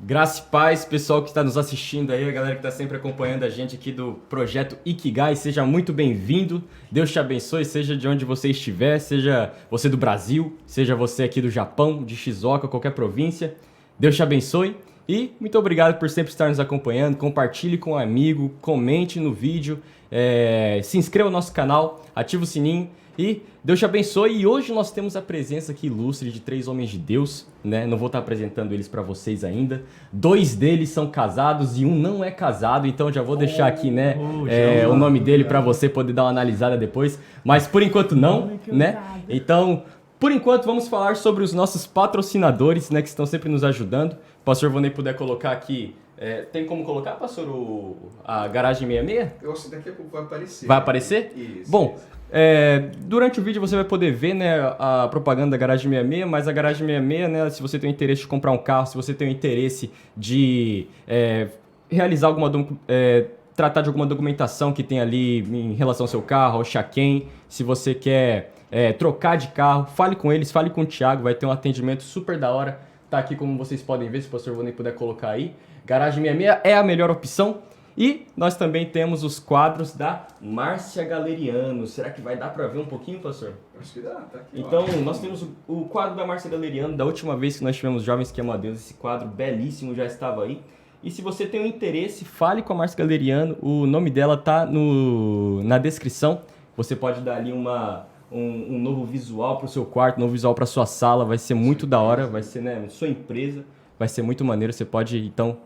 Graça e paz, pessoal que está nos assistindo aí, a galera que está sempre acompanhando a gente aqui do Projeto Ikigai, seja muito bem-vindo, Deus te abençoe, seja de onde você estiver, seja você do Brasil, seja você aqui do Japão, de Shizuoka, qualquer província, Deus te abençoe e muito obrigado por sempre estar nos acompanhando, compartilhe com um amigo, comente no vídeo, se inscreva no nosso canal, ative o sininho e Deus te abençoe. E hoje nós temos a presença aqui ilustre de 3 homens de Deus, né? Não vou estar apresentando eles para vocês ainda. 2 deles são casados e um não é casado, então já vou deixar aqui, né, o nome dele para você poder dar uma analisada depois. Mas por enquanto não, né? Então, por enquanto vamos falar sobre os nossos patrocinadores, né, que estão sempre nos ajudando. O pastor Vonei puder colocar aqui. Tem como colocar, pastor, a Garagem 66? Eu acho que daqui a pouco vai aparecer. Vai aparecer? Isso. Bom, durante o vídeo você vai poder ver, né, a propaganda da Garagem 66, mas a Garagem 66, né, se você tem o interesse de comprar um carro, se você tem o interesse de realizar tratar de alguma documentação que tem ali em relação ao seu carro, ao Shaquen, se você quer trocar de carro, fale com eles, fale com o Thiago, vai ter um atendimento super da hora. Tá aqui como vocês podem ver, se o pastor Vonei puder colocar aí. Garagem 66 é a melhor opção. E nós também temos os quadros da Márcia Galeriano. Será que vai dar para ver um pouquinho, pastor? Acho que dá, tá aqui. Então, nós temos o quadro da Márcia Galeriano. Da última vez que nós tivemos Jovens que Amam a Deus, esse quadro belíssimo já estava aí. E se você tem um interesse, fale com a Márcia Galeriano. O nome dela tá na descrição. Você pode dar ali um novo visual para o seu quarto, um novo visual para sua sala. Vai ser muito da hora, vai ser, né, sua empresa. Vai ser muito maneiro. Você pode, então,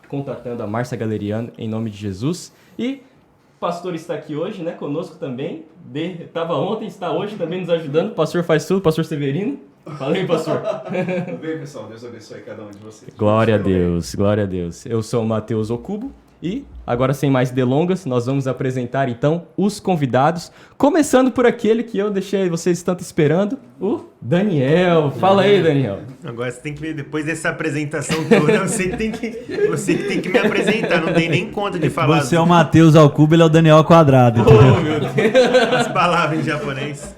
contratando a Márcia Galeriano em nome de Jesus. E o pastor está aqui hoje, né, conosco também. Estava ontem, está hoje também nos ajudando. O pastor faz tudo, pastor Severino. Fala aí, pastor. Tudo bem, pessoal? Deus abençoe cada um de vocês. Glória a Deus, glória a Deus. Eu sou o Matheus Okubo. E, agora sem mais delongas, nós vamos apresentar então os convidados, começando por aquele que eu deixei vocês tanto esperando, o Daniel. Fala aí, Daniel. Agora você tem que ver, depois dessa apresentação toda, você que tem que me apresentar, não tem nem conta de falar. Você é o Matheus ao cubo, ele é o Daniel ao quadrado. Oh, meu Deus. As palavras em japonês.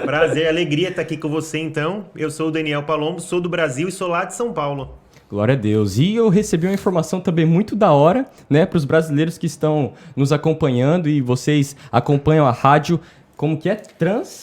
Prazer, alegria estar aqui com você então. Eu sou o Daniel Palombo, sou do Brasil e sou lá de São Paulo. Glória a Deus. E eu recebi uma informação também muito da hora, né, para os brasileiros que estão nos acompanhando e vocês acompanham a rádio, como que é?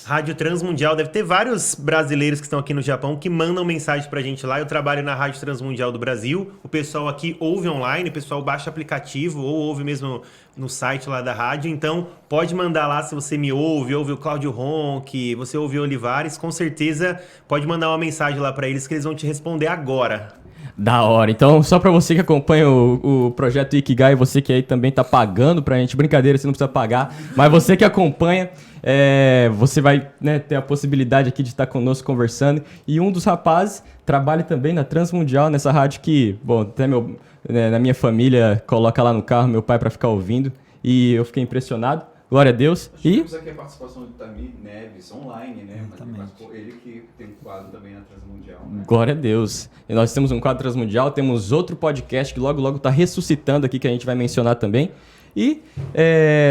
Rádio Transmundial. Deve ter vários brasileiros que estão aqui no Japão que mandam mensagem pra gente lá. Eu trabalho na Rádio Transmundial do Brasil. O pessoal aqui ouve online, o pessoal baixa aplicativo ou ouve mesmo no site lá da rádio. Então, pode mandar lá se você me ouve o Cláudio Ronque, você ouve o Olivares. Com certeza, pode mandar uma mensagem lá pra eles que eles vão te responder agora. Da hora. Então, só pra você que acompanha o projeto Ikigai, você que aí também tá pagando pra gente, brincadeira, você não precisa pagar, mas você que acompanha, você vai, né, ter a possibilidade aqui de estar conosco conversando. E um dos rapazes trabalha também na Transmundial, nessa rádio que, bom, até na minha família coloca lá no carro meu pai pra ficar ouvindo, e eu fiquei impressionado. Glória a Deus. Temos aqui a participação do Tamir Neves online, né? Mas ele que tem um quadro também na Transmundial. Né? Glória a Deus. E nós temos um quadro Transmundial, temos outro podcast que logo logo está ressuscitando aqui, que a gente vai mencionar também. E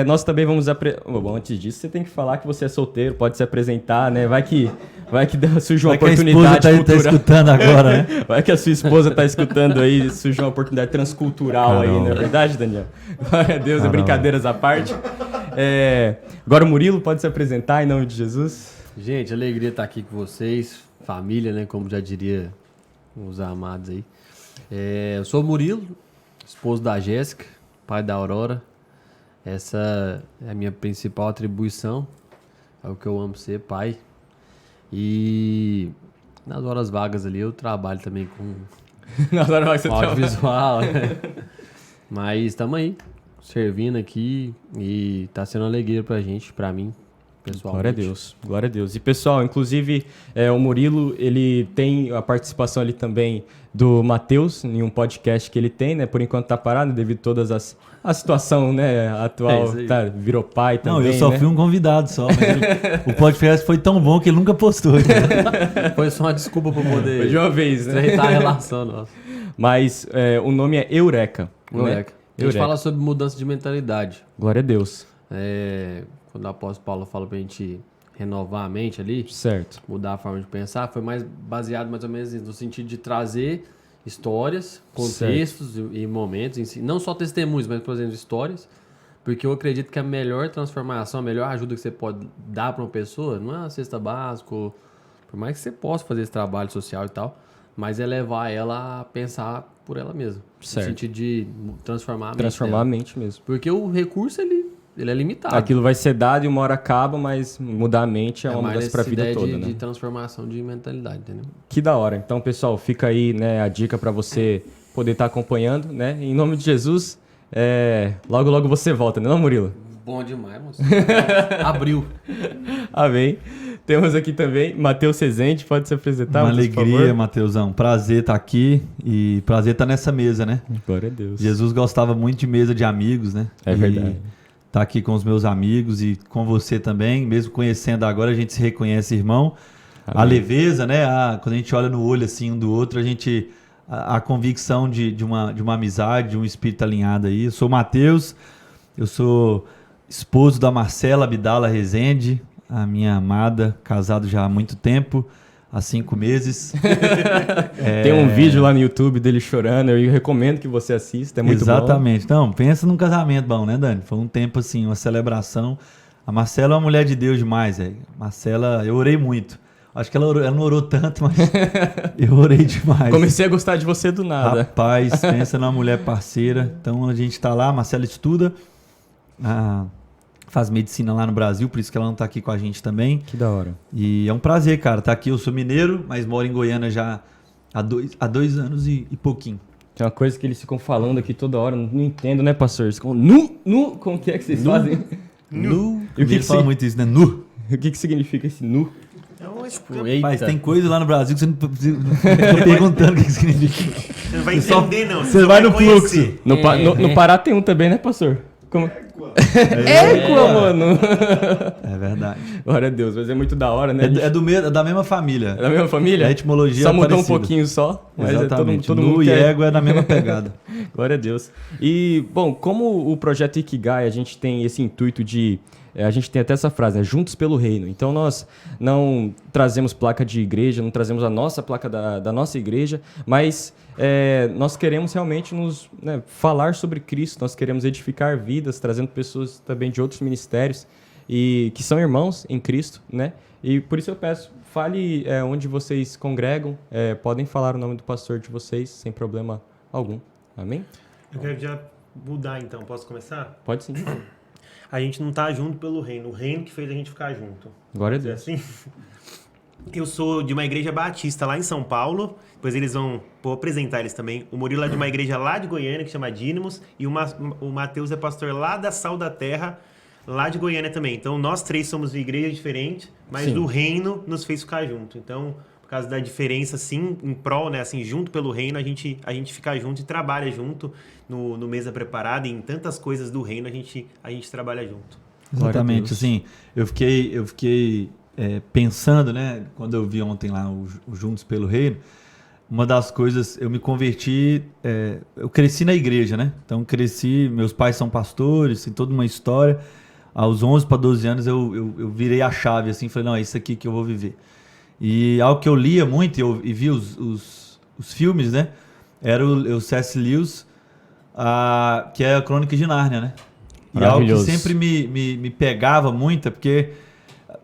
nós também vamos... Bom, antes disso, você tem que falar que você é solteiro, pode se apresentar, né? Vai que surge uma oportunidade cultural. Tá escutando agora, né? Vai que a sua esposa está escutando aí, surge uma oportunidade transcultural aí, não é verdade, Daniel? Glória a Deus, brincadeiras à parte. Agora o Murilo pode se apresentar em nome de Jesus. Gente, alegria estar aqui com vocês, família, né? Como já diria os amados aí. Eu sou o Murilo, esposo da Jéssica, pai da Aurora. Essa é a minha principal atribuição, é o que eu amo ser, pai. E nas horas vagas ali eu trabalho também com Nas horas vagas você audiovisual, né? Mas estamos aí, servindo aqui e tá sendo uma alegria pra gente, pra mim, pessoal. Glória a Deus, glória a Deus. E pessoal, inclusive o Murilo, ele tem a participação ali também do Matheus, em um podcast que ele tem, né? Por enquanto tá parado devido a todas a situação, né, atual, virou pai também. Não, eu só fui um convidado só, mas o podcast foi tão bom que ele nunca postou. Foi só uma desculpa pra poder Foi de uma vez, né? estreitar a relação nossa. Mas o nome é Eureka. Eureka. Né? A gente fala sobre mudança de mentalidade. Glória a Deus. Quando o apóstolo Paulo fala pra gente renovar a mente ali, certo, mudar a forma de pensar, foi mais baseado mais ou menos no sentido de trazer histórias, contextos e momentos em si. Não só testemunhos, mas, por exemplo, histórias. Porque eu acredito que a melhor transformação, a melhor ajuda que você pode dar para uma pessoa, não é uma cesta básica, por mais que você possa fazer esse trabalho social e tal, mas é levar ela a pensar por ela mesma. Certo. No sentido de transformar a mente Transformar a dela. mente mesmo. Porque o recurso, ele é limitado. Aquilo vai ser dado e uma hora acaba, mas mudar a mente é uma mais mudança pra essa vida ideia toda, né? de transformação de mentalidade, entendeu? Que da hora. Então, pessoal, fica aí, né, a dica para você poder estar acompanhando, né? Em nome de Jesus, logo, logo você volta, né, não, Murilo? Bom demais, moço. Abriu. Amém. Temos aqui também Matheus Rezende, pode se apresentar, Uma Matheus, por alegria, favor? Mateusão. Prazer estar aqui e prazer estar nessa mesa, né? Glória a Deus. Jesus gostava muito de mesa de amigos, né? É verdade. Tá aqui com os meus amigos e com você também, mesmo conhecendo agora, a gente se reconhece irmão. Amém. A leveza, né? Quando a gente olha no olho assim um do outro, a convicção de uma amizade, de um espírito alinhado aí. Eu sou o Matheus, eu sou esposo da Marcela Abdala Rezende, a minha amada, casado já há muito tempo, há 5 meses. Tem um vídeo lá no YouTube dele chorando, eu recomendo que você assista, é muito bom. Exatamente. Então, pensa num casamento bom, né, Dani? Foi um tempo assim, uma celebração. A Marcela é uma mulher de Deus demais, velho. Marcela, eu orei muito. Acho que ela não orou tanto, mas eu orei demais. Comecei a gostar de você do nada. Rapaz, pensa numa mulher parceira. Então a gente tá lá, a Marcela estuda, faz medicina lá no Brasil, por isso que ela não tá aqui com a gente também. Que da hora. E é um prazer, cara, tá aqui. Eu sou mineiro, mas moro em Goiânia já há 2 anos e pouquinho. Tem uma coisa que eles ficam falando aqui toda hora, não entendo, né, pastor? Eles ficam como que é que vocês fazem? Nu. E o que Ele fala muito isso, né? Nu. O que significa esse nu? Mas tem coisa lá no Brasil que você não precisa ficar perguntando o que significa. Você não vai entender, não. Você só vai no conhecer. fluxo. No Pará tem um também, né, pastor? Como? Égua, mano! É verdade. Glória a Deus, mas é muito da hora, né? É da mesma família. É da mesma família? A etimologia só é mudou um parecida. pouquinho só, mas Exatamente. todo Nu mundo e quer... égua é na mesma pegada. Glória a Deus. E, bom, como o projeto Ikigai, a gente tem esse intuito de... A gente tem até essa frase, né? Juntos pelo reino. Então, nós não trazemos placa de igreja, não trazemos a nossa placa da nossa igreja, mas nós queremos realmente falar sobre Cristo, nós queremos edificar vidas, trazendo pessoas também de outros ministérios e que são irmãos em Cristo, né? E por isso eu peço, fale onde vocês congregam, podem falar o nome do pastor de vocês, sem problema algum. Amém? Eu quero já mudar, então. Posso começar? Pode sim. A gente não tá junto pelo reino. O reino que fez a gente ficar junto. Glória a É Deus. assim? Eu sou de uma igreja batista lá em São Paulo. Depois eles vou apresentar eles também. O Murilo é de uma igreja lá de Goiânia, que chama Dínamos. E o Matheus é pastor lá da Sal da Terra, lá de Goiânia também. Então, nós 3 somos de igreja diferente, mas Sim. do reino nos fez ficar junto. Então, por causa da diferença, assim, em prol, né? Assim, junto pelo reino, a gente fica junto e trabalha junto no Mesa Preparada. E em tantas coisas do reino, a gente trabalha junto. Glória a Exatamente. Deus. Assim, eu fiquei pensando, né? Quando eu vi ontem lá o Juntos pelo Reino, uma das coisas, eu me converti, eu cresci na igreja, né? Então meus pais são pastores, tem toda uma história. Aos 11 para 12 anos eu virei a chave, assim, falei, não, é isso aqui que eu vou viver. E algo que eu lia muito e vi os filmes, né? Era o C.S. Lewis, que é a Crônica de Nárnia, né? E algo que sempre me pegava muito, porque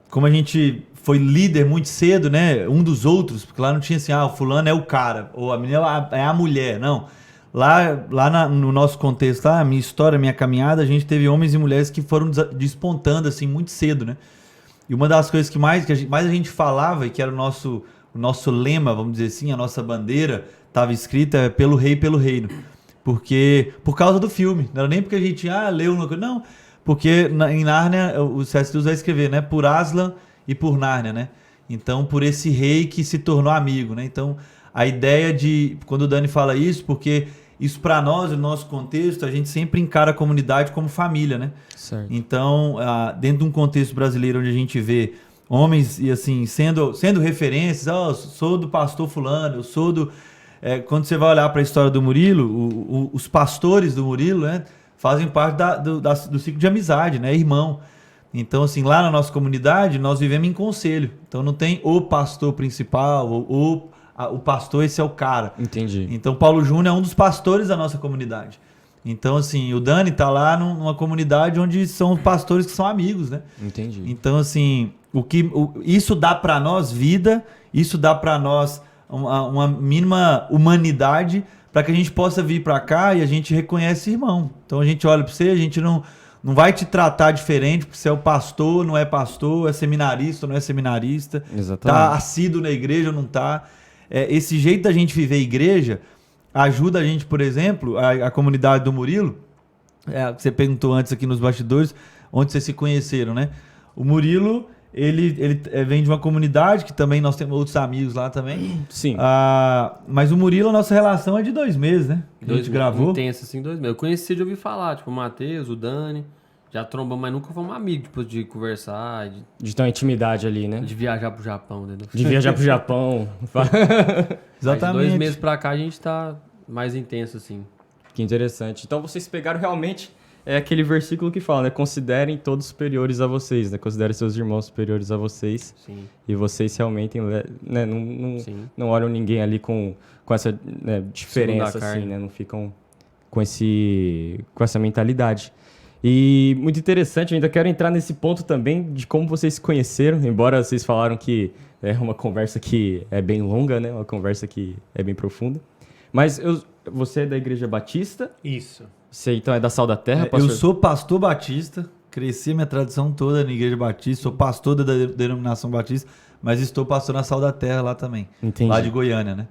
como a gente foi líder muito cedo, né? Um dos outros, porque lá não tinha assim, o fulano é o cara, ou a menina é a mulher, não. Lá no nosso contexto, a minha história, a minha caminhada, a gente teve homens e mulheres que foram despontando assim muito cedo, né? E uma das coisas que mais a gente falava, e que era o nosso lema, vamos dizer assim, a nossa bandeira, estava escrita pelo rei e pelo reino. Por causa do filme. Não era nem porque a gente leu uma coisa. Não, porque em Nárnia, o C.S. Lewis vai escrever, né? Por Aslan e por Nárnia, né? Então, por esse rei que se tornou amigo, né? Então, a ideia de... Quando o Dani fala isso, porque isso para nós, no nosso contexto, a gente sempre encara a comunidade como família, né? Certo. Então, dentro de um contexto brasileiro onde a gente vê homens e assim sendo referências, sou do pastor fulano, eu sou do... quando você vai olhar para a história do Murilo, os pastores do Murilo, né, fazem parte do ciclo de amizade, né, irmão. Então, assim, lá na nossa comunidade, nós vivemos em conselho. Então, não tem o pastor principal ou o pastor, esse é o cara. Entendi. Então, Paulo Júnior é um dos pastores da nossa comunidade. Então, assim, o Dani tá lá numa comunidade onde são pastores que são amigos, né? Entendi. Então, assim, isso dá para nós vida, isso dá para nós uma mínima humanidade para que a gente possa vir para cá e a gente reconhece irmão. Então, a gente olha para você, a gente não vai te tratar diferente porque você é o pastor, não é pastor, é seminarista, não é seminarista, Exatamente. tá assíduo na igreja ou não tá. Esse jeito da gente viver igreja ajuda a gente, por exemplo, a comunidade do Murilo, você perguntou antes aqui nos bastidores, onde vocês se conheceram, né? O Murilo, ele vem de uma comunidade que também nós temos outros amigos lá também. Sim. Mas o Murilo, a nossa relação é de 2 meses, né? Que a gente gravou. Intenso, assim, 2 meses. Eu conheci de ouvir falar, tipo, o Matheus, o Dani, já trombamos, mas nunca fomos amigos, tipo, de conversar, De ter uma intimidade ali, né? de viajar pro Japão, né? De viajar pro Japão. Exatamente. Mas de 2 meses pra cá a gente tá mais intenso, assim. Que interessante. Então vocês pegaram realmente aquele versículo que fala, né? Considerem todos superiores a vocês, né? Considerem seus irmãos superiores a vocês. Sim. E vocês realmente, né? Não olham ninguém ali com essa, né, diferença, Segunda carne. assim, né? Não ficam com essa mentalidade. E muito interessante, eu ainda quero entrar nesse ponto também de como vocês se conheceram, embora vocês falaram que é uma conversa que é bem longa, né? Uma conversa que é bem profunda. Mas você é da Igreja Batista? Isso. Você então é da Sal da Terra, pastor? Eu sou pastor batista, cresci minha tradição toda na Igreja Batista, sou pastor da denominação batista, mas estou pastor na Sal da Terra lá também. Entendi. Lá de Goiânia, né?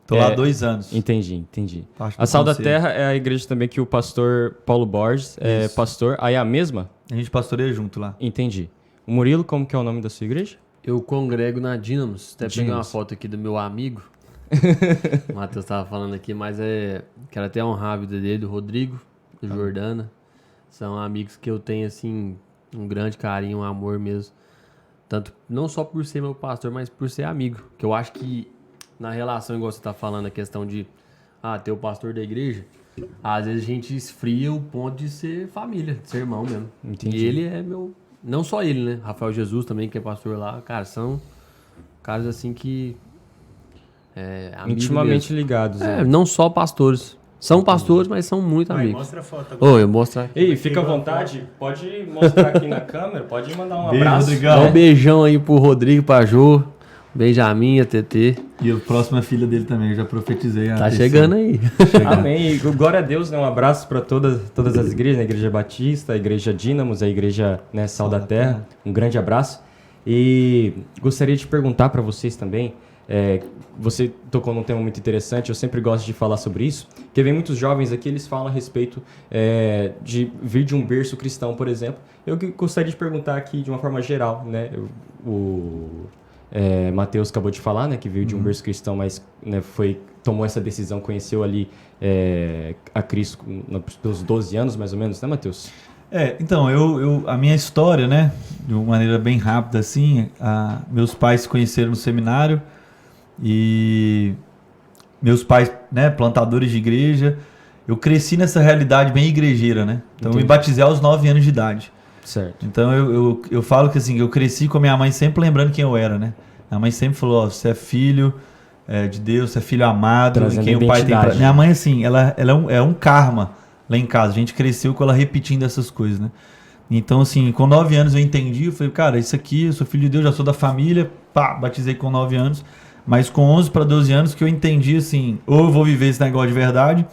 Estou lá há 2 anos. Entendi. Parte do A Sal da conselho. Terra é a igreja também que o pastor Paulo Borges é Isso. pastor. Aí é a mesma? A gente pastoreia junto lá. Entendi. O Murilo, como que é o nome da sua igreja? Eu congrego na Dínamos. Até peguei uma Dínamos. foto aqui do meu amigo. O Matheus tava falando aqui, mas quero até honrar a vida dele, do Rodrigo, do Jordana. São amigos que eu tenho, assim, um grande carinho, um amor mesmo. Tanto, não só por ser meu pastor, mas por ser amigo. Que eu acho que na relação, igual você tá falando, a questão de ter o pastor da igreja, às vezes a gente esfria o ponto de ser família, de ser irmão mesmo. Entendi. E ele é meu... Não só ele, né? Rafael Jesus também, que é pastor lá. Cara, são caras assim que... amigo Intimamente mesmo. ligados. né? Não só pastores. São pastores, mas são muito Vai, amigos. mostra a foto agora. Ô, eu mostro aqui. Ei, fica à vontade, pode mostrar aqui na câmera, pode mandar um Beijo, abraço. Rodrigão. Dá um beijão aí pro Rodrigo, pra Jô, Benjamin, a TT. E a próxima filha dele também, eu já profetizei. Tá chegando aí. Amém. E glória a Deus, né? Um abraço para todas as igrejas, né? A Igreja Batista, a Igreja Dínamos, a Igreja, né, Sal da Terra. Um grande abraço. E gostaria de perguntar para vocês também, você tocou num tema muito interessante, eu sempre gosto de falar sobre isso, porque vem muitos jovens aqui, eles falam a respeito de vir de um berço cristão, por exemplo. Eu gostaria de perguntar aqui de uma forma geral, né? Matheus acabou de falar, né, que veio de um berço cristão, mas, né, tomou essa decisão, conheceu ali a Cristo pelos 12 anos, mais ou menos, né, Matheus? Então, a minha história, né, de uma maneira bem rápida assim, meus pais se conheceram no seminário e meus pais, né, plantadores de igreja, eu cresci nessa realidade bem igrejeira, né, então eu me batizei aos 9 anos de idade. Certo. Então eu falo que assim, eu cresci com a minha mãe sempre lembrando quem eu era, né, minha mãe sempre falou, você é filho de Deus, você é filho amado, Trazendo quem o pai tem pra... identidade. Minha mãe assim, ela é um karma lá em casa, a gente cresceu com ela repetindo essas coisas, né? Então, assim, com 9 anos eu entendi, eu falei, cara, isso aqui, eu sou filho de Deus, já sou da família, batizei com 9 anos, mas com 11 para 12 anos que eu entendi, assim, ou eu vou viver esse negócio de verdade,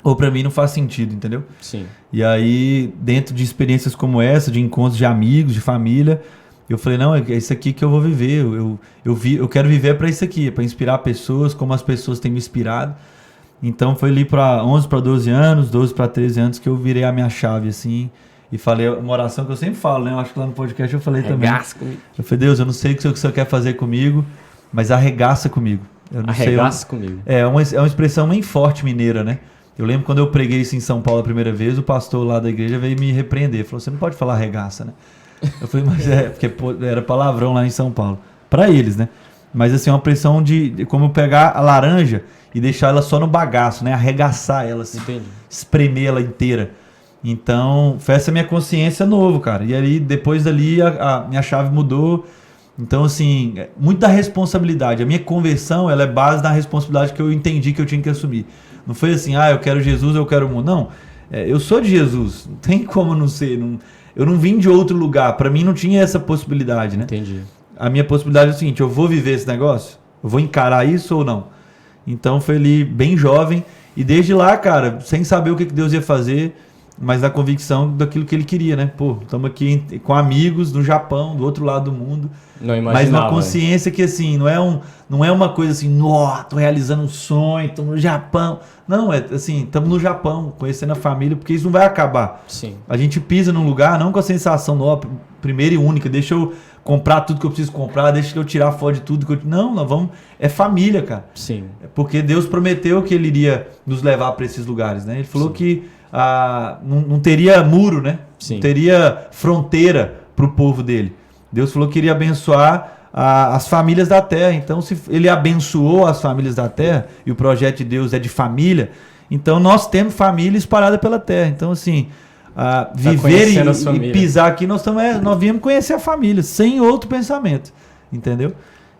ou pra mim não faz sentido, entendeu? Sim. E aí, dentro de experiências como essa, de encontros de amigos, de família, eu falei, não, é isso aqui que eu vou viver, eu quero viver para isso aqui, para inspirar pessoas, como as pessoas têm me inspirado. Então foi ali para 11 para 12 anos, 12 para 13 anos que eu virei a minha chave, assim, e falei uma oração que eu sempre falo, né? Eu acho que lá no podcast eu falei também. Eu falei, Deus, eu não sei o que o Senhor quer fazer comigo, mas arregaça comigo. Eu não Arregaça comigo. É uma expressão bem forte mineira, né? Eu lembro quando eu preguei isso em São Paulo a primeira vez, o pastor lá da igreja veio me repreender. Falou, você não pode falar arregaça, né? Eu falei, mas porque era palavrão lá em São Paulo. Pra eles, né? Mas assim, uma pressão de como pegar a laranja e deixar ela só no bagaço, né? Arregaçar ela, assim, Entendi. espremer ela inteira. Então, foi essa minha consciência novo, cara. E aí, depois dali, a minha chave mudou. Então, assim, muita responsabilidade. A minha conversão, ela é base na responsabilidade que eu entendi que eu tinha que assumir. Não foi assim, eu quero Jesus, eu quero o mundo. Não, eu sou de Jesus. Não tem como não ser. Eu não vim de outro lugar. Para mim não tinha essa possibilidade, né? Entendi. A minha possibilidade é o seguinte, eu vou viver esse negócio? Eu vou encarar isso ou não? Então foi ali bem jovem. E desde lá, cara, sem saber o que Deus ia fazer, mas na convicção daquilo que ele queria, né? Pô, estamos aqui com amigos no Japão, do outro lado do mundo. Não imaginava. Mas uma consciência que, assim, não é uma coisa assim, tô realizando um sonho, tô no Japão. Não, é assim, estamos no Japão, conhecendo a família, porque isso não vai acabar. Sim. A gente pisa num lugar, não com a sensação, primeira e única, deixa eu comprar tudo que eu preciso comprar, deixa eu tirar foto de tudo que eu... Não, nós vamos... É família, cara. Sim. Porque Deus prometeu que ele iria nos levar para esses lugares, né? Ele falou que não teria muro, né? Sim. Não teria fronteira para o povo dele. Deus falou que iria abençoar as famílias da terra. Então, se ele abençoou as famílias da terra, e o projeto de Deus é de família, então nós temos família espalhada pela terra. Então, assim, viver e pisar aqui, nós viemos conhecer a família, sem outro pensamento. Entendeu?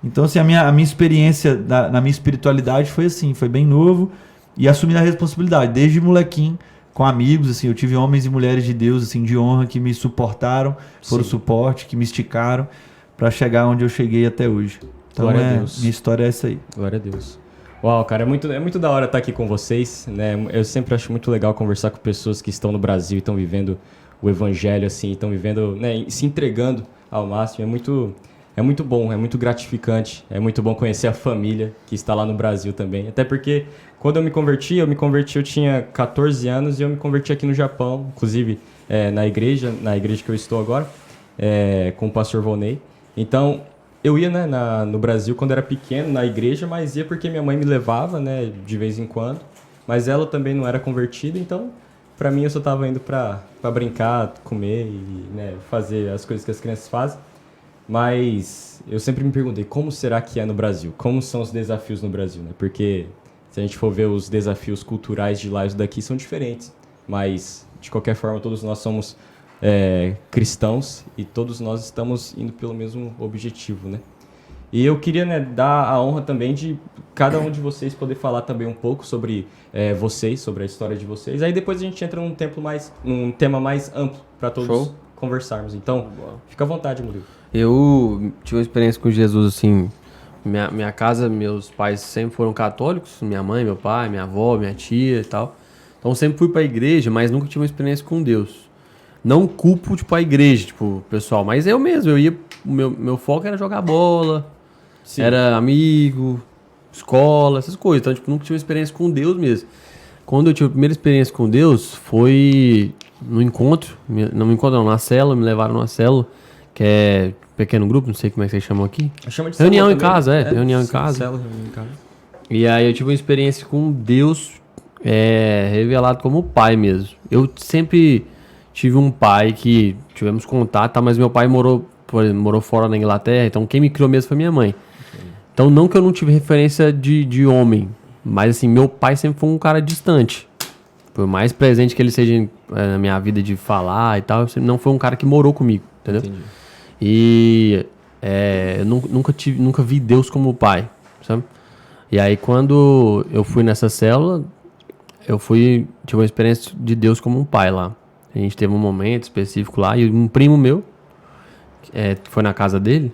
Então, assim, a minha experiência na minha espiritualidade foi assim, foi bem novo e assumir a responsabilidade, desde molequinho, com amigos, assim, eu tive homens e mulheres de Deus, assim, de honra, que me suportaram, foram suporte, que me esticaram para chegar onde eu cheguei até hoje. Então, Glória a Deus. Minha história é essa aí. Glória a Deus. Uau, cara, é muito da hora estar aqui com vocês, né? Eu sempre acho muito legal conversar com pessoas que estão no Brasil e estão vivendo o evangelho, assim, estão vivendo, né, se entregando ao máximo. É muito bom, é muito gratificante, é muito bom conhecer a família que está lá no Brasil também. Até porque quando eu me tinha 14 anos e eu me converti aqui no Japão, inclusive na igreja que eu estou agora, com o pastor Volney. Então, eu ia, né, no Brasil quando era pequeno, na igreja, mas ia porque minha mãe me levava, né, de vez em quando. Mas ela também não era convertida, então, para mim, eu só estava indo para brincar, comer e, né, fazer as coisas que as crianças fazem. Mas eu sempre me perguntei, como será que é no Brasil? Como são os desafios no Brasil, né? Porque se a gente for ver os desafios culturais de lá e os daqui são diferentes. Mas, de qualquer forma, todos nós somos cristãos e todos nós estamos indo pelo mesmo objetivo, né? E eu queria, né, dar a honra também de cada um de vocês poder falar também um pouco sobre vocês, sobre a história de vocês. Aí depois a gente entra num tema mais amplo para todos conversarmos. Então, fica à vontade, Murilo. Eu tive uma experiência com Jesus, assim, minha casa, meus pais sempre foram católicos, minha mãe, meu pai, minha avó, minha tia e tal. Então sempre fui pra igreja, mas nunca tive uma experiência com Deus. Não culpo, tipo, a igreja, tipo, pessoal, mas eu mesmo, meu foco era jogar bola, Sim. Era amigo, escola, essas coisas. Então, tipo, nunca tive uma experiência com Deus mesmo. Quando eu tive a primeira experiência com Deus, foi no encontro, na célula, me levaram numa célula, que é pequeno grupo, não sei como é que vocês chamam aqui. Chama de reunião em casa, reunião em casa. Célula, reunião em casa. E aí eu tive uma experiência com Deus revelado como pai mesmo. Eu sempre tive um pai que tivemos contato, tá, mas meu pai morou fora na Inglaterra, então quem me criou mesmo foi minha mãe. Então não que eu não tive referência de homem, mas assim, meu pai sempre foi um cara distante. Por mais presente que ele seja na minha vida de falar e tal, não foi um cara que morou comigo, entendeu? Entendi. E eu nunca vi Deus como pai, sabe? E aí quando eu fui nessa célula, tive uma experiência de Deus como um pai lá. A gente teve um momento específico lá, e um primo meu, que foi na casa dele,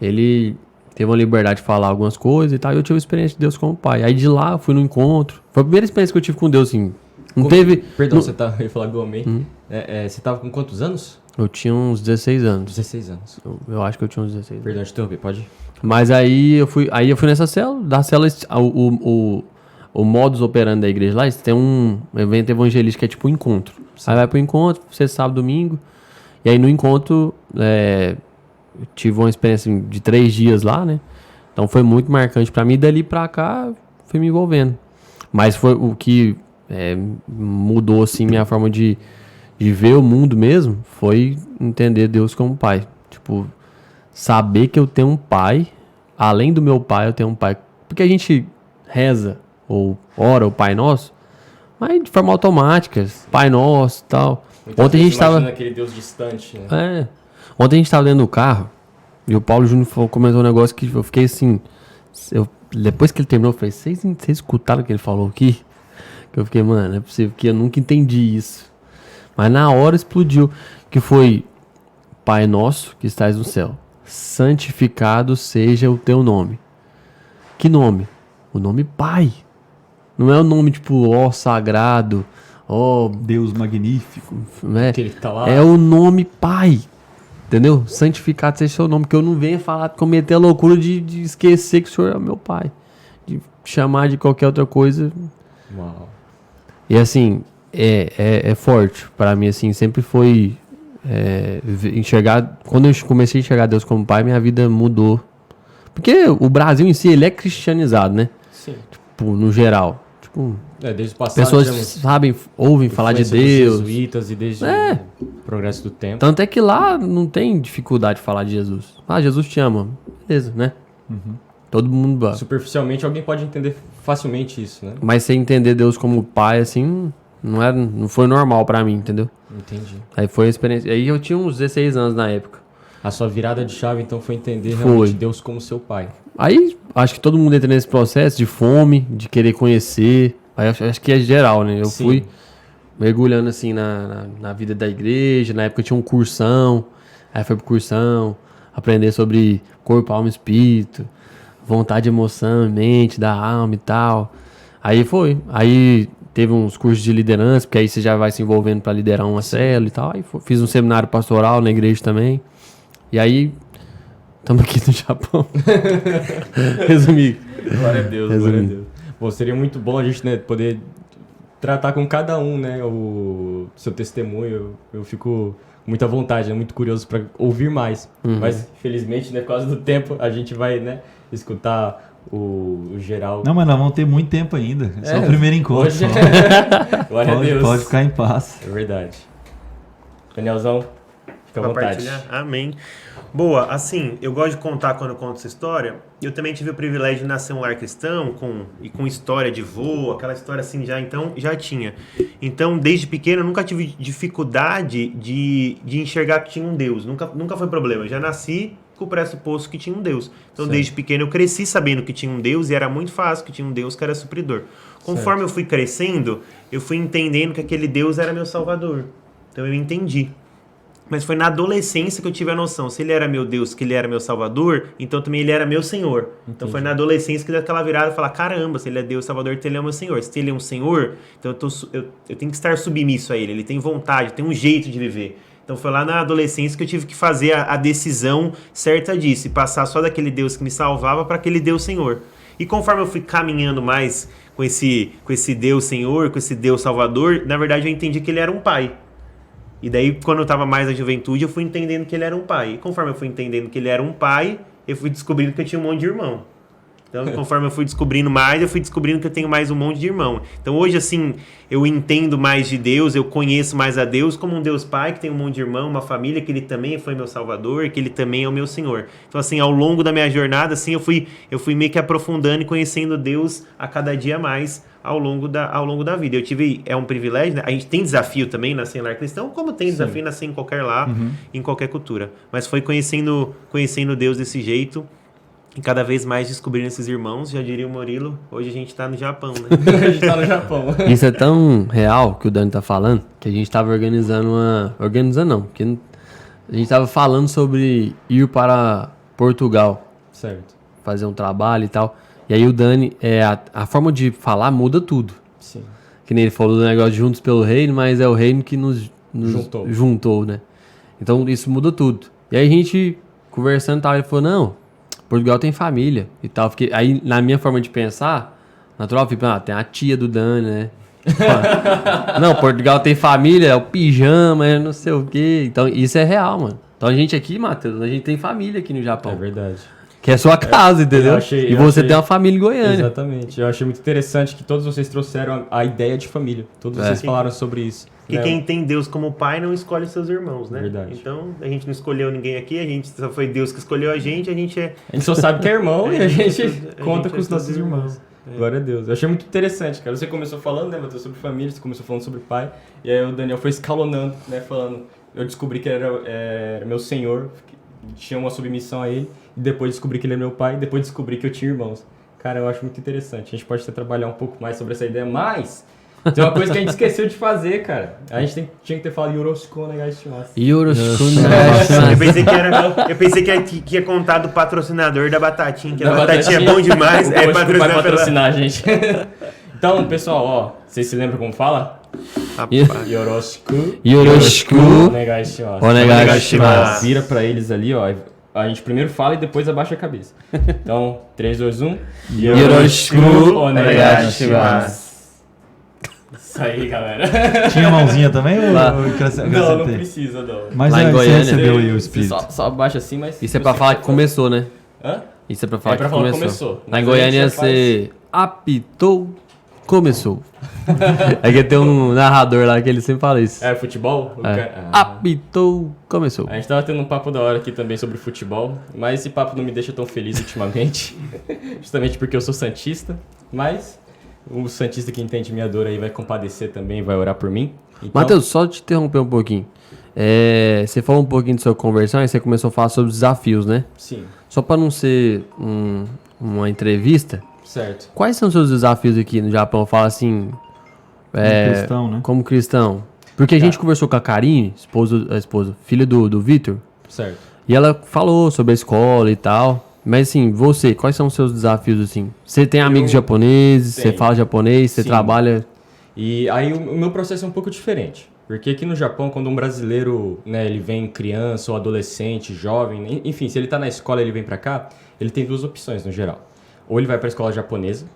ele teve uma liberdade de falar algumas coisas e tal, e eu tive uma experiência de Deus como pai. Aí de lá eu fui no encontro, foi a primeira experiência que eu tive com Deus, assim. Perdão, eu ia falar Gomei. Você tava com quantos anos? Eu tinha uns 16 anos. 16 anos. Eu acho que eu tinha uns 16 anos. Perdão, te interromper, pode ir. Mas aí eu fui nessa célula, da célula, o modus operandi da igreja lá, tem um evento evangelístico que é tipo um encontro. Sim. Aí vai pro encontro, sexta, sábado, domingo, e aí no encontro eu tive uma experiência de 3 dias lá, né? Então foi muito marcante pra mim, dali pra cá fui me envolvendo. Mas foi o que mudou assim minha forma de ver o mundo mesmo, foi entender Deus como pai. Tipo, saber que eu tenho um pai, além do meu pai, eu tenho um pai. Porque a gente reza, ou ora o Pai Nosso, mas de forma automática, Pai Nosso e tal. Muitas Ontem a gente tava naquele Deus distante, né? Ontem a gente tava dentro do carro, E o Paulo Júnior comentou um negócio que eu fiquei assim... Depois que ele terminou, eu falei, vocês escutaram o que ele falou aqui? Que eu fiquei, mano, é possível que eu nunca entendi isso. Mas na hora explodiu. Que foi, Pai nosso que estás no céu, santificado seja o teu nome. Que nome? O nome Pai. Não é o nome tipo, ó, sagrado, ó... Deus magnífico. Né? Que ele tá lá. É o nome Pai. Entendeu? Santificado seja o seu nome. Que eu não venha falar, cometer a loucura de esquecer que o Senhor é meu Pai. De chamar de qualquer outra coisa. Uau. E assim, é forte. Pra mim, assim, sempre foi enxergar... Quando eu comecei a enxergar Deus como Pai, minha vida mudou. Porque o Brasil em si, ele é cristianizado, né? Sim. Tipo, no geral. Tipo, Desde o passado. pessoas tivemos sabem, ouvem falar de influência dos Deus. jesuítas e desde o progresso do tempo. Tanto é que lá não tem dificuldade de falar de Jesus. Ah, Jesus te ama. Beleza, né? Todo mundo... Superficialmente, alguém pode entender facilmente isso, né? Mas você entender Deus como Pai, assim, não foi normal pra mim, entendeu? Entendi. Aí foi a experiência. Aí eu tinha uns 16 anos na época. A sua virada de chave, então, foi entender Foi. realmente Deus como seu pai. Aí acho que todo mundo entra nesse processo de fome, de querer conhecer. Aí acho que é geral, né? Eu Sim. fui mergulhando assim na vida da igreja. Na época tinha um cursão. Aí foi pro cursão, aprender sobre corpo, alma e espírito, vontade, emoção, mente, da alma e tal. Aí foi. Aí teve uns cursos de liderança, porque aí você já vai se envolvendo para liderar uma célula e tal. Aí fiz um seminário pastoral na igreja também. E aí, estamos aqui no Japão. Resumir. Glória a Deus, glória a Deus. Bom, seria muito bom a gente, né, poder tratar com cada um, né, o seu testemunho. Eu fico com muita vontade, né, muito curioso para ouvir mais. Mas, infelizmente, né, por causa do tempo, a gente vai, né, escutar o geral. Não, mas nós vamos ter muito tempo ainda. É só o primeiro encontro. Hoje... só. Glória a Deus. Pode ficar em paz. É verdade. Danielzão, fica à vontade. Amém. Boa, assim, eu gosto de contar quando eu conto essa história. Eu também tive o privilégio de nascer um lar cristão com história de vô, aquela história assim já tinha. Então, desde pequeno, eu nunca tive dificuldade de enxergar que tinha um Deus. Nunca foi problema. Eu já nasci com o pressuposto que tinha um Deus. Então, Certo. desde pequeno, eu cresci sabendo que tinha um Deus e era muito fácil que tinha um Deus que era supridor. Conforme eu fui crescendo, eu fui entendendo que aquele Deus era meu salvador. Então, eu entendi. Mas foi na adolescência que eu tive a noção. Se ele era meu Deus, que ele era meu Salvador, então também ele era meu Senhor. Então foi na adolescência que deu aquela virada e falar, caramba, se ele é Deus Salvador, então ele é meu Senhor. Se ele é um Senhor, então eu tenho que estar submisso a ele. Ele tem vontade, tem um jeito de viver. Então foi lá na adolescência que eu tive que fazer a decisão certa disso. E passar só daquele Deus que me salvava para aquele Deus Senhor. E conforme eu fui caminhando mais com esse Deus Senhor, com esse Deus Salvador, na verdade eu entendi que ele era um pai. E daí, quando eu estava mais na juventude, eu fui entendendo que ele era um pai. E conforme eu fui entendendo que ele era um pai, eu fui descobrindo que eu tinha um monte de irmão. Então, conforme eu fui descobrindo mais, eu fui descobrindo que eu tenho mais um monte de irmão. Então, hoje, assim, eu entendo mais de Deus, eu conheço mais a Deus como um Deus Pai, que tem um monte de irmão, uma família, que ele também foi meu Salvador, que ele também é o meu Senhor. Então, assim, ao longo da minha jornada, assim, eu fui meio que aprofundando e conhecendo Deus a cada dia mais, ao longo da vida. Eu tive, é um privilégio, né? A gente tem desafio também nascer em lar cristão, como tem desafio nascer em qualquer lar, em qualquer cultura. Mas foi conhecendo Deus desse jeito e cada vez mais descobrindo esses irmãos. Já diria o Murilo, hoje a gente tá no Japão, né? A gente tá no Japão. Isso é tão real que o Dani tá falando, que a gente tava organizando porque a gente tava falando sobre ir para Portugal, Certo. fazer um trabalho e tal. E aí o Dani, a forma de falar muda tudo. Sim. Que nem ele falou do negócio de juntos pelo reino, mas é o reino que nos juntou, né? Então isso muda tudo. E aí a gente conversando e tal, ele falou, não, Portugal tem família e tal. Aí na minha forma de pensar, natural, eu fiquei, tem a tia do Dani, né? Não, Portugal tem família, é o pijama, é não sei o quê. Então isso é real, mano. Então a gente aqui, Matheus, a gente tem família aqui no Japão. É verdade. Que é sua casa, entendeu? Eu você achei... tem uma família em Goiânia. Exatamente. Eu achei muito interessante que todos vocês trouxeram a ideia de família. Todos vocês falaram sobre isso. Que quem tem Deus como pai não escolhe seus irmãos, né? Verdade. Então, a gente não escolheu ninguém aqui, a gente só foi Deus que escolheu a gente A gente só sabe que é irmão e a gente conta com os todos nossos irmãos. Glória a Deus. Eu achei muito interessante, cara. Você começou falando, né, Matheus, sobre família, você começou falando sobre pai, e aí o Daniel foi escalonando, né, falando, eu descobri que era meu senhor, tinha uma submissão a ele, e depois descobri que ele é meu pai, e depois descobri que eu tinha irmãos. Cara, eu acho muito interessante. A gente pode até trabalhar um pouco mais sobre essa ideia, mas tem uma coisa que a gente esqueceu de fazer, cara. A gente tinha que ter falado Yoroshiku Onegaishimasu. Eu pensei que ia contar do patrocinador da Batatinha, que a Batatinha é Batatinha bom demais. O Yoroshiku vai patrocinar a gente. Então, pessoal, ó, vocês se lembram como fala? Yoroshiku Onegaishimasu. Vira pra eles ali, ó. A gente primeiro fala e depois abaixa a cabeça. Então, 3, 2, 1. Yoroshiku Onegaishimasu. Isso aí, galera. Tinha mãozinha também? Ou Não precisa, não. Mas lá em você Goiânia, recebeu aí o espírito. Só abaixa assim, mas... Isso é pra falar que começou, né? Hã? Isso é pra falar É pra que falar que começou. começou. Lá em Mas a Goiânia gente já faz- você apitou, começou. Aí tem um narrador lá que ele sempre fala isso. É, futebol? Apitou, começou. A gente tava tendo um papo da hora aqui também sobre futebol, mas esse papo não me deixa tão feliz ultimamente. Justamente porque eu sou santista, mas o santista que entende minha dor aí vai compadecer também, vai orar por mim. Então, Matheus, só te interromper um pouquinho. Você falou um pouquinho de sua conversão e você começou a falar sobre os desafios, né? Sim, Só pra não ser uma entrevista, certo. quais são os seus desafios aqui no Japão? Fala assim, Cristão, né? como cristão. Porque a gente conversou com a Karine, filha do Vitor, Certo. e ela falou sobre a escola e tal. Mas assim, você, quais são os seus desafios assim? Você tem amigos japoneses, você tenho. fala japonês, você Sim. trabalha... E aí o meu processo é um pouco diferente. Porque aqui no Japão, quando um brasileiro, né, ele vem criança ou adolescente, jovem, enfim, se ele tá na escola e ele vem pra cá, ele tem duas opções no geral. Ou ele vai pra escola japonesa,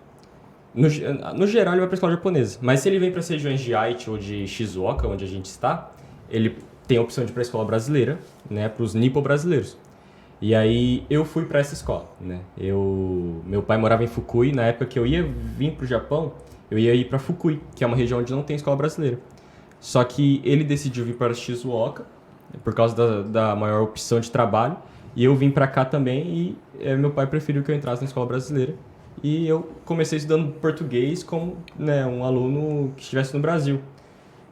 no geral ele vai pra escola japonesa, mas se ele vem para as regiões de Aichi ou de Shizuoka, onde a gente está, ele tem a opção de ir pra escola brasileira, né, pros nipo brasileiros. E aí eu fui para essa escola, né? Meu pai morava em Fukui, na época que eu ia vir pro Japão, eu ia ir para Fukui, que é uma região onde não tem escola brasileira. Só que ele decidiu vir para Shizuoka, por causa da maior opção de trabalho, e eu vim para cá também e meu pai preferiu que eu entrasse na escola brasileira. E eu comecei estudando português como, né, um aluno que estivesse no Brasil.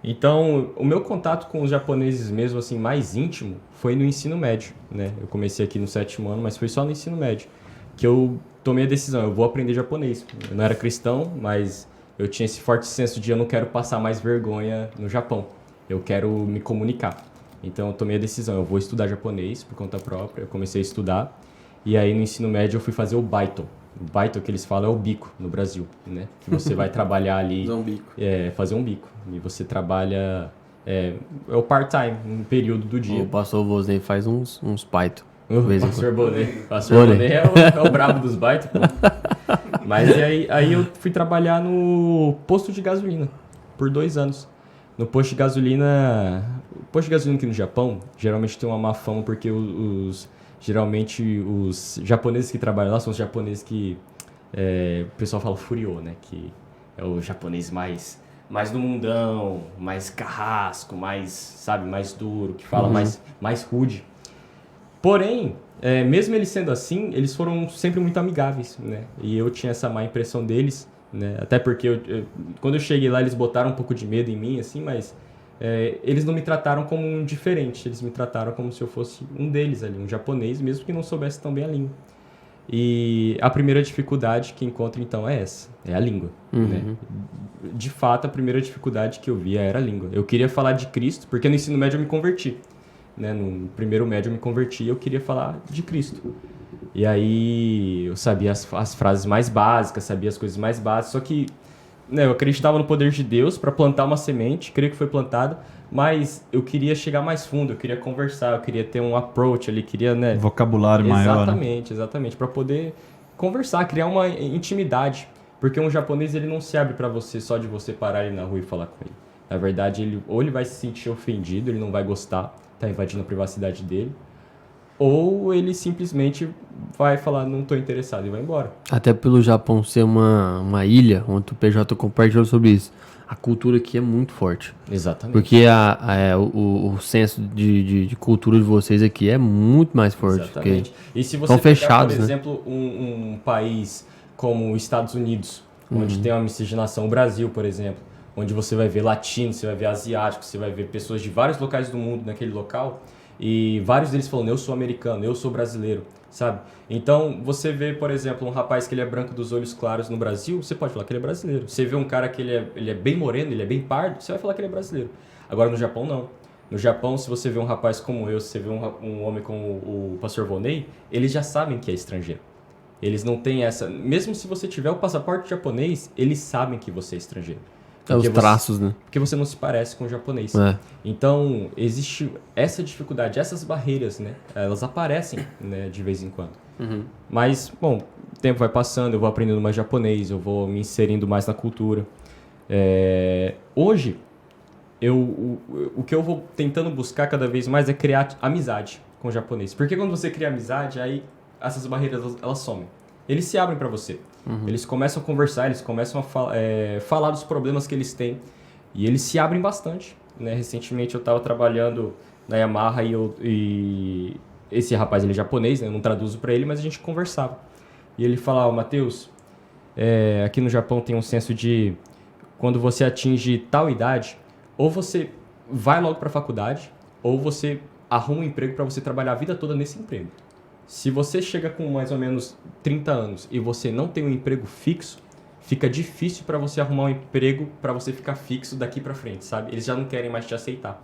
Então, o meu contato com os japoneses mesmo, assim, mais íntimo, foi no ensino médio, né? Eu comecei aqui no 7º ano, mas foi só no ensino médio que eu tomei a decisão, eu vou aprender japonês. Eu não era cristão, mas eu tinha esse forte senso de eu não quero passar mais vergonha no Japão. Eu quero me comunicar. Então, eu tomei a decisão, eu vou estudar japonês por conta própria. Eu comecei a estudar e aí no ensino médio eu fui fazer o Baito. O Baito que eles falam é o bico no Brasil, né? Que você vai trabalhar ali... fazer um bico. E você trabalha... É o part-time, um período do dia. O pastor Vozei faz uns paito. Pastor Bonet. Pastor Bonet é o brabo dos baitos, pô. Mas aí eu fui trabalhar no posto de gasolina por 2 anos. No posto de gasolina... O posto de gasolina aqui no Japão, geralmente tem uma má fama porque geralmente os japoneses que trabalham lá são os japoneses que o pessoal fala furiô, né? Que é o japonês mais do mundão, mais carrasco, mais, sabe, mais duro, que fala mais rude. Porém, mesmo eles sendo assim, eles foram sempre muito amigáveis, né? E eu tinha essa má impressão deles, né? Até porque quando eu cheguei lá, eles botaram um pouco de medo em mim, assim, mas eles não me trataram como um diferente, eles me trataram como se eu fosse um deles ali, um japonês, mesmo que não soubesse tão bem a língua. E a primeira dificuldade que encontro, então, é essa, é a língua, né? De fato, a primeira dificuldade que eu via era a língua. Eu queria falar de Cristo, porque no ensino médio eu me converti, né? No primeiro médio eu me converti e eu queria falar de Cristo. E aí eu sabia as frases mais básicas, sabia as coisas mais básicas, só que, né, eu acreditava no poder de Deus para plantar uma semente, creio que foi plantada, mas eu queria chegar mais fundo, eu queria conversar, eu queria ter um approach ali, queria, né... Vocabulário maior. Exatamente, para poder conversar, criar uma intimidade, porque um japonês ele não se abre para você só de você parar ali na rua e falar com ele. Na verdade, ou ele vai se sentir ofendido, ele não vai gostar, tá invadindo a privacidade dele, ou ele simplesmente vai falar, não tô interessado, e vai embora. Até pelo Japão ser uma ilha, onde o PJ compartilhou sobre isso, a cultura aqui é muito forte. Exatamente. Porque o senso de cultura de vocês aqui é muito mais forte. Exatamente. E se você são pegar, fechados, por exemplo, um país como os Estados Unidos, onde tem uma miscigenação, o Brasil, por exemplo, onde você vai ver latinos, você vai ver asiáticos, você vai ver pessoas de vários locais do mundo naquele local, E vários deles falam, eu sou americano, eu sou brasileiro, sabe? Então, você vê, por exemplo, um rapaz que ele é branco dos olhos claros no Brasil, você pode falar que ele é brasileiro. Você vê um cara que ele é bem moreno, ele é bem pardo, você vai falar que ele é brasileiro. Agora, no Japão, não. No Japão, se você vê um rapaz como eu, se você vê um homem como o pastor Vonei, eles já sabem que é estrangeiro. Eles não têm essa... Mesmo se você tiver o passaporte japonês, eles sabem que você é estrangeiro. Os traços, né? Porque você não se parece com o japonês. É. Então, existe essa dificuldade, essas barreiras, né? Elas aparecem, né, de vez em quando. Uhum. Mas, bom, o tempo vai passando, eu vou aprendendo mais japonês, eu vou me inserindo mais na cultura. Hoje, o que eu vou tentando buscar cada vez mais é criar amizade com o japonês. Porque quando você cria amizade, aí essas barreiras, elas somem. Eles se abrem para você. Uhum. Eles começam a conversar, eles começam a falar dos problemas que eles têm. E eles se abrem bastante. Né? Recentemente eu estava trabalhando na Yamaha e esse rapaz, ele é japonês, né? Eu não traduzo para ele, mas a gente conversava. E ele falava, Matheus, aqui no Japão tem um senso de quando você atinge tal idade, ou você vai logo para a faculdade, ou você arruma um emprego para você trabalhar a vida toda nesse emprego. Se você chega com mais ou menos 30 anos e você não tem um emprego fixo, fica difícil para você arrumar um emprego para você ficar fixo daqui para frente, sabe? Eles já não querem mais te aceitar.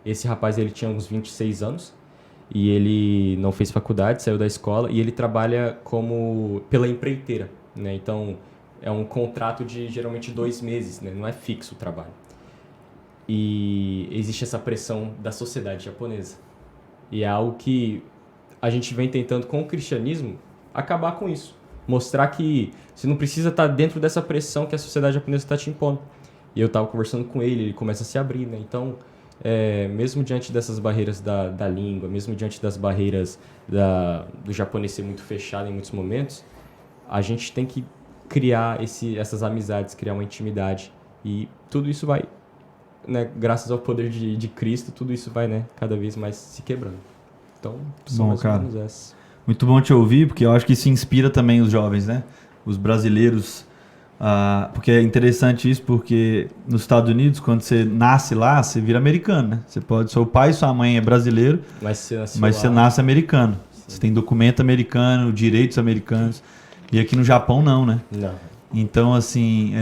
Esse rapaz, ele tinha uns 26 anos e ele não fez faculdade, saiu da escola e ele trabalha pela empreiteira, né? Então, é um contrato de geralmente 2 meses, né? Não é fixo o trabalho. E existe essa pressão da sociedade japonesa. E é algo que a gente vem tentando, com o cristianismo, acabar com isso. Mostrar que você não precisa estar dentro dessa pressão que a sociedade japonesa está te impondo. E eu estava conversando com ele começa a se abrir, né? Então, mesmo diante dessas barreiras da língua, mesmo diante das barreiras do japonês ser muito fechado em muitos momentos, a gente tem que criar essas amizades, criar uma intimidade. E tudo isso vai... Né, graças ao poder de Cristo, tudo isso vai, né, cada vez mais se quebrando. Então, são mais ou menos essas. Muito bom te ouvir, porque eu acho que isso inspira também os jovens, né? Os brasileiros. Porque é interessante isso, porque nos Estados Unidos, quando você nasce lá, você vira americano, né? Seu pai e sua mãe é brasileiro, mas você nasce americano. Sim. Você tem documento americano, direitos americanos. E aqui no Japão não, né? Não. Então, assim,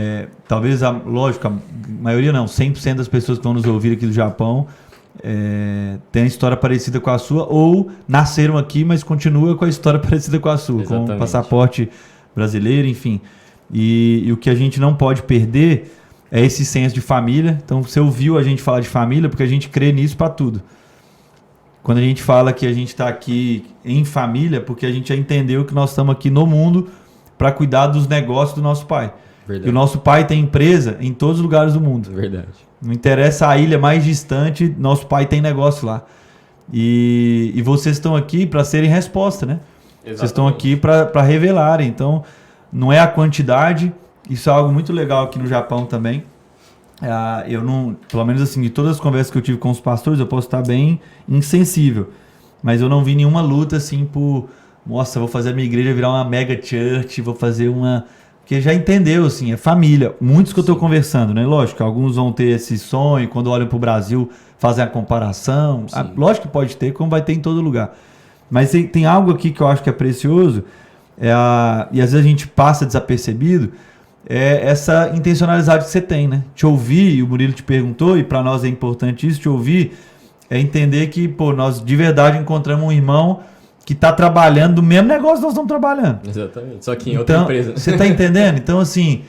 talvez, lógico, a maioria não, 100% das pessoas que vão nos ouvir aqui do Japão tem uma história parecida com a sua, ou nasceram aqui, mas continua com a história parecida com a sua, exatamente, com passaporte brasileiro, enfim. E o que a gente não pode perder é esse senso de família. Então, você ouviu a gente falar de família, porque a gente crê nisso para tudo. Quando a gente fala que a gente está aqui em família, porque a gente já entendeu que nós estamos aqui no mundo para cuidar dos negócios do nosso pai. Verdade. E o nosso pai tem empresa em todos os lugares do mundo. Verdade. Não interessa a ilha mais distante, nosso pai tem negócio lá. E vocês estão aqui para serem resposta, né? Exatamente. Vocês estão aqui para revelarem. Então, não é a quantidade, isso é algo muito legal aqui no Japão também. Eu não, pelo menos assim, de todas as conversas que eu tive com os pastores, eu posso estar bem insensível. Mas eu não vi nenhuma luta assim por... Nossa, vou fazer a minha igreja virar uma mega church, vou fazer uma... Porque já entendeu, assim, é família. Muitos que eu estou conversando, né? Lógico, alguns vão ter esse sonho, quando olham para o Brasil, fazem a comparação. Lógico que pode ter, como vai ter em todo lugar. Mas tem algo aqui que eu acho que é precioso, e às vezes a gente passa desapercebido, essa intencionalidade que você tem, né? Te ouvir, e o Murilo te perguntou, e para nós é importante isso, te ouvir, é entender que, nós de verdade encontramos um irmão que está trabalhando do mesmo negócio que nós estamos trabalhando. Exatamente, só que em outra empresa. Você está entendendo? Então, assim,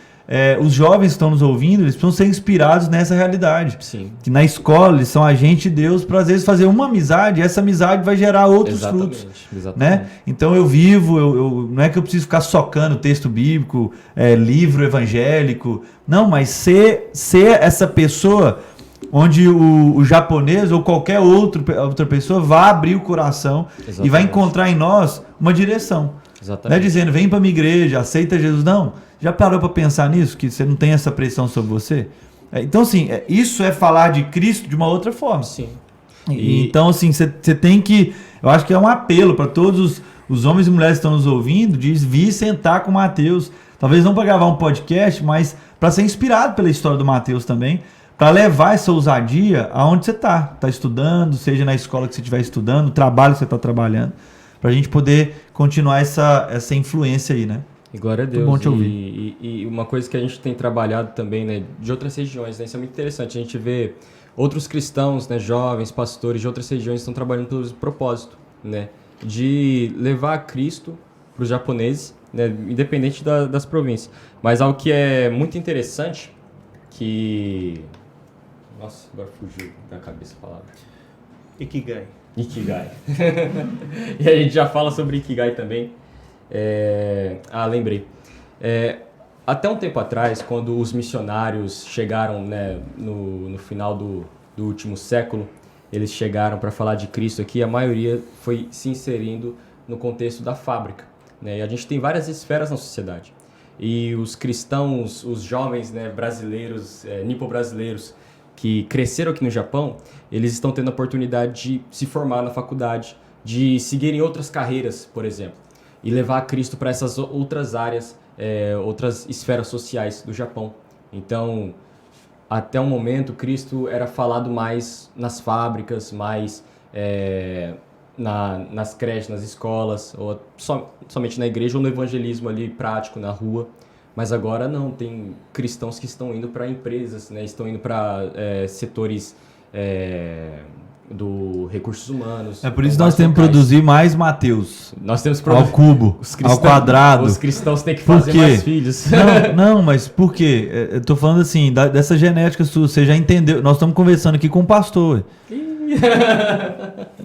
os jovens que estão nos ouvindo, eles precisam ser inspirados nessa realidade. Sim. Que na escola eles são agentes de Deus para, às vezes, fazer uma amizade, e essa amizade vai gerar outros frutos. Exatamente. Né? Então, eu vivo, não é que eu preciso ficar socando texto bíblico, livro evangélico. Não, mas ser essa pessoa... onde o japonês ou qualquer outra pessoa vai abrir o coração. Exatamente. E vai encontrar em nós uma direção. Exatamente. Não é dizendo, vem para minha igreja, aceita Jesus. Não, já parou para pensar nisso? Que você não tem essa pressão sobre você? Então, assim, isso é falar de Cristo de uma outra forma. Sim. Então, assim, você tem que... Eu acho que é um apelo para todos os homens e mulheres que estão nos ouvindo, de vir sentar com o Matheus. Talvez não para gravar um podcast, mas para ser inspirado pela história do Matheus também. para levar essa ousadia aonde você está estudando, seja na escola que você estiver estudando, no trabalho que você está trabalhando, para a gente poder continuar essa influência aí, né? E glória a Deus. Muito bom te ouvir. E uma coisa que a gente tem trabalhado também, né, de outras regiões, né, isso é muito interessante. A gente vê outros cristãos, né, jovens, pastores de outras regiões estão trabalhando pelo propósito, né, de levar Cristo para os japoneses, né, independente das províncias. Mas algo que é muito interessante, que... Nossa, agora fugiu da cabeça a palavra. Ikigai. Ikigai. E a gente já fala sobre Ikigai também. Lembrei. Até um tempo atrás, quando os missionários chegaram, né, no final do último século, eles chegaram para falar de Cristo aqui, a maioria foi se inserindo no contexto da fábrica, né? E a gente tem várias esferas na sociedade. E os cristãos, os jovens, né, brasileiros, nipo-brasileiros, que cresceram aqui no Japão, eles estão tendo a oportunidade de se formar na faculdade, de seguirem outras carreiras, por exemplo, e levar Cristo para essas outras áreas, outras esferas sociais do Japão. Então, até o momento, Cristo era falado mais nas fábricas, mais nas creches, nas escolas, ou somente na igreja ou no evangelismo ali prático, na rua. Mas agora não, tem cristãos que estão indo para empresas, né? Estão indo para setores do recursos humanos. É por isso que nós temos que produzir mais Mateus. Nós temos que ao cubo, ao quadrado. Os cristãos têm que fazer mais filhos. Não, mas por quê? Eu tô falando assim, dessa genética sua, você já entendeu. Nós estamos conversando aqui com um pastor.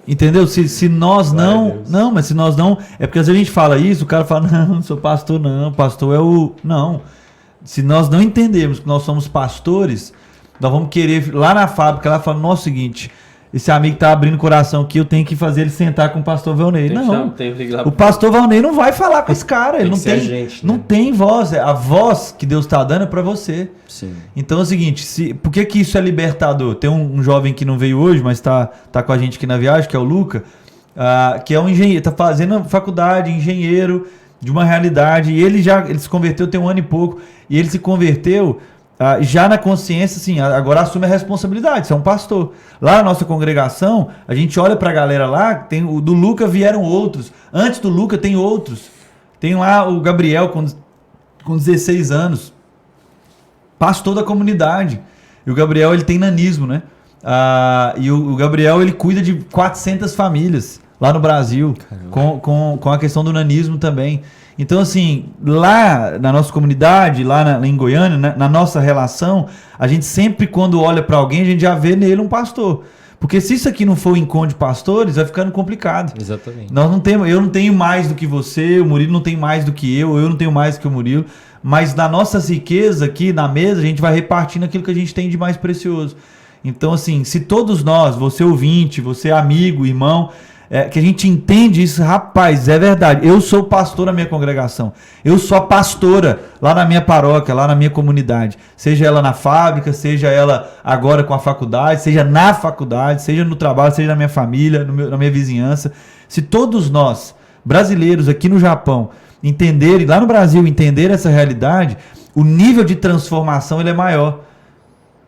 Entendeu? Se nós não, mas se nós não, é porque às vezes a gente fala isso, o cara fala, não sou pastor não, pastor é o... Não, se nós não entendermos que nós somos pastores, nós vamos querer, lá na fábrica, ela fala, nossa, seguinte, esse amigo tá abrindo o coração aqui, eu tenho que fazer ele sentar com o pastor Valnei. Não, o pastor Valnei não vai falar com esse cara, ele não tem voz, a voz que Deus tá dando é para você. Sim. Então é o seguinte, por que isso é libertador? Tem um jovem que não veio hoje, mas tá com a gente aqui na viagem, que é o Luca, que é um engenheiro, tá fazendo faculdade, engenheiro de uma realidade, e ele se converteu tem 1 ano e pouco, e ele se converteu já na consciência, assim, agora assume a responsabilidade, você é um pastor. Lá na nossa congregação, a gente olha pra galera lá, tem o do Luca vieram outros, antes do Luca tem outros, tem lá o Gabriel com 16 anos, pastor da comunidade, e o Gabriel ele tem nanismo, né? E o Gabriel ele cuida de 400 famílias lá no Brasil, com a questão do nanismo também. Então, assim, lá na nossa comunidade, lá em Goiânia, na nossa relação, a gente sempre, quando olha para alguém, a gente já vê nele um pastor. Porque se isso aqui não for um encontro de pastores, vai ficando complicado. Exatamente. Eu não tenho mais do que você, o Murilo não tem mais do que eu não tenho mais do que o Murilo, mas da nossa riqueza aqui na mesa, a gente vai repartindo aquilo que a gente tem de mais precioso. Então, assim, se todos nós, você ouvinte, você amigo, irmão, que a gente entende isso, rapaz, é verdade. Eu sou pastor na minha congregação. Eu sou a pastora lá na minha paróquia, lá na minha comunidade. Seja ela na fábrica, seja ela agora com a faculdade, seja na faculdade, seja no trabalho, seja na minha família, na minha vizinhança. Se todos nós, brasileiros aqui no Japão, entenderem, lá no Brasil, entenderem essa realidade, o nível de transformação ele é maior.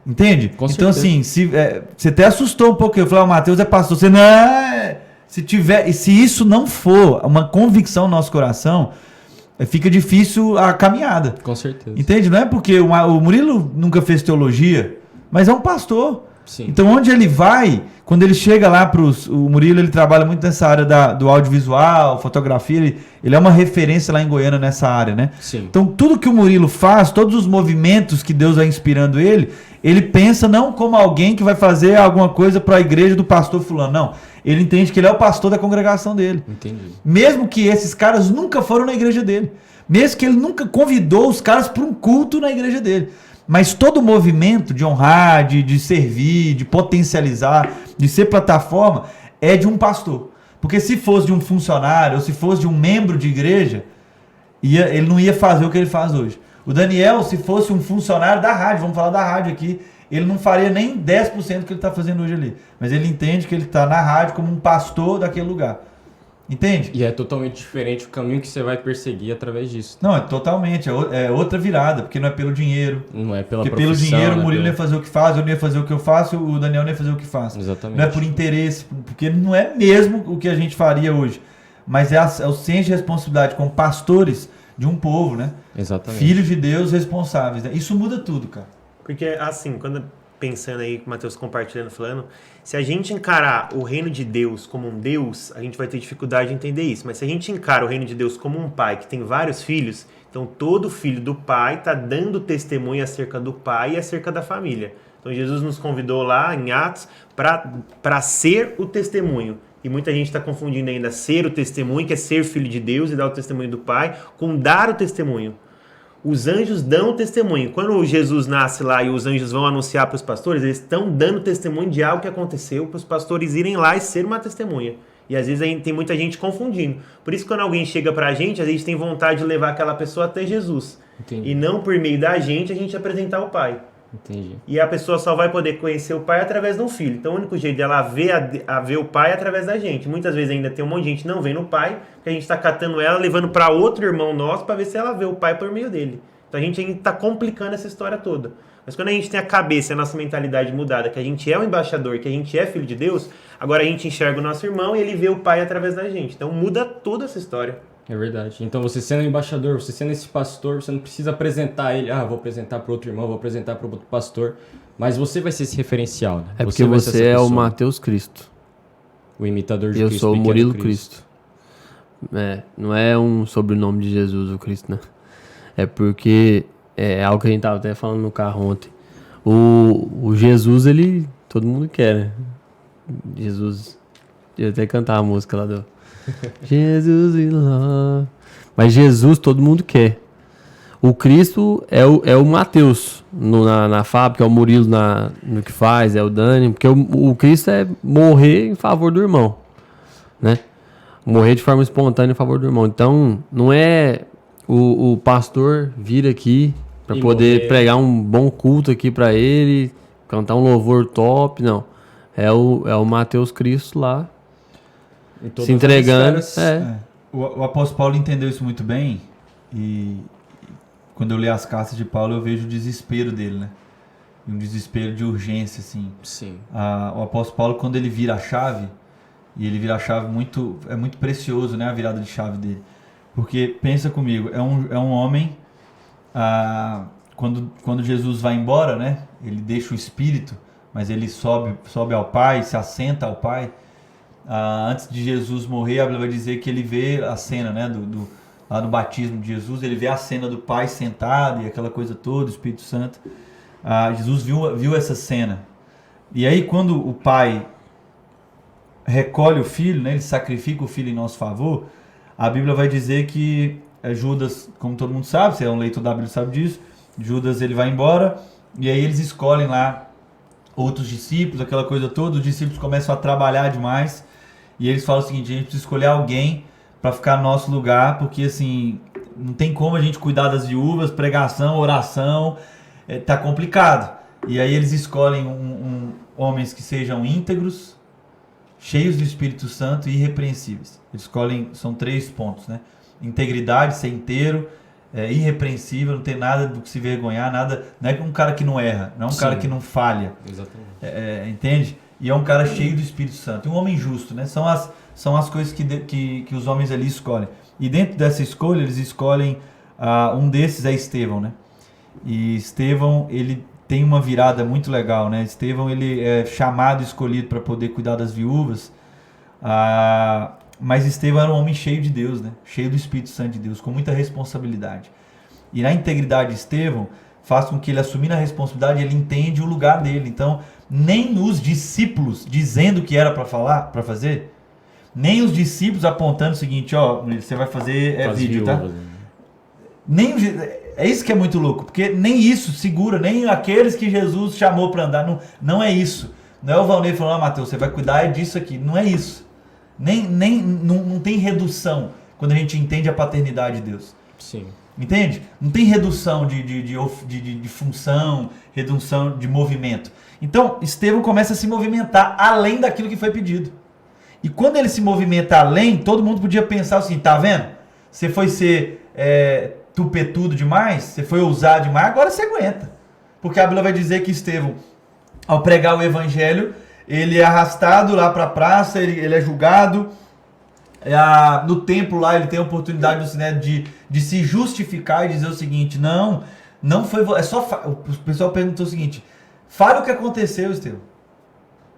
Entende? Com então, certeza. assim, você até assustou um pouco. Eu falei, o Mateus é pastor. Você não... Se isso não for uma convicção no nosso coração, fica difícil a caminhada. Com certeza. Entende? Não é porque o Murilo nunca fez teologia, mas é um pastor. Sim. Então, onde ele vai, quando ele chega lá o Murilo, ele trabalha muito nessa área do audiovisual, fotografia, ele é uma referência lá em Goiânia nessa área, né? Sim. Então, tudo que o Murilo faz, todos os movimentos que Deus vai inspirando ele pensa não como alguém que vai fazer alguma coisa para a igreja do pastor fulano, não. Ele entende que ele é o pastor da congregação dele. Entendi. Mesmo que esses caras nunca foram na igreja dele. Mesmo que ele nunca convidou os caras para um culto na igreja dele. Mas todo o movimento de honrar, de servir, de potencializar, de ser plataforma, é de um pastor. Porque se fosse de um funcionário, ou se fosse de um membro de igreja, ele não ia fazer o que ele faz hoje. O Daniel, se fosse um funcionário da rádio, vamos falar da rádio aqui, ele não faria nem 10% do que ele está fazendo hoje ali. Mas ele entende que ele está na rádio como um pastor daquele lugar. Entende? E é totalmente diferente o caminho que você vai perseguir através disso. Não, é totalmente. É outra virada, porque não é pelo dinheiro. Não é pela Porque profissão. pelo dinheiro o né? Murilo não ia fazer o que faz, eu não ia fazer o que eu faço, o Daniel não ia fazer o que faz. Exatamente. Não é por interesse, porque não é mesmo o que a gente faria hoje. Mas é o senso de responsabilidade como pastores de um povo, né? Exatamente. Filhos de Deus responsáveis. Né? Isso muda tudo, cara. Porque, assim, quando pensando aí, com o Matheus compartilhando, falando, se a gente encarar o reino de Deus como um Deus, a gente vai ter dificuldade de entender isso. Mas se a gente encara o reino de Deus como um pai que tem vários filhos, então todo filho do pai está dando testemunho acerca do pai e acerca da família. Então Jesus nos convidou lá em Atos para ser o testemunho. E muita gente está confundindo ainda ser o testemunho, que é ser filho de Deus e dar o testemunho do pai, com dar o testemunho. Os anjos dão testemunho. Quando Jesus nasce lá e os anjos vão anunciar para os pastores, eles estão dando testemunho de algo que aconteceu para os pastores irem lá e ser uma testemunha. E às vezes tem muita gente confundindo. Por isso, quando alguém chega para a gente tem vontade de levar aquela pessoa até Jesus. Entendi. E não por meio da gente, a gente apresentar o Pai. Entendi. E a pessoa só vai poder conhecer o pai através de um filho. Então o único jeito dela ver o pai é através da gente. Muitas vezes ainda tem um monte de gente que não vê no pai, porque a gente está catando ela, levando para outro irmão nosso para ver se ela vê o pai por meio dele. Então a gente ainda está complicando essa história toda. Mas quando a gente tem a cabeça e a nossa mentalidade mudada, que a gente é o embaixador, que a gente é filho de Deus, agora a gente enxerga o nosso irmão e ele vê o pai através da gente. Então muda toda essa história. É verdade. Então você sendo embaixador, você sendo esse pastor, você não precisa apresentar ele, vou apresentar para outro irmão, vou apresentar para outro pastor, mas você vai ser esse referencial, né? É porque vai ser você essa é o pessoa, Mateus Cristo. o imitador de E eu Cristo. sou o pequeno Murilo Cristo. Não é um sobrenome de Jesus, o Cristo, né? É porque é algo que a gente tava até falando no carro ontem. O Jesus, ele todo mundo quer, né? Jesus, eu ia até cantar a música lá do Jesus in love. Mas Jesus todo mundo quer. O Cristo é o Mateus na fábrica, é o Murilo no que faz, é o Dani, porque o Cristo é morrer em favor do irmão, né? Morrer de forma espontânea em favor do irmão. Então, não é o pastor vir aqui para poder morrer. pregar um bom culto aqui para ele, cantar um louvor top, não. É o Mateus Cristo lá, Em todas se entregando. as esferas. O apóstolo Paulo entendeu isso muito bem e quando eu leio as cartas de Paulo eu vejo o desespero dele, né? E um desespero de urgência, assim. Sim. O apóstolo Paulo, quando ele vira a chave, e ele vira a chave é muito precioso, né? A virada de chave dele. Porque, pensa comigo, é um homem, quando Jesus vai embora, né? Ele deixa o Espírito, mas ele sobe ao Pai, se assenta ao Pai. Antes de Jesus morrer, a Bíblia vai dizer que ele vê a cena, né? Lá no batismo de Jesus, ele vê a cena do Pai sentado e aquela coisa toda, o Espírito Santo. Jesus viu essa cena. E aí, quando o Pai recolhe o Filho, né? Ele sacrifica o Filho em nosso favor, a Bíblia vai dizer que Judas, como todo mundo sabe, você é um leitor da Bíblia sabe disso, Judas ele vai embora, e aí eles escolhem lá outros discípulos, aquela coisa toda, os discípulos começam a trabalhar demais, e eles falam o seguinte: a gente precisa escolher alguém para ficar no nosso lugar, porque assim, não tem como a gente cuidar das viúvas, pregação, oração, tá complicado. E aí eles escolhem homens que sejam íntegros, cheios do Espírito Santo e irrepreensíveis. Eles escolhem, são 3 pontos, né? Integridade, ser inteiro, irrepreensível, não tem nada do que se vergonhar, nada, não é um cara que não erra, não é um Sim. cara que não falha. Exatamente. Entende? E é um cara cheio do Espírito Santo. E um homem justo, né? São as coisas que os homens ali escolhem. E dentro dessa escolha, eles escolhem, um desses é Estevão, né? E Estevão, ele tem uma virada muito legal, né? Estevão, ele é chamado e escolhido para poder cuidar das viúvas. Mas Estevão era um homem cheio de Deus, né? Cheio do Espírito Santo de Deus, com muita responsabilidade. E na integridade de Estevão, faz com que ele, assumindo a responsabilidade, ele entende o lugar dele. Então, nem os discípulos dizendo o que era para fazer, nem os discípulos apontando o seguinte: você vai fazer vídeo, tá? Nem é isso que é muito louco, porque nem isso segura, nem aqueles que Jesus chamou para andar, não é isso. Não é o Valnei falando: Mateus, você vai cuidar disso aqui. Não é isso. Não tem redução quando a gente entende a paternidade de Deus. Sim. Entende? Não tem redução de função, redução de movimento. Então, Estevão começa a se movimentar além daquilo que foi pedido. E quando ele se movimenta além, todo mundo podia pensar assim, tá vendo? Você foi ser tupetudo demais, você foi ousado demais, agora você aguenta. Porque a Bíblia vai dizer que Estevão, ao pregar o evangelho, ele é arrastado lá para a praça, ele é julgado. No templo lá ele tem a oportunidade, né, de se justificar e dizer o seguinte, não foi... o pessoal perguntou o seguinte, fala o que aconteceu, Estevão.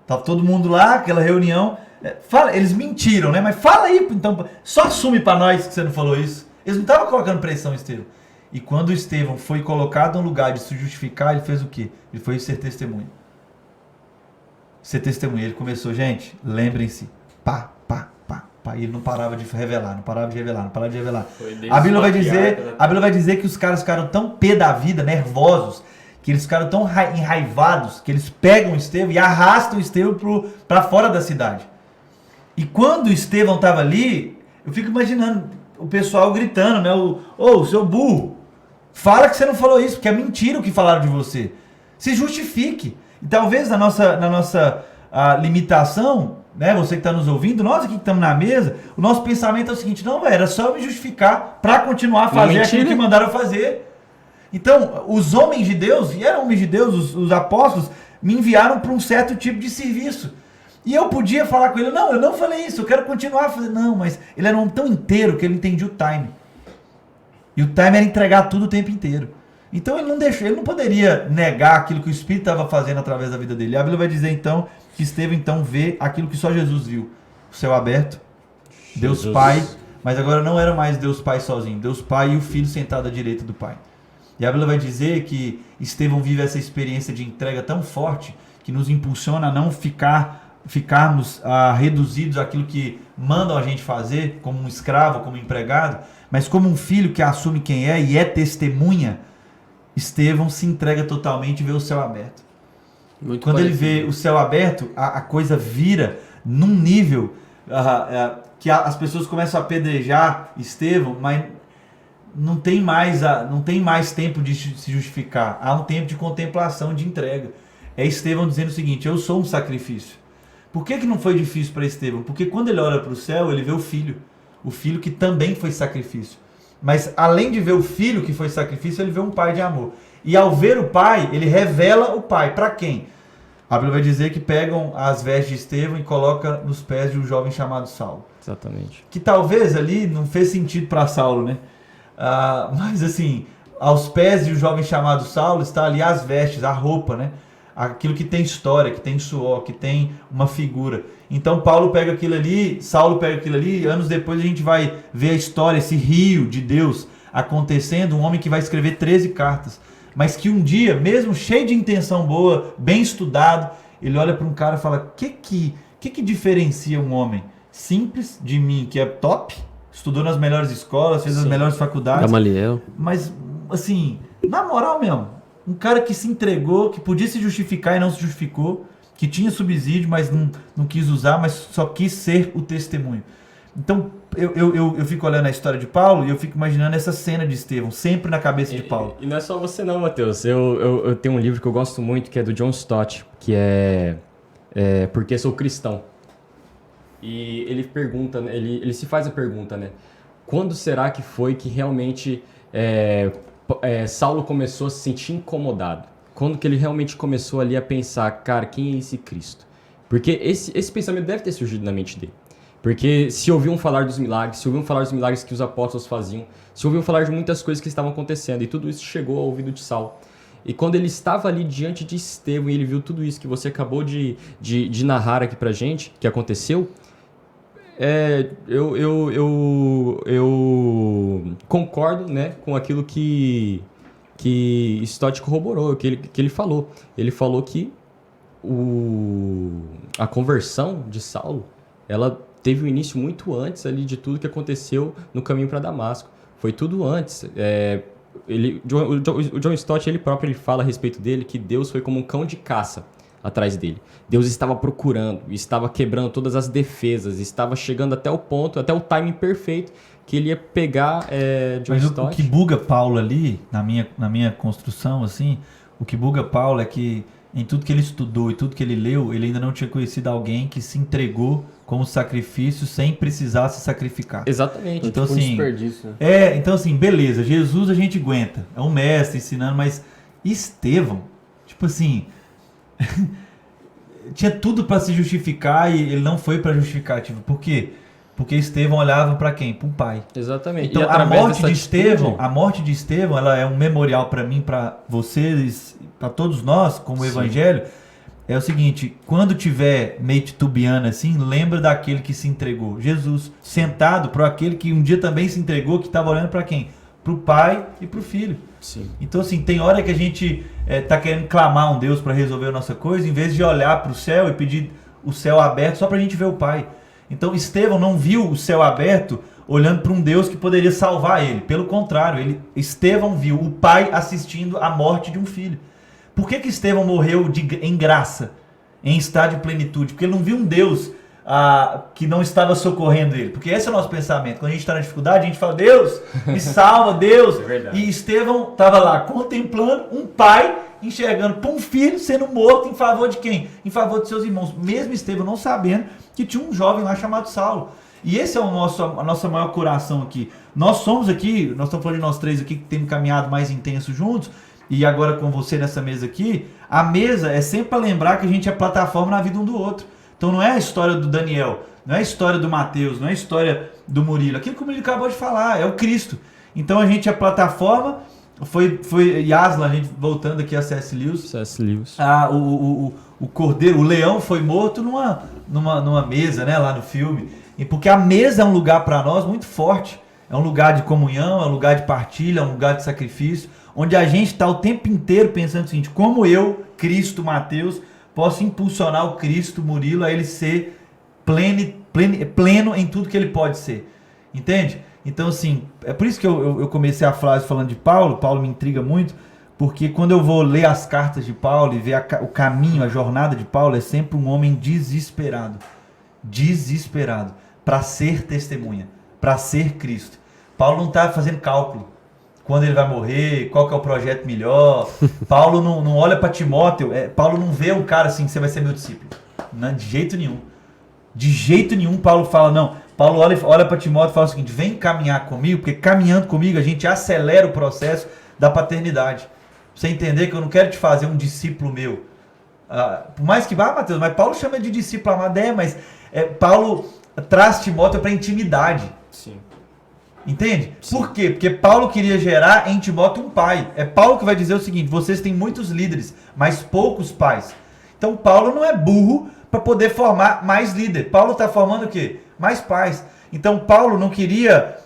Tava todo mundo lá, aquela reunião, eles mentiram, né, mas fala aí, então, só assume para nós que você não falou isso. Eles não estavam colocando pressão em Estevão. E quando Estevão foi colocado no lugar de se justificar, ele fez o quê? Ele foi ser testemunha. Ser testemunha. Ele começou, gente, lembrem-se, pá. E ele não parava de revelar. A Bíblia vai dizer que os caras ficaram tão pé da vida, nervosos, que eles ficaram tão enraivados, que eles pegam o Estevão e arrastam o Estevão para fora da cidade. E quando o Estevão estava ali, eu fico imaginando o pessoal gritando, né? Ô, seu burro, fala que você não falou isso, porque é mentira o que falaram de você. Se justifique. E talvez na nossa limitação, né, você que está nos ouvindo, nós aqui que estamos na mesa, o nosso pensamento é o seguinte, não, velho, era só eu me justificar para continuar a fazer aquilo que mandaram fazer. Então, os homens de Deus, e eram homens de Deus, os apóstolos, me enviaram para um certo tipo de serviço. E eu podia falar com ele, não, eu não falei isso, eu quero continuar a fazer. Não, mas ele era um homem tão inteiro que ele entendia o time. E o time era entregar tudo o tempo inteiro. Então ele não poderia negar aquilo que o Espírito estava fazendo através da vida dele. A Bíblia vai dizer então que Estevão então vê aquilo que só Jesus viu. O céu aberto, Deus Pai, mas agora não era mais Deus Pai sozinho, Deus Pai e o Filho sentado à direita do Pai. E a Bíblia vai dizer que Estevão vive essa experiência de entrega tão forte que nos impulsiona a não ficarmos reduzidos àquilo que mandam a gente fazer, como um escravo, como um empregado, mas como um filho que assume quem é e é testemunha. Estevão se entrega totalmente e vê o céu aberto. Quando ele vê o céu aberto, a coisa vira num nível que as pessoas começam a apedrejar Estevão, mas não tem mais tempo de se justificar. Há um tempo de contemplação, de entrega. É Estevão dizendo o seguinte, eu sou um sacrifício. Por que não foi difícil para Estevão? Porque quando ele olha para o céu, ele vê o filho que também foi sacrifício. Mas além de ver o filho que foi sacrifício, ele vê um pai de amor. E ao ver o pai, ele revela o pai. Para quem? A Bíblia vai dizer que pegam as vestes de Estevão e colocam nos pés de um jovem chamado Saulo. Exatamente. Que talvez ali não fez sentido para Saulo, né? Mas assim, aos pés de um jovem chamado Saulo está ali as vestes, a roupa, né? Aquilo que tem história, que tem suor, que tem uma figura. Então Saulo pega aquilo ali, anos depois a gente vai ver a história, esse rio de Deus acontecendo, um homem que vai escrever 13 cartas, mas que um dia, mesmo cheio de intenção boa, bem estudado, ele olha para um cara e fala, que diferencia um homem simples de mim, que é top, estudou nas melhores escolas, fez as melhores faculdades, Gamaliel. Mas assim, na moral mesmo, um cara que se entregou, que podia se justificar e não se justificou, que tinha subsídio, mas não quis usar, mas só quis ser o testemunho. Então, eu fico olhando a história de Paulo e eu fico imaginando essa cena de Estevão, sempre na cabeça de Paulo. E não é só você não, Matheus. Eu tenho um livro que eu gosto muito, que é do John Stott, que é Porque Sou Cristão. E ele pergunta, ele se faz a pergunta, né? Quando será que foi que realmente Saulo começou a se sentir incomodado? Quando que ele realmente começou ali a pensar, cara, quem é esse Cristo? Porque esse pensamento deve ter surgido na mente dele. Porque se ouviam falar dos milagres, se ouviam falar dos milagres que os apóstolos faziam, se ouviam falar de muitas coisas que estavam acontecendo, e tudo isso chegou ao ouvido de Saulo. E quando ele estava ali diante de Estevão e ele viu tudo isso que você acabou de narrar aqui pra gente, que aconteceu, eu concordo, né, com aquilo que Stott corroborou, que ele falou. Ele falou que a conversão de Saulo, ela teve um início muito antes ali de tudo que aconteceu no caminho para Damasco. Foi tudo antes. O John Stott, ele próprio, ele fala a respeito dele que Deus foi como um cão de caça atrás dele. Deus estava procurando, estava quebrando todas as defesas, estava chegando até o ponto, até o timing perfeito que ele ia pegar John Stott. O que buga Paulo ali, na minha construção, assim, o que buga Paulo é que em tudo que ele estudou e tudo que ele leu, ele ainda não tinha conhecido alguém que se entregou como sacrifício sem precisar se sacrificar. Exatamente, Então, tipo assim, um desperdício. então assim, beleza, Jesus a gente aguenta, é um mestre ensinando, mas Estevão, tipo assim, tinha tudo para se justificar e ele não foi para justificativa. Por quê? Porque Estevão olhava para quem? Para o pai. Exatamente. Então, E a morte de Estevão, Estevão, ela é um memorial para mim, para vocês, para todos nós, como evangelho. É o seguinte, quando tiver meio titubeando assim, lembra daquele que se entregou. Jesus, sentado para aquele que um dia também se entregou, que estava olhando para quem? Para o pai e para o filho. Sim. Então, assim, tem hora que a gente tá querendo clamar um Deus para resolver a nossa coisa, em vez de olhar para o céu e pedir o céu aberto só para a gente ver o pai. Então, Estevão não viu o céu aberto olhando para um Deus que poderia salvar ele. Pelo contrário, Estevão viu o pai assistindo a morte de um filho. Por que Estevão morreu em graça, em estado de plenitude? Porque ele não viu um Deus que não estava socorrendo ele. Porque esse é o nosso pensamento. Quando a gente está na dificuldade, a gente fala, Deus, me salva, Deus. É verdade. E Estevão estava lá contemplando um pai enxergando para um filho sendo morto em favor de quem? Em favor de seus irmãos. Mesmo Estevão não sabendo que tinha um jovem lá chamado Saulo. E esse é a nossa maior coração aqui. Nós somos aqui, nós estamos falando de nós três aqui que temos caminhado mais intenso juntos, e agora com você nessa mesa aqui, a mesa é sempre para lembrar que a gente é plataforma na vida um do outro. Então não é a história do Daniel, não é a história do Mateus, não é a história do Murilo. Aquilo que o Murilo acabou de falar, é o Cristo. Então a gente é plataforma, foi Yasla, a gente voltando aqui a C.S. Lewis. C.S. Lewis. O cordeiro, o leão foi morto numa mesa, né, lá no filme. E porque a mesa é um lugar para nós muito forte. É um lugar de comunhão, é um lugar de partilha, é um lugar de sacrifício, onde a gente está o tempo inteiro pensando o seguinte, como eu, Cristo, Mateus, posso impulsionar o Cristo, Murilo, a ele ser pleno em tudo que ele pode ser. Entende? Então, assim, é por isso que eu comecei a frase falando de Paulo. Paulo me intriga muito, porque quando eu vou ler as cartas de Paulo e ver o caminho, a jornada de Paulo, é sempre um homem desesperado. Desesperado. Para ser testemunha. Para ser Cristo. Paulo não está fazendo cálculo. Quando ele vai morrer, qual que é o projeto melhor. Paulo não olha para Timóteo. Paulo não vê um cara assim, você vai ser meu discípulo. Não, de jeito nenhum. De jeito nenhum Paulo fala, não. Paulo olha para Timóteo e fala o seguinte, vem caminhar comigo, porque caminhando comigo a gente acelera o processo da paternidade. Pra você entender que eu não quero te fazer um discípulo meu. Por mais que vá, Mateus, mas Paulo chama de discípulo amado, mas Paulo traz Timóteo para intimidade. Sim. Entende? Sim. Por quê? Porque Paulo queria gerar em Timóteo um pai. É Paulo que vai dizer o seguinte, vocês têm muitos líderes, mas poucos pais. Então Paulo não é burro para poder formar mais líder. Paulo está formando o quê? Mais pais. Então Paulo não queria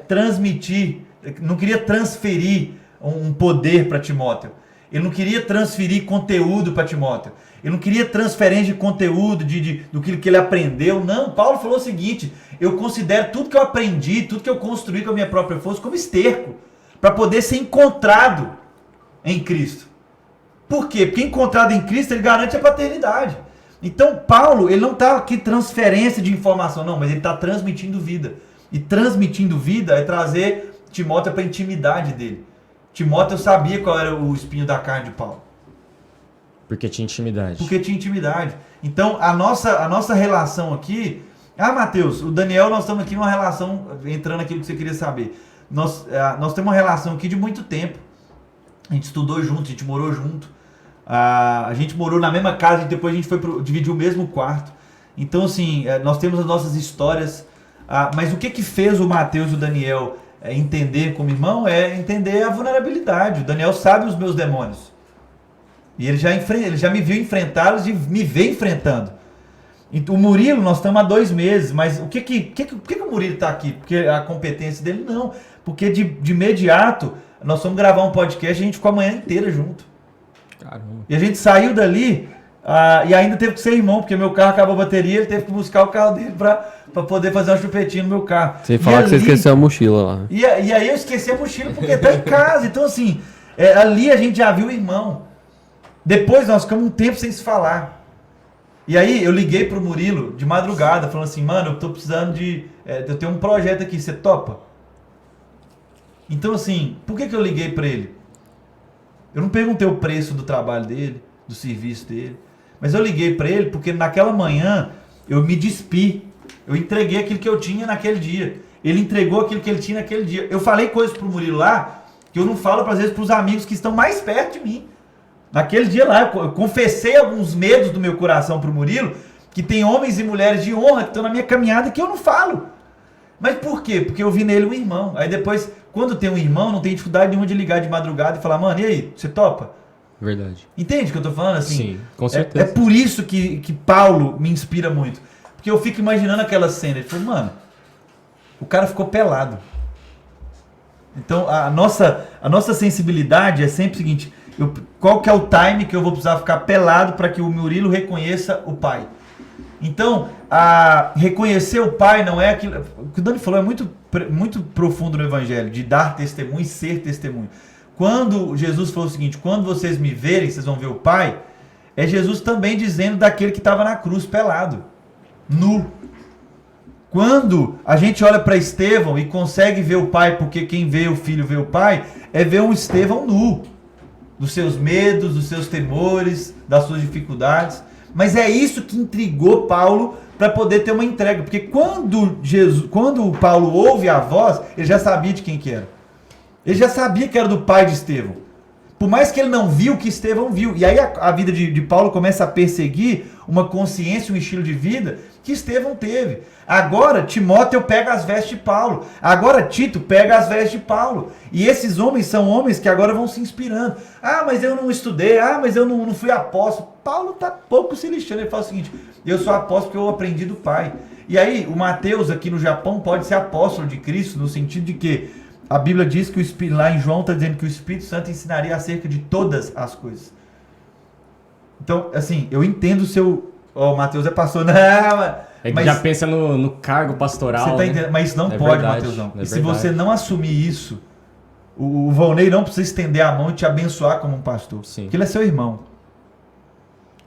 transmitir, não queria transferir um poder para Timóteo. Ele não queria transferir conteúdo para Timóteo. Ele não queria transferência de conteúdo do que ele aprendeu. Não, Paulo falou o seguinte, eu considero tudo que eu aprendi, tudo que eu construí com a minha própria força como esterco, para poder ser encontrado em Cristo. Por quê? Porque encontrado em Cristo ele garante a paternidade. Então Paulo, ele não está aqui transferência de informação, não, mas ele está transmitindo vida. E transmitindo vida é trazer Timóteo para a intimidade dele. Timóteo sabia qual era o espinho da carne de Paulo. Porque tinha intimidade. Porque tinha intimidade. Então, a nossa relação aqui... Mateus, o Daniel, nós estamos aqui numa relação, entrando naquilo que você queria saber. Nós temos uma relação aqui de muito tempo. A gente estudou junto, a gente morou junto. A gente morou na mesma casa e depois a gente dividiu o mesmo quarto. Então, assim, nós temos as nossas histórias. Mas o que fez o Mateus e o Daniel entender como irmão é entender a vulnerabilidade. O Daniel sabe os meus demônios. E ele já me viu enfrentá-los e me vê enfrentando. Então, o Murilo, nós estamos há 2 meses, mas o que o Murilo está aqui? Porque a competência dele não. Porque de imediato, nós fomos gravar um podcast e a gente ficou a manhã inteira junto. Caramba. E a gente saiu dali e ainda teve que ser irmão, porque meu carro acabou a bateria, ele teve que buscar o carro dele para poder fazer uma chupetinha no meu carro. Você falar que você esqueceu a mochila lá. E aí eu esqueci a mochila porque está em casa. Então, assim, ali a gente já viu o irmão. Depois nós ficamos um tempo sem se falar. E aí eu liguei pro Murilo de madrugada, falando assim, mano, eu tô precisando eu tenho um projeto aqui, você topa? Então, assim, por que eu liguei pra ele? Eu não perguntei o preço do trabalho dele, do serviço dele. Mas eu liguei para ele porque naquela manhã eu me despi. Eu entreguei aquilo que eu tinha naquele dia. Ele entregou aquilo que ele tinha naquele dia. Eu falei coisas pro Murilo lá que eu não falo, às vezes, pros amigos que estão mais perto de mim. Naquele dia lá, eu confessei alguns medos do meu coração pro Murilo, que tem homens e mulheres de honra que estão na minha caminhada que eu não falo. Mas por quê? Porque eu vi nele um irmão. Aí depois, quando tem um irmão, não tem dificuldade nenhuma de ligar de madrugada e falar, mano, e aí, você topa? Verdade. Entende o que eu tô falando? Assim, Sim, com certeza. É por isso que Paulo me inspira muito. Porque eu fico imaginando aquela cena. Ele falou, mano, o cara ficou pelado. Então, a nossa sensibilidade é sempre o seguinte, qual que é o time que eu vou precisar ficar pelado para que o Murilo reconheça o pai? Então, reconhecer o pai não é aquilo... O que o Dani falou é muito profundo no Evangelho, de dar testemunho e ser testemunho. Quando Jesus falou o seguinte, quando vocês me verem, vocês vão ver o pai, é Jesus também dizendo daquele que estava na cruz pelado, nu. Quando a gente olha para Estevão e consegue ver o pai, porque quem vê o filho vê o pai, é ver um Estevão nu, dos seus medos, dos seus temores, das suas dificuldades. Mas é isso que intrigou Paulo para poder ter uma entrega, porque quando Paulo ouve a voz, ele já sabia de quem que era. Ele já sabia que era do pai de Estevão. Por mais que ele não viu o que Estevão viu. E aí a vida de Paulo começa a perseguir uma consciência, um estilo de vida que Estevão teve. Agora Timóteo pega as vestes de Paulo. Agora Tito pega as vestes de Paulo. E esses homens são homens que agora vão se inspirando. Ah, mas eu não estudei. Ah, mas eu não fui apóstolo. Paulo está pouco se lixando. Ele fala o seguinte, eu sou apóstolo porque eu aprendi do pai. E aí o Mateus aqui no Japão pode ser apóstolo de Cristo no sentido de que a Bíblia diz que o Espírito, lá em João está dizendo que o Espírito Santo ensinaria acerca de todas as coisas. Então, assim, eu entendo o seu... Ó, o Mateus é pastor. Não, É que mas já pensa no cargo pastoral. você tá né? entendendo? Mas isso não É pode, verdade, Mateusão. é E se verdade. você não assumir isso, o Volney não precisa estender a mão e te abençoar como um pastor. Sim. Porque ele é seu irmão.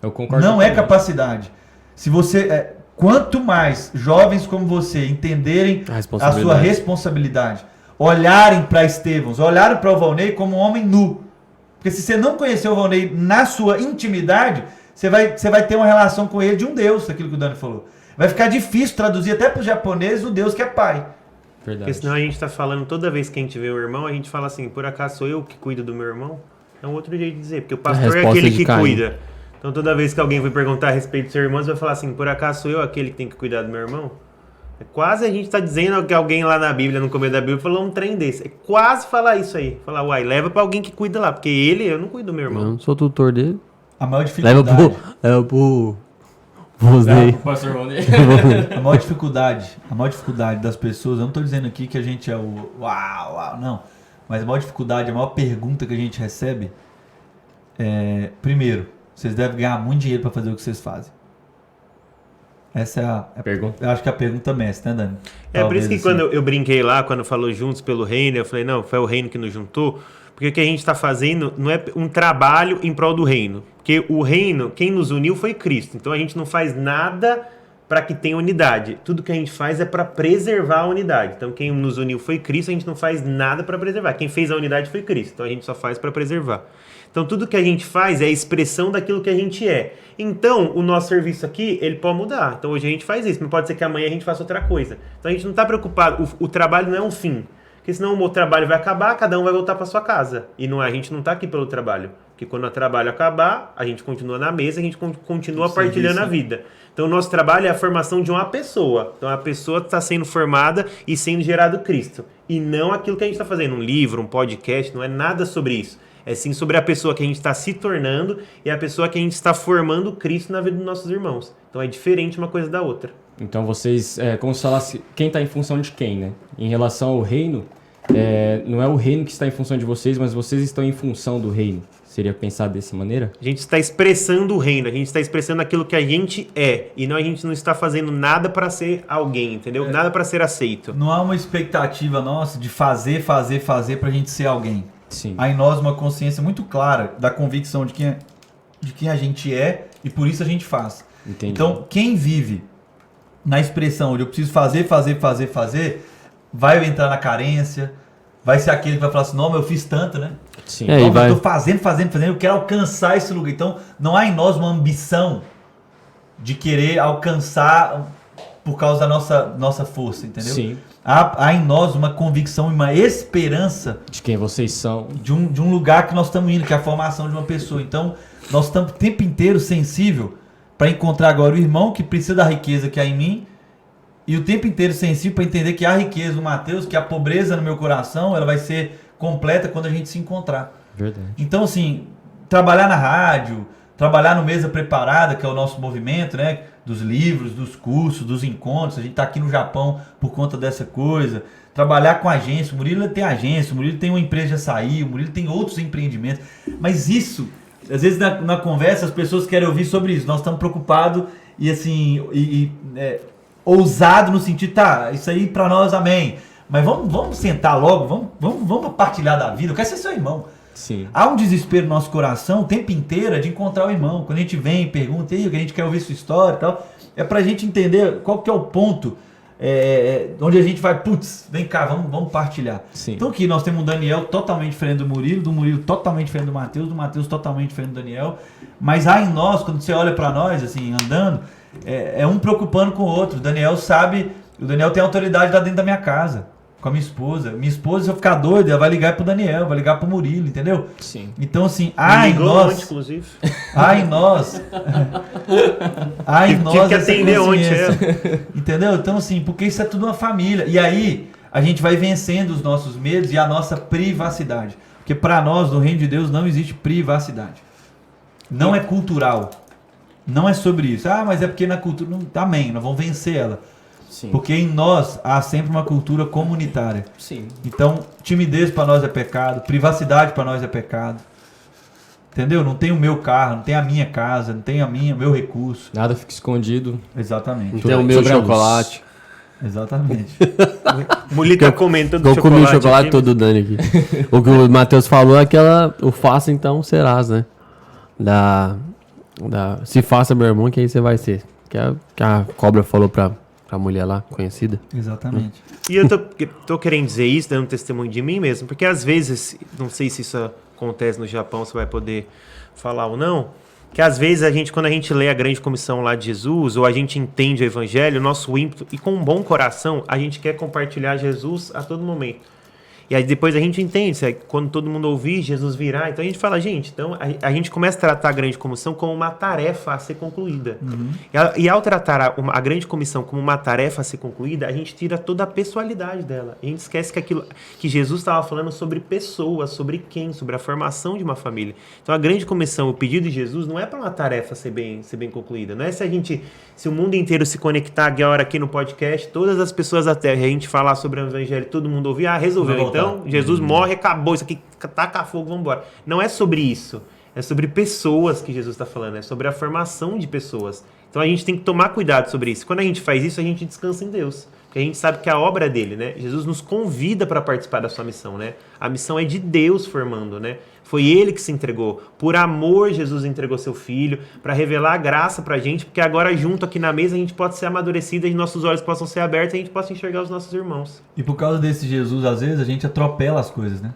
Eu concordo. Não é totalmente. capacidade. Se você... quanto mais jovens como você entenderem a sua responsabilidade, olharem para Estevão, olharem para o Volney como um homem nu. Porque se você não conhecer o Volney na sua intimidade, você vai ter uma relação com ele de um Deus, aquilo que o Dani falou. Vai ficar difícil traduzir até para os japoneses o Deus que é pai. Verdade. Porque senão a gente tá falando, toda vez que a gente vê o irmão, a gente fala assim, por acaso sou eu que cuido do meu irmão? É um outro jeito de dizer, porque o pastor é aquele que cuida. Então toda vez que alguém vai perguntar a respeito do seu irmão, você vai falar assim, por acaso sou eu aquele que tem que cuidar do meu irmão? É quase a gente tá dizendo que alguém lá na Bíblia, no começo da Bíblia, falou um trem desse. É quase falar isso aí. Falar, uai, leva pra alguém que cuida lá, porque eu não cuido do meu irmão. Eu não sou tutor dele. A maior Leva dificuldade... pro Vosney. Pastor Volney. A maior dificuldade das pessoas, eu não estou dizendo aqui que a gente é o uau, não. Mas a maior dificuldade, a maior pergunta que a gente recebe é, primeiro, vocês devem ganhar muito dinheiro para fazer o que vocês fazem. Essa é a pergunta. Eu acho que é a pergunta mestre, né, Dani? É por isso que assim, quando eu brinquei lá, quando falou juntos pelo reino, eu falei, não, foi o reino que nos juntou, porque o que a gente está fazendo não é um trabalho em prol do reino. Porque o reino, quem nos uniu foi Cristo. Então a gente não faz nada para que tenha unidade. Tudo que a gente faz é para preservar a unidade. Então quem nos uniu foi Cristo, a gente não faz nada para preservar. Quem fez a unidade foi Cristo. Então a gente só faz para preservar. Então tudo que a gente faz é a expressão daquilo que a gente é. Então o nosso serviço aqui, ele pode mudar. Então hoje a gente faz isso, mas pode ser que amanhã a gente faça outra coisa. Então a gente não está preocupado. O trabalho não é um fim. Porque senão o trabalho vai acabar, cada um vai voltar para sua casa. E não, a gente não está aqui pelo trabalho. Porque quando o trabalho acabar, a gente continua na mesa, a gente continua partilhando a vida. Então o nosso trabalho é a formação de uma pessoa. Então a pessoa está sendo formada e sendo gerado Cristo. E não aquilo que a gente está fazendo, um livro, um podcast, não é nada sobre isso. É sim sobre a pessoa que a gente está se tornando e a pessoa que a gente está formando Cristo na vida dos nossos irmãos. Então é diferente uma coisa da outra. Então vocês, como se falasse, quem está em função de quem, né? Em relação ao reino, não é o reino que está em função de vocês, mas vocês estão em função do reino. Seria pensar dessa maneira? A gente está expressando o reino, a gente está expressando aquilo que a gente é. E não, a gente não está fazendo nada para ser alguém, entendeu? Nada para ser aceito. Não há uma expectativa nossa de fazer pra gente ser alguém. Sim. Há em nós uma consciência muito clara da convicção de quem a gente é e por isso a gente faz. Entendi. Então, quem vive na expressão de eu preciso fazer, vai entrar na carência, vai ser aquele que vai falar assim, não, mas eu fiz tanto, né? Sim. É, e Eu vai... tô fazendo, eu quero alcançar esse lugar. Então, não há em nós uma ambição de querer alcançar por causa da nossa força, entendeu? Sim. Há em nós uma convicção e uma esperança De quem vocês são. de um lugar que nós estamos indo, que é a formação de uma pessoa. Então, nós estamos o tempo inteiro sensível para encontrar agora o irmão que precisa da riqueza que há em mim, e o tempo inteiro sensível para entender que há riqueza no Mateus, que a pobreza no meu coração, ela vai ser completa quando a gente se encontrar. Verdade. Então, assim, trabalhar na rádio, trabalhar no Mesa Preparada, que é o nosso movimento, né? Dos livros, dos cursos, dos encontros. A gente está aqui no Japão por conta dessa coisa. Trabalhar com agência. O Murilo tem agência, o Murilo tem uma empresa de açaí, o Murilo tem outros empreendimentos. Mas isso, às vezes na conversa as pessoas querem ouvir sobre isso. Nós estamos preocupados e assim, ousado no sentido, tá, isso aí para nós, amém. Mas vamos sentar logo, vamos partilhar da vida. Eu quero ser seu irmão. Sim. Há um desespero no nosso coração o tempo inteiro de encontrar o irmão. Quando a gente vem e pergunta, e a gente quer ouvir sua história e tal, é pra gente entender qual que é o ponto onde a gente vai, putz, vem cá, vamos partilhar. Sim. Então aqui nós temos um Daniel totalmente diferente do Murilo totalmente diferente do Matheus totalmente diferente do Daniel. Mas há em nós, quando você olha pra nós, assim, andando, é um preocupando com o outro. O Daniel tem autoridade lá dentro da minha casa. Com a minha esposa. Minha esposa, se eu ficar doida, ela vai ligar pro Daniel, vai ligar pro Murilo, entendeu? Sim. Então, assim, há em nós. Inclusive. Há em nós. Há em nós. Tive que essa atender ontem, consciência. Entendeu? Então, assim, porque isso é tudo uma família. E aí, a gente vai vencendo os nossos medos e a nossa privacidade. Porque para nós, no reino de Deus, não existe privacidade. Não é cultural. Não é sobre isso. Ah, mas é porque na cultura. Não, amém, nós vamos vencer ela. Sim. Porque em nós há sempre uma cultura comunitária. Sim. Então, timidez para nós é pecado, privacidade para nós é pecado. Entendeu? Não tem o meu carro, não tem a minha casa, não tem meu recurso. Nada fica escondido. Exatamente. Não tem o meu Sobre a luz. chocolate. Exatamente. Mulher tá comendo todo Eu o chocolate. comi o chocolate aqui, todo do Dani aqui. O que o Matheus falou é o faça então serás, né? Se faça meu irmão, que aí você vai ser. Que a cobra falou pra mulher lá, conhecida. Exatamente. E eu tô querendo dizer isso, dando testemunho de mim mesmo, porque às vezes, não sei se isso acontece no Japão, você vai poder falar ou não, que às vezes quando a gente lê a grande comissão lá de Jesus, ou a gente entende o evangelho, o nosso ímpeto, e com um bom coração, a gente quer compartilhar Jesus a todo momento. E aí depois a gente entende, quando todo mundo ouvir, Jesus virá. Então a gente fala, gente, então a gente começa a tratar a grande comissão como uma tarefa a ser concluída. Uhum. E ao tratar a grande comissão como uma tarefa a ser concluída, a gente tira toda a pessoalidade dela. A gente esquece que Jesus estava falando sobre pessoas, sobre a formação de uma família. Então a grande comissão, o pedido de Jesus, não é para uma tarefa ser bem concluída. Não é se o mundo inteiro se conectar agora aqui no podcast, todas as pessoas da Terra, e a gente falar sobre o evangelho, todo mundo ouvir, resolveu então. Jesus morre, acabou, isso aqui, taca fogo, vamos embora. Não é sobre isso. É sobre pessoas que Jesus está falando. É sobre a formação de pessoas. Então a gente tem que tomar cuidado sobre isso. Quando a gente faz isso, a gente descansa em Deus. Porque a gente sabe que a obra é dele, né? Jesus nos convida para participar da sua missão, né? A missão é de Deus formando, né? Foi ele que se entregou. Por amor, Jesus entregou seu filho para revelar a graça para a gente, porque agora junto aqui na mesa a gente pode ser amadurecido e nossos olhos possam ser abertos e a gente possa enxergar os nossos irmãos. E por causa desse Jesus, às vezes, a gente atropela as coisas, né?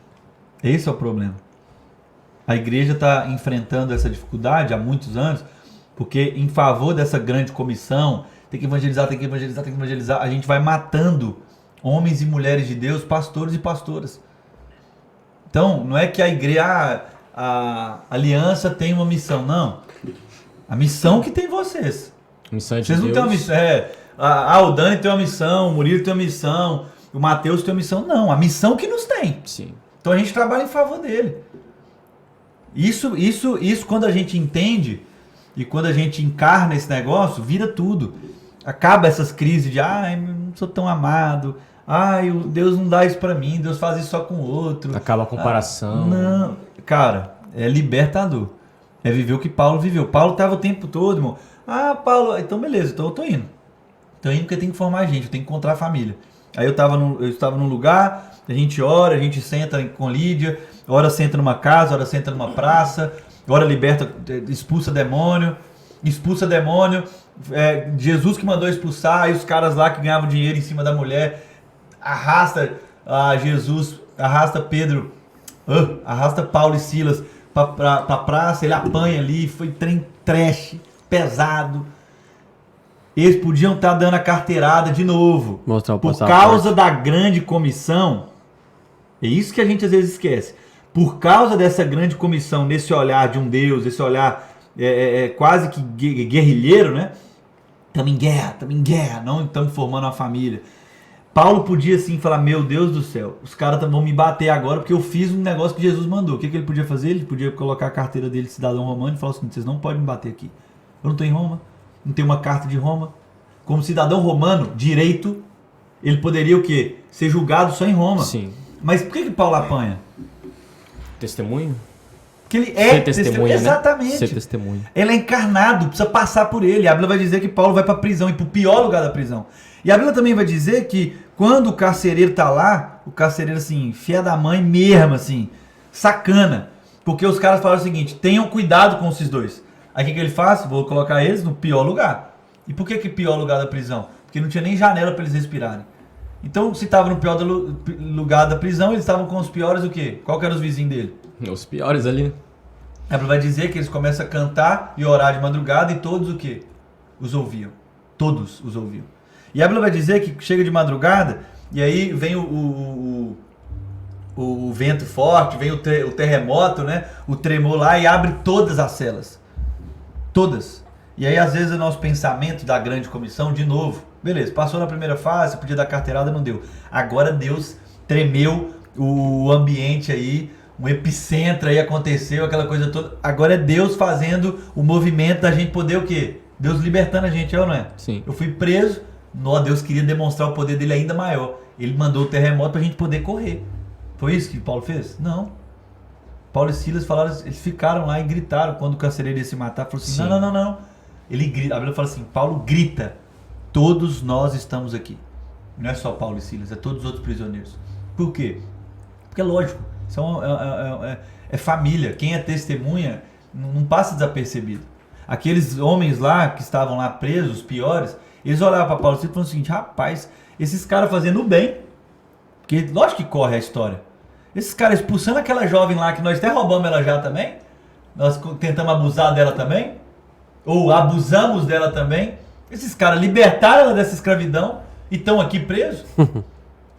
Esse é o problema. A igreja está enfrentando essa dificuldade há muitos anos, porque em favor dessa grande comissão, tem que evangelizar, a gente vai matando homens e mulheres de Deus, pastores e pastoras. Então, não é que a igreja, a aliança tem uma missão, não. A missão que tem vocês. Missão de vocês Deus. não têm uma missão. O Dani tem uma missão, o Murilo tem uma missão, o Matheus tem uma missão. Não, a missão que nos tem. Sim. Então a gente trabalha em favor dele. Isso quando a gente entende e quando a gente encarna esse negócio, vira tudo. Acaba essas crises de, não sou tão amado. Deus não dá isso pra mim, Deus faz isso só com o outro. Acaba a comparação. Não, cara, é libertador. É viver o que Paulo viveu. Paulo tava o tempo todo, irmão. Paulo, então beleza, então eu tô indo. Tô indo porque tem que formar gente, eu tenho que encontrar a família. Aí eu estava num lugar, a gente ora, a gente senta com Lídia, ora senta numa casa, ora senta numa praça, ora liberta, expulsa demônio, Jesus que mandou expulsar, e os caras lá que ganhavam dinheiro em cima da mulher, arrasta Pedro Arrasta Paulo e Silas pra praça, ele apanha ali, foi trem trash, pesado. Eles podiam estar dando a carteirada de novo. Mostrar o Por passaporte. causa da grande comissão, é isso que a gente às vezes esquece. Por causa dessa grande comissão, nesse olhar de um Deus, esse olhar quase que guerrilheiro, né? Estamos em guerra, não estamos formando uma família. Paulo podia assim falar, meu Deus do céu, os caras vão me bater agora porque eu fiz um negócio que Jesus mandou. O que ele podia fazer? Ele podia colocar a carteira dele de cidadão romano e falar assim, vocês não podem me bater aqui. Eu não estou em Roma, não tenho uma carta de Roma. Como cidadão romano, direito, ele poderia o quê? Ser julgado só em Roma. Sim. Mas por que Paulo apanha? Testemunho? Porque ele é Ser testemunha, né? Exatamente. Ser testemunha. Ele é encarnado, precisa passar por ele. A Bíblia vai dizer que Paulo vai para a prisão e para o pior lugar da prisão. E a Bíblia também vai dizer que quando o carcereiro tá lá, o carcereiro assim, filha da mãe mesmo, assim, sacana. Porque os caras falaram o seguinte, tenham cuidado com esses dois. Aí o que ele faz? Vou colocar eles no pior lugar. E por que pior lugar da prisão? Porque não tinha nem janela para eles respirarem. Então, se estava no pior lugar da prisão, eles estavam com os piores o quê? Qual que eram os vizinhos dele? Os piores ali, né? A Bíblia vai dizer que eles começam a cantar e orar de madrugada e todos o quê? Os ouviam. Todos os ouviam. E a Bíblia vai dizer que chega de madrugada e aí vem o vento forte, vem o terremoto, né? O tremor lá e abre todas as celas. Todas. E aí às vezes o nosso pensamento da grande comissão, de novo, beleza, passou na primeira fase, podia dar carteirada, não deu. Agora Deus tremeu o ambiente aí, um epicentro aí aconteceu, aquela coisa toda. Agora é Deus fazendo o movimento da gente poder o quê? Deus libertando a gente, é ou não é? Sim. Eu fui preso, Deus queria demonstrar o poder dele ainda maior. Ele mandou o terremoto pra gente poder correr. Foi isso que Paulo fez? Não. Paulo e Silas falaram, eles ficaram lá e gritaram quando o carcereiro ia se matar. Falou assim, Sim. não. Ele grita, a Bíblia fala assim, Paulo grita, todos nós estamos aqui. Não é só Paulo e Silas, é todos os outros prisioneiros. Por quê? Porque é lógico, é família. Quem é testemunha não passa desapercebido. Aqueles homens lá que estavam lá presos, os piores, eles olhavam para Paulo e Silas e falaram o seguinte, rapaz, esses caras fazendo o bem, porque lógico que corre a história. Esses caras expulsando aquela jovem lá, que nós até roubamos ela já também, nós tentamos abusar dela também, ou abusamos dela também, esses caras libertaram ela dessa escravidão e estão aqui presos.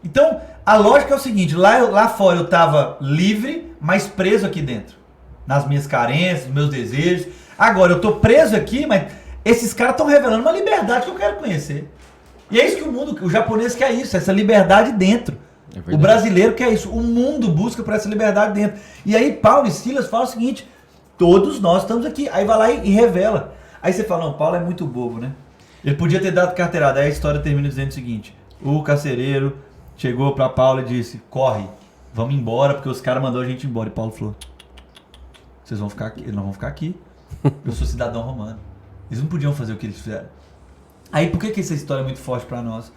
Então, a lógica é o seguinte, lá fora eu estava livre, mas preso aqui dentro. Nas minhas carências, nos meus desejos. Agora eu estou preso aqui, mas esses caras estão revelando uma liberdade que eu quero conhecer. E é isso que o japonês quer isso, essa liberdade dentro. O brasileiro quer isso, o mundo busca por essa liberdade dentro. E aí Paulo e Silas falam o seguinte, todos nós estamos aqui. Aí vai lá e revela. Aí você fala, não, Paulo é muito bobo, né? Ele podia ter dado carteirada. Aí a história termina dizendo o seguinte, o carcereiro chegou para Paulo e disse, corre, vamos embora, porque os caras mandaram a gente embora. E Paulo falou, vocês vão ficar aqui, eles não vão ficar aqui. Eu sou cidadão romano. Eles não podiam fazer o que eles fizeram. Aí por que essa história é muito forte para nós?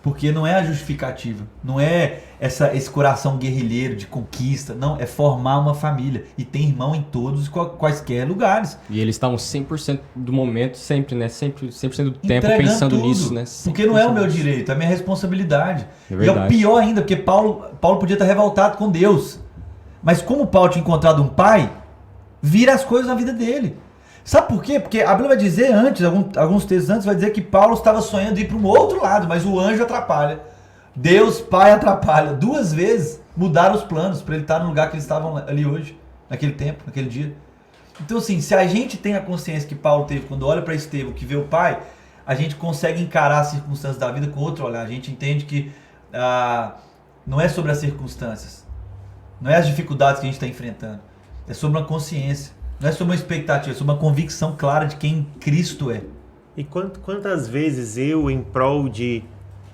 Porque não é a justificativa, não é esse coração guerrilheiro de conquista, não, é formar uma família. E tem irmão em todos os quaisquer lugares. E eles estavam 100% do momento, sempre, né? 100% do tempo Entregando pensando tudo, nisso, né? Porque não é o meu direito, é a minha responsabilidade. É e é verdade. o pior ainda, porque Paulo podia estar revoltado com Deus. Mas como Paulo tinha encontrado um pai, vira as coisas na vida dele. Sabe por quê? Porque a Bíblia vai dizer antes, alguns textos antes, vai dizer que Paulo estava sonhando ir para um outro lado, mas o anjo atrapalha. Deus, Pai, atrapalha. 2 vezes mudaram os planos para ele estar no lugar que eles estavam ali hoje, naquele tempo, naquele dia. Então assim, se a gente tem a consciência que Paulo teve quando olha para Estevão, que vê o Pai, a gente consegue encarar as circunstâncias da vida com outro olhar. A gente entende que não é sobre as circunstâncias, não é as dificuldades que a gente está enfrentando, é sobre uma consciência. Não é sobre uma expectativa, é sobre uma convicção clara de quem Cristo é. E quantas vezes eu, em prol de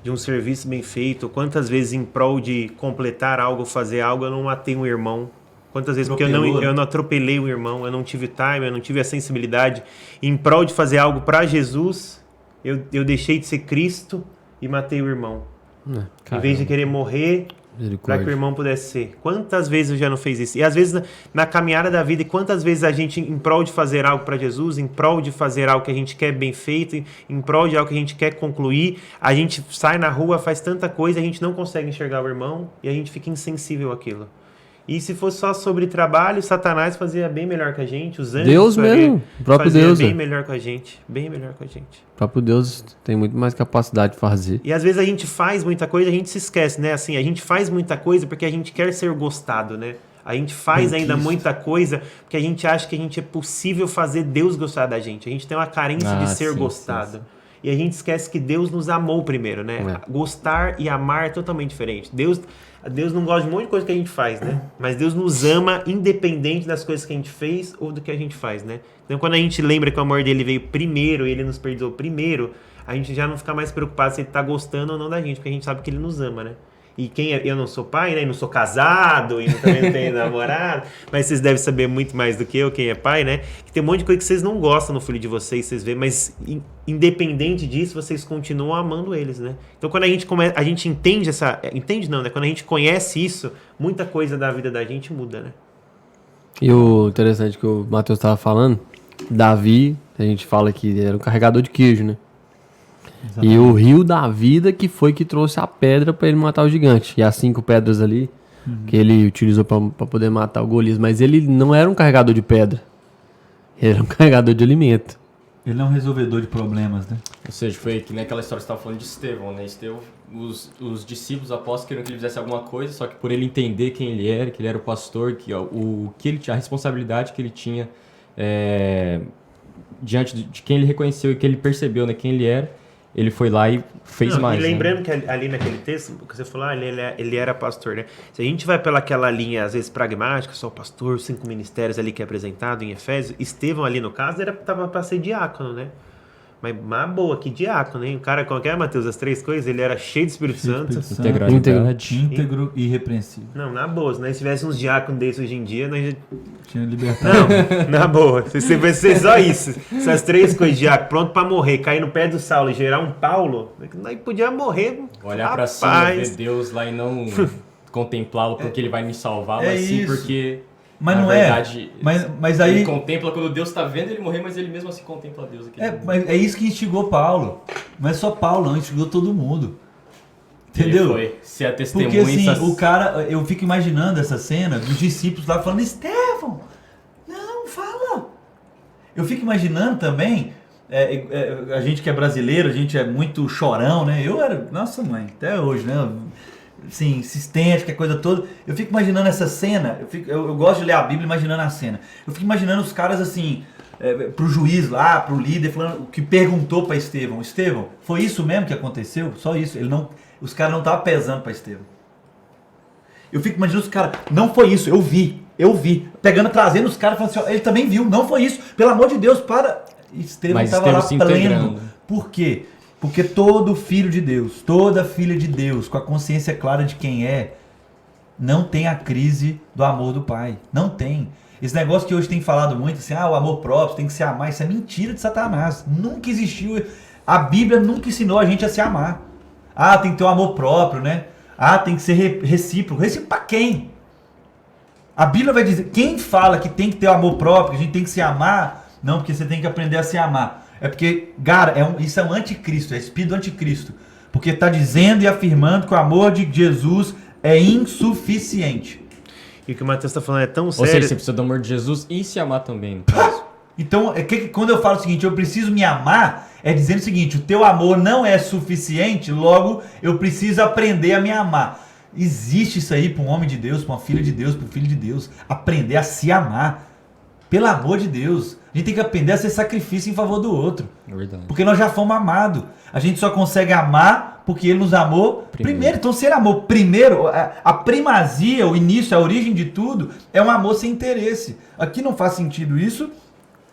um serviço bem feito, quantas vezes em prol de completar algo, fazer algo, eu não matei um irmão? Quantas vezes porque eu não atropelei um irmão, eu não tive time, eu não tive a sensibilidade. Em prol de fazer algo para Jesus, eu deixei de ser Cristo e matei o irmão. Em vez de querer morrer para que o irmão pudesse ser. Quantas vezes eu já não fiz isso? E às vezes na caminhada da vida, e quantas vezes a gente, em prol de fazer algo para Jesus, em prol de fazer algo que a gente quer bem feito, em prol de algo que a gente quer concluir, a gente sai na rua, faz tanta coisa, a gente não consegue enxergar o irmão e a gente fica insensível àquilo. E se fosse só sobre trabalho, Satanás fazia bem melhor que a gente, os anjos Deus mesmo, o próprio fazia Deus. bem melhor com a gente, bem melhor com a gente. O próprio Deus tem muito mais capacidade de fazer. E às vezes a gente faz muita coisa, a gente se esquece, né? Assim, a gente faz muita coisa porque a gente quer ser gostado, né? A gente faz ainda muita coisa porque a gente acha que a gente é possível fazer Deus gostar da gente. A gente tem uma carência de ser gostado. Sim. E a gente esquece que Deus nos amou primeiro, né? Gostar e amar é totalmente diferente. Deus não gosta de um monte de coisa que a gente faz, né? Mas Deus nos ama independente das coisas que a gente fez ou do que a gente faz, né? Então quando a gente lembra que o amor dele veio primeiro, ele nos perdoou primeiro, a gente já não fica mais preocupado se ele tá gostando ou não da gente, porque a gente sabe que ele nos ama, né? E eu não sou pai, né? E não sou casado, e também não tenho namorado, mas vocês devem saber muito mais do que eu, quem é pai, né? Que tem um monte de coisa que vocês não gostam no filho de vocês, vocês veem, mas independente disso, vocês continuam amando eles, né? Então quando a gente entende entende não, né? Quando a gente conhece isso, muita coisa da vida da gente muda, né? E o interessante que o Matheus estava falando, Davi, a gente fala que era um carregador de queijo, né? Exatamente. E o rio da vida que foi que trouxe a pedra para ele matar o gigante. E as 5 pedras ali que ele utilizou para poder matar o Golias. Mas ele não era um carregador de pedra. Ele era um carregador de alimento. Ele é um resolvedor de problemas, né? Ou seja, foi que nem aquela história que você estava falando de Estevão, né? Estevão, os discípulos apóstolos queriam que ele fizesse alguma coisa, só que por ele entender quem ele era, que ele era o pastor, que ele tinha, a responsabilidade que ele tinha diante de quem ele reconheceu e que ele percebeu, né, quem ele era, ele foi lá e fez mais. E lembrando, né, que ali naquele texto, que você falou, ele era pastor, né? Se a gente vai pelaquela linha, às vezes, pragmática, só o pastor, 5 ministérios ali que é apresentado em Efésios, Estevão ali no caso, estava para ser diácono, né? Mas boa, que diácono, hein? O cara, como é, Matheus, as 3 coisas, ele era cheio de Espírito Santo. Íntegro e irrepreensível. Não, na boa, se nós tivéssemos uns diáconos desses hoje em dia, nós já... Tinha libertado. Não, na boa, você vai ser só isso. Essas 3 coisas, diácono, pronto pra morrer, cair no pé do Saulo e gerar um Paulo, nós podíamos morrer. Olhar pra cima, ver Deus lá e não contemplá-lo porque ele vai me salvar, mas sim isso. Porque... Mas na não verdade, mas aí... ele contempla quando Deus está vendo ele morrer, mas ele mesmo assim contempla Deus. Mas é isso que instigou Paulo. Não é só Paulo, não, instigou todo mundo. Entendeu? Foi ser a testemunha. Porque assim, o cara, eu fico imaginando essa cena dos discípulos lá falando, Estevão, não, fala. Eu fico imaginando também, a gente que é brasileiro, a gente é muito chorão, né? Eu era, nossa mãe, até hoje, né? Assim, insistente, que a coisa toda. Eu fico imaginando essa cena, eu gosto de ler a Bíblia imaginando a cena. Eu fico imaginando os caras assim, pro juiz lá, pro líder, falando, que perguntou para Estevão, foi isso mesmo que aconteceu? Só isso. Os caras não estavam pesando para Estevão. Eu fico imaginando os caras, não foi isso, eu vi. Trazendo os caras, falando assim, ó, ele também viu, não foi isso, pelo amor de Deus, para. Estevão estava lá pleno. Por quê? Porque todo filho de Deus, toda filha de Deus, com a consciência clara de quem é, não tem a crise do amor do Pai. Não tem. Esse negócio que hoje tem falado muito, assim, o amor próprio, tem que se amar, isso é mentira de Satanás. Nunca existiu. A Bíblia nunca ensinou a gente a se amar. Tem que ter um amor próprio, né? Tem que ser recíproco. Recíproco pra quem? A Bíblia vai dizer, quem fala que tem que ter o amor próprio, que a gente tem que se amar, não, porque você tem que aprender a se amar. É porque, cara, isso é um anticristo, é espírito do anticristo. Porque está dizendo e afirmando que o amor de Jesus é insuficiente. E o que o Matheus está falando é tão sério... Ou seja, você precisa do amor de Jesus e se amar também, no caso. Então, quando eu falo o seguinte, eu preciso me amar, é dizendo o seguinte, o teu amor não é suficiente, logo eu preciso aprender a me amar. Existe isso aí para um homem de Deus, para uma filha de Deus, para um filho de Deus, aprender a se amar. Pelo amor de Deus. A gente tem que aprender a ser sacrifício em favor do outro. É verdade. Porque nós já fomos amados. A gente só consegue amar porque ele nos amou primeiro. Então, se ele amou primeiro, a primazia, o início, a origem de tudo, é um amor sem interesse. Aqui não faz sentido isso,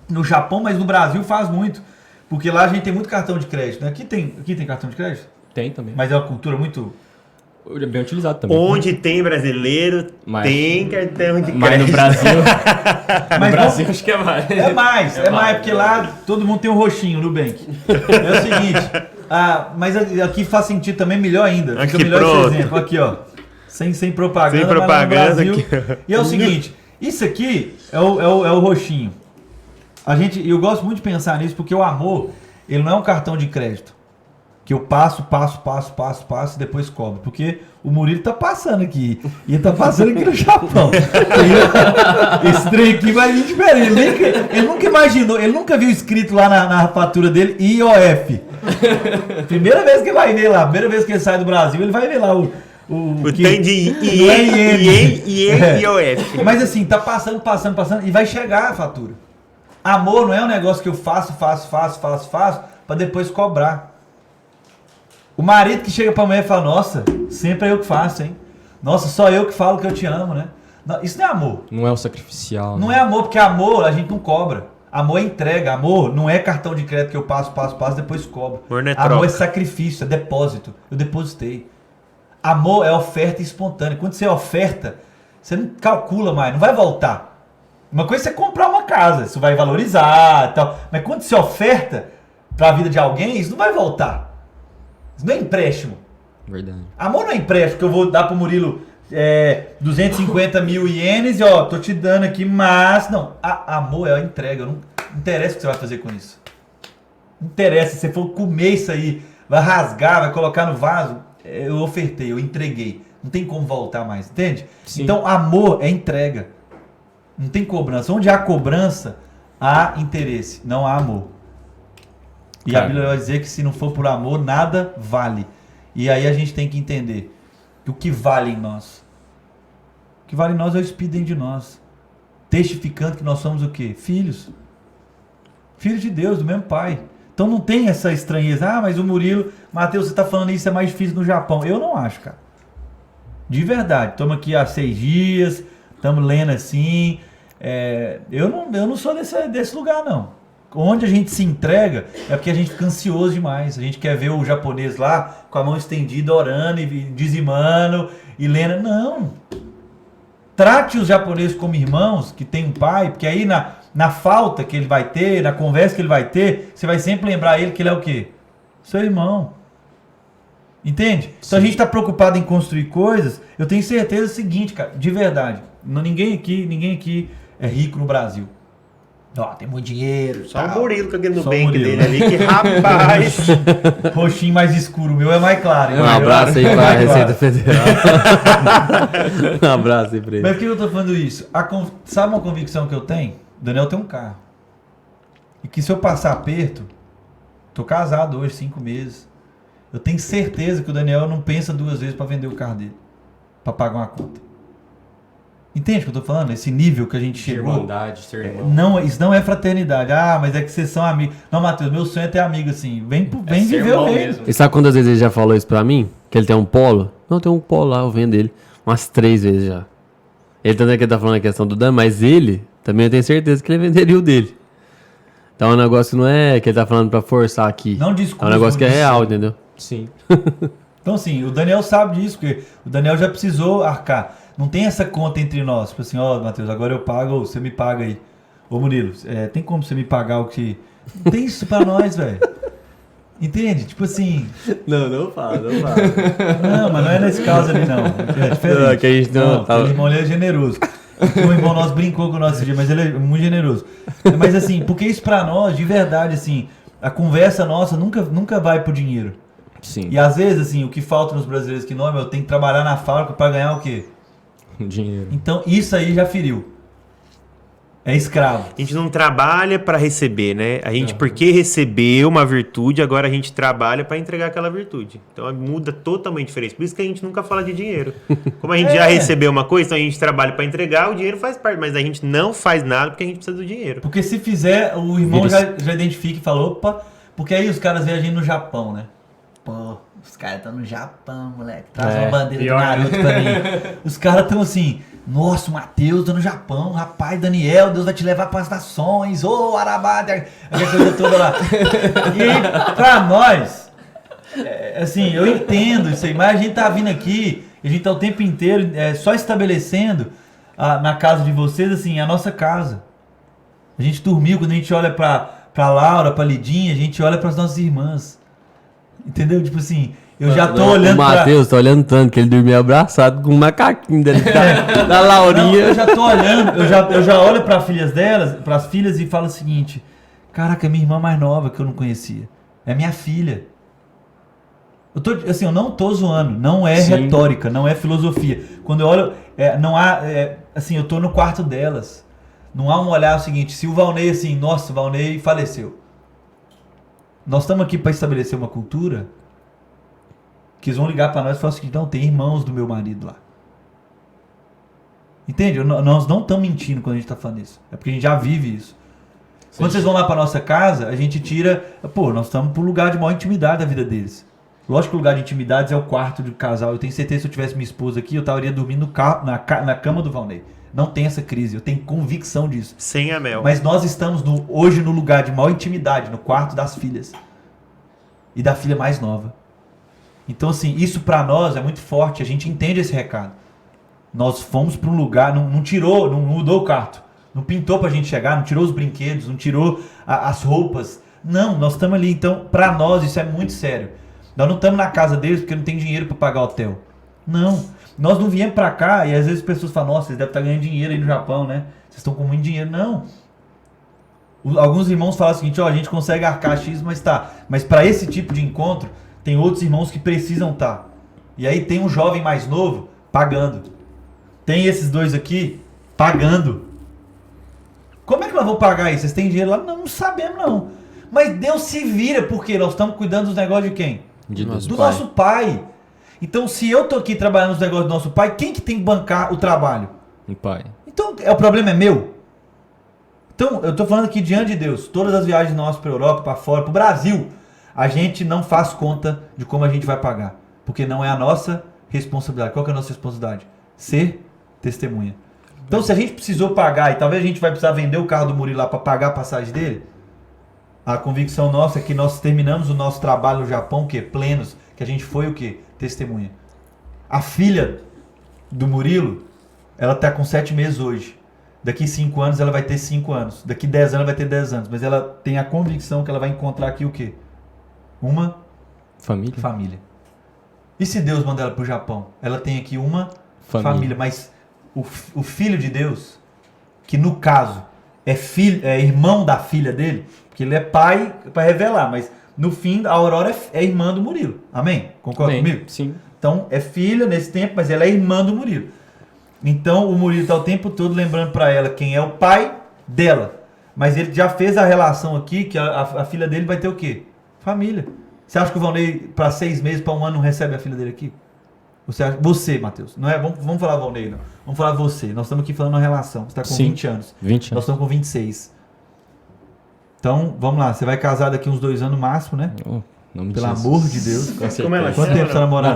no Japão, mas no Brasil faz muito. Porque lá a gente tem muito cartão de crédito. Né? Aqui tem cartão de crédito? Tem também. Mas é uma cultura muito... É bem utilizado também. Onde tem brasileiro, tem cartão de crédito. Mas no Brasil... no Brasil acho que é mais. É mais, porque lá todo mundo tem um roxinho no Nubank. É o seguinte, mas aqui faz sentido também, melhor ainda. Fica aqui, melhor pronto. esse exemplo. Aqui, ó. Sem propaganda. Sem propaganda Brasil, aqui. E é o seguinte, isso aqui é o roxinho. Eu gosto muito de pensar nisso, porque o amor, ele não é um cartão de crédito. Que eu passo e depois cobro. Porque o Murilo tá passando aqui. E ele tá passando aqui no Japão. Esse trem aqui vai vir diferente. Ele nunca imaginou, ele nunca viu escrito lá na fatura dele IOF. Primeira vez que ele vai ver lá, primeira vez que ele sai do Brasil, ele vai ver lá o tem de IOF. Mas assim, tá passando e vai chegar a fatura. Amor não é um negócio que eu faço pra depois cobrar. O marido que chega pra mulher e fala, nossa, sempre é eu que faço, hein? Nossa, só eu que falo que eu te amo, né? Não, isso não é amor. Não é o sacrificial. Não né? é amor, porque amor a gente não cobra. Amor é entrega. Amor não é cartão de crédito que eu passo, depois cobro. Amor não é amor troca. É sacrifício, é depósito. Eu depositei. Amor é oferta espontânea. Quando você oferta, você não calcula mais, não vai voltar. Uma coisa é você comprar uma casa, isso vai valorizar e tal. Mas quando você oferta para a vida de alguém, isso não vai voltar. Isso não é empréstimo. Verdade. Amor não é empréstimo, que eu vou dar pro Murilo 250 mil ienes e ó, tô te dando aqui, mas não. Amor é a entrega. Não interessa o que você vai fazer com isso. Não interessa, se você for comer isso aí, vai rasgar, vai colocar no vaso. Eu ofertei, eu entreguei. Não tem como voltar mais, entende? Sim. Então, amor é entrega. Não tem cobrança. Onde há cobrança, há interesse. Não há amor. E Cara. a Bíblia vai dizer que se não for por amor, nada vale. E aí a gente tem que entender que o que vale em nós. O que vale em nós é o Espírito dentro de nós. Testificando que nós somos o quê? Filhos. Filhos de Deus, do mesmo Pai. Então não tem essa estranheza. Ah, mas o Murilo, Mateus, você está falando isso, é mais difícil no Japão. Eu não acho, cara. De verdade. Estamos aqui há 6 dias, estamos lendo assim. Eu não sou desse lugar, não. Onde a gente se entrega é porque a gente fica ansioso demais. A gente quer ver o japonês lá com a mão estendida, orando e dizimando e lendo. Não. Trate os japoneses como irmãos que tem um pai, porque aí na falta que ele vai ter, na conversa que ele vai ter, você vai sempre lembrar ele que ele é o quê? Seu irmão. Entende? Então Sim. a gente está preocupado em construir coisas. Eu tenho certeza do seguinte, cara, de verdade. Ninguém aqui é rico no Brasil. Ó, tem muito dinheiro. Só tal. o Murilo com aquele Só o Nubank Murilo. dele ali, que rapaz. Roxinho mais escuro, o meu é mais claro. Um abraço aí pra Receita Federal. Um abraço aí pra ele. Mas por que eu tô falando isso? Sabe uma convicção que eu tenho? O Daniel tem um carro. E que se eu passar aperto, tô casado hoje, 5 meses. Eu tenho certeza que o Daniel não pensa 2 vezes pra vender o carro dele. Pra pagar uma conta. Entende o que eu tô falando? Esse nível que a gente chegou. Irmandade, ser irmão. Não, isso não é fraternidade. Ah, mas é que vocês são amigos. Não, Matheus, meu sonho é ter amigo assim. Vem ser viver irmão o reino. mesmo. E sabe quantas vezes ele já falou isso pra mim? Que ele tem um polo? Não, tem um polo lá, eu vendo ele. Umas 3 vezes já. Ele também que tá falando a questão do Dan, mas ele também eu tenho certeza que ele venderia o dele. Então é um negócio que não é que ele tá falando pra forçar aqui. Não discurso. É um negócio que é real, entendeu? Sim. Então, assim, o Daniel sabe disso, porque o Daniel já precisou arcar. Não tem essa conta entre nós. Tipo assim, ó, Matheus, agora eu pago, você me paga aí. Ô, Murilo, tem como você me pagar o que... Não tem isso pra nós, velho. Entende? Tipo assim... Não fala. Não, mas não é nesse caso ali, não. É diferente. Não, que a gente não- Aquele irmão ali é generoso. O irmão nosso brincou com o nosso dia, mas ele é muito generoso. Mas assim, porque isso pra nós, de verdade, assim, a conversa nossa nunca vai pro dinheiro. Sim. E às vezes, assim, o que falta nos brasileiros que não, eu tenho que trabalhar na fábrica pra ganhar o quê? Dinheiro. Então, isso aí já feriu. É escravo. A gente não trabalha para receber, né? A gente, porque recebeu uma virtude, agora a gente trabalha para entregar aquela virtude. Então muda totalmente diferente. Por isso que a gente nunca fala de dinheiro. Como a gente já recebeu uma coisa, então a gente trabalha para entregar, o dinheiro faz parte, mas a gente não faz nada porque a gente precisa do dinheiro. Porque se fizer, o irmão já identifica e fala, opa, porque aí os caras veem a gente no Japão, né? Pô, os caras estão no Japão, moleque. Traz uma bandeira do Naruto pra mim. Os caras estão assim, nossa, o Matheus tá no Japão, rapaz, Daniel, Deus vai te levar para as nações, ô, Arabá, aquela coisa toda lá. E aí, pra nós, assim, eu entendo isso aí, mas a gente tá vindo aqui, a gente tá o tempo inteiro só estabelecendo na casa de vocês, assim, a nossa casa. A gente dormiu, quando a gente olha pra Laura, pra Lidinha, a gente olha pras nossas irmãs. Entendeu? Tipo assim, eu já tô olhando O Matheus tá olhando tanto que ele dormiu abraçado com um macaquinho dele da Laurinha. Não, eu já tô olhando, eu já olho para as filhas e falo o seguinte: caraca, minha irmã mais nova que eu não conhecia. É minha filha. Eu não tô zoando, não é Sim. retórica, não é filosofia. Quando eu olho, não há, assim, eu tô no quarto delas. Não há um olhar seguinte, se o Valnei, assim, nossa, o Valnei faleceu. Nós estamos aqui para estabelecer uma cultura que eles vão ligar para nós e falar o seguinte, não, tem irmãos do meu marido lá. Entende? Nós não estamos mentindo quando a gente está falando isso. É porque a gente já vive isso. Quando vocês vão lá para nossa casa, a gente tira... Pô, nós estamos para um lugar de maior intimidade da vida deles. Lógico que o lugar de intimidade é o quarto do casal. Eu tenho certeza que se eu tivesse minha esposa aqui, eu estaria dormindo na cama do Valnei. Não tem essa crise, eu tenho convicção disso. Sem a Mel. Mas nós estamos hoje no lugar de maior intimidade, no quarto das filhas. E da filha mais nova. Então, assim, isso pra nós é muito forte, a gente entende esse recado. Nós fomos pra um lugar, não mudou o quarto, não pintou pra gente chegar, não tirou os brinquedos, não tirou as roupas. Não, nós estamos ali, então, pra nós isso é muito sério. Nós não estamos na casa deles porque não tem dinheiro pra pagar hotel. Não, nós não viemos pra cá e às vezes as pessoas falam, nossa, vocês devem estar ganhando dinheiro aí no Japão, né? Vocês estão com muito dinheiro. Não. Alguns irmãos falam o seguinte, a gente consegue arcar X, mas para esse tipo de encontro, tem outros irmãos que precisam estar. E aí tem um jovem mais novo pagando. Tem esses dois aqui pagando. Como é que nós vamos pagar isso? Vocês têm dinheiro lá? Não sabemos não. Mas Deus se vira, porque nós estamos cuidando dos negócios de quem? Do nosso pai. Então se eu tô aqui trabalhando nos negócios do nosso pai, quem que tem que bancar o trabalho? O pai. Então o problema é meu? Então, eu tô falando aqui diante de Deus, todas as viagens nossas para Europa, para fora, para o Brasil, a gente não faz conta de como a gente vai pagar, porque não é a nossa responsabilidade. Qual que é a nossa responsabilidade? Ser testemunha. Então, se a gente precisou pagar, e talvez a gente vai precisar vender o carro do Murilo lá para pagar a passagem dele, a convicção nossa é que nós terminamos o nosso trabalho no Japão, que plenos, que a gente foi o quê? Testemunha. A filha do Murilo, ela tá com 7 meses hoje. Daqui 5 anos ela vai ter 5 anos. Daqui 10 anos ela vai ter 10 anos. Mas ela tem a convicção que ela vai encontrar aqui o quê? Uma família. E se Deus mandar ela pro Japão? Ela tem aqui uma família. Mas o filho de Deus, que no caso é irmão da filha dele, porque ele é pai para revelar, mas no fim a Aurora é irmã do Murilo. Amém? Concorda comigo? Sim. Então é filha nesse tempo, mas ela é irmã do Murilo. Então o Murilo está o tempo todo lembrando para ela quem é o pai dela. Mas ele já fez a relação aqui que a filha dele vai ter o quê? Família. Você acha que o Valnei, para 6 meses, para 1 ano, não recebe a filha dele aqui? Você, Matheus. Não é? Vamos falar Valnei, não. Vamos falar você. Nós estamos aqui falando uma relação. Você está com 20 anos. 20 anos. Nós estamos com 26. Então, vamos lá. Você vai casar daqui uns 2 anos no máximo, né? Pelo amor de Deus. Como ela Quanto tempo você tá namorando?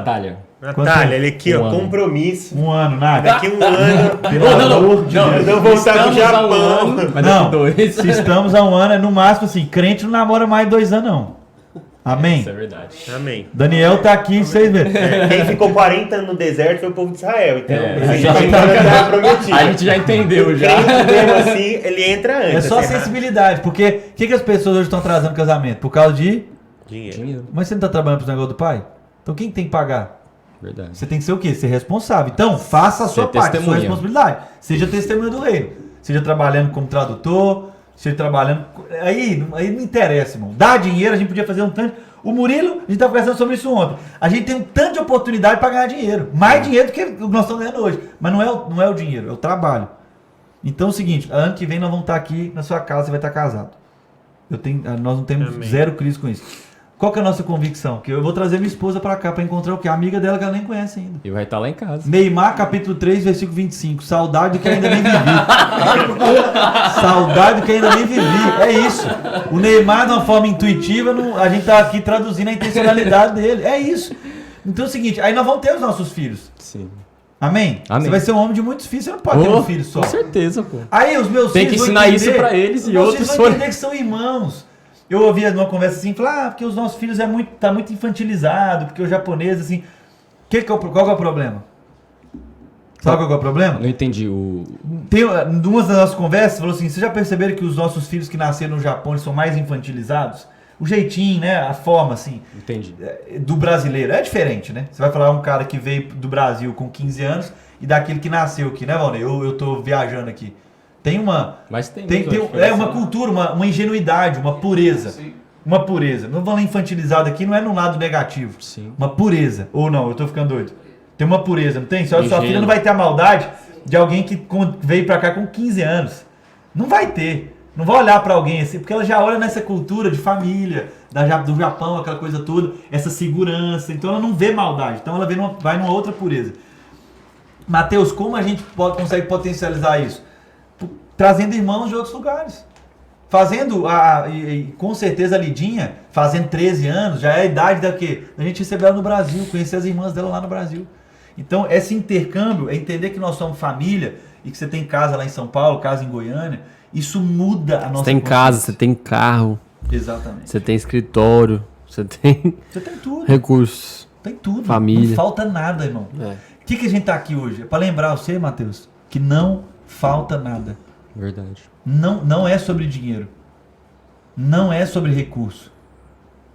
Natália, ele aqui, ó, compromisso. 1 ano, nada. Daqui 1 ano. Pelo amor de Deus. Não voltar pro Japão. Não, se estamos há 1 ano, é no máximo assim, crente não namora mais 2 anos, não. Amém? Isso é verdade. Amém. Daniel tá aqui, vocês verem. Quem ficou 40 anos no deserto foi o povo de Israel. Então, a gente já entendeu, já. Mesmo assim, ele entra antes. É só sensibilidade, porque o que as pessoas hoje estão atrasando o casamento? Por causa de dinheiro. Mas você não tá trabalhando pro negócio do pai? Então quem tem que pagar? Verdade. Você tem que ser o quê? Ser responsável. Então, faça a sua parte, a sua responsabilidade. Seja testemunha do reino. Seja trabalhando como tradutor, seja trabalhando... Aí não interessa, irmão. Dá dinheiro, a gente podia fazer um tanto... O Murilo, a gente tava conversando sobre isso ontem. A gente tem um tanto de oportunidade para ganhar dinheiro. Mais dinheiro do que nós estamos ganhando hoje. Mas não é o dinheiro, é o trabalho. Então é o seguinte, ano que vem nós vamos estar aqui na sua casa, você vai estar casado. Nós não temos zero crise com isso. Qual que é a nossa convicção? Que eu vou trazer minha esposa pra cá pra encontrar o quê? A amiga dela que ela nem conhece ainda. E vai estar lá em casa. Neymar, capítulo 3, versículo 25. Saudade do que ainda nem vivi. Saudade do que ainda nem vivi. É isso. O Neymar, de uma forma intuitiva, a gente tá aqui traduzindo a intencionalidade dele. É isso. Então é o seguinte, aí nós vamos ter os nossos filhos. Sim. Amém? Amém. Você vai ser um homem de muitos filhos, você não pode ter um filho só. Com certeza, pô. Aí os meus Tem filhos que ensinar isso pra eles e outros vão entender que são irmãos. Eu ouvia numa conversa assim, falar, porque os nossos filhos tá muito infantilizado, porque o japonês, assim... Qual que é o problema? Sabe qual que é o problema? Não entendi Numa das nossas conversas, falou assim, vocês já perceberam que os nossos filhos que nasceram no Japão, eles são mais infantilizados? O jeitinho, né? A forma, assim... Entendi. Do brasileiro. É diferente, né? Você vai falar um cara que veio do Brasil com 15 anos e daquele que nasceu aqui, né, Valnei? Eu tô viajando aqui. Tem uma... Mas tem uma cultura, uma ingenuidade, uma pureza. Sim. uma pureza. Não vou infantilizado aqui, não é num lado negativo. Sim. Uma pureza. Ou não, eu tô ficando doido. Tem uma pureza, não tem? Sua filha Ingênuo. não vai ter a maldade de alguém que veio pra cá com 15 anos. Não vai ter. Não vai olhar pra alguém assim, porque ela já olha nessa cultura de família, do Japão, aquela coisa toda, essa segurança. Então ela não vê maldade. Então ela vai numa outra pureza. Mateus, como a gente consegue potencializar isso? Trazendo irmãos de outros lugares. Fazendo, com certeza a Lidinha, fazendo 13 anos, já é a idade da gente receber ela no Brasil, conhecer as irmãs dela lá no Brasil. Então, esse intercâmbio é entender que nós somos família e que você tem casa lá em São Paulo, casa em Goiânia, isso muda a nossa Você tem casa, você tem carro, Exatamente. você tem escritório, você tem tudo. recursos. Tem tudo. Família. Não falta nada, irmão. É, O que a gente tá aqui hoje? É para lembrar você, Mateus, que não falta nada. Verdade. Não é sobre dinheiro. Não é sobre recurso.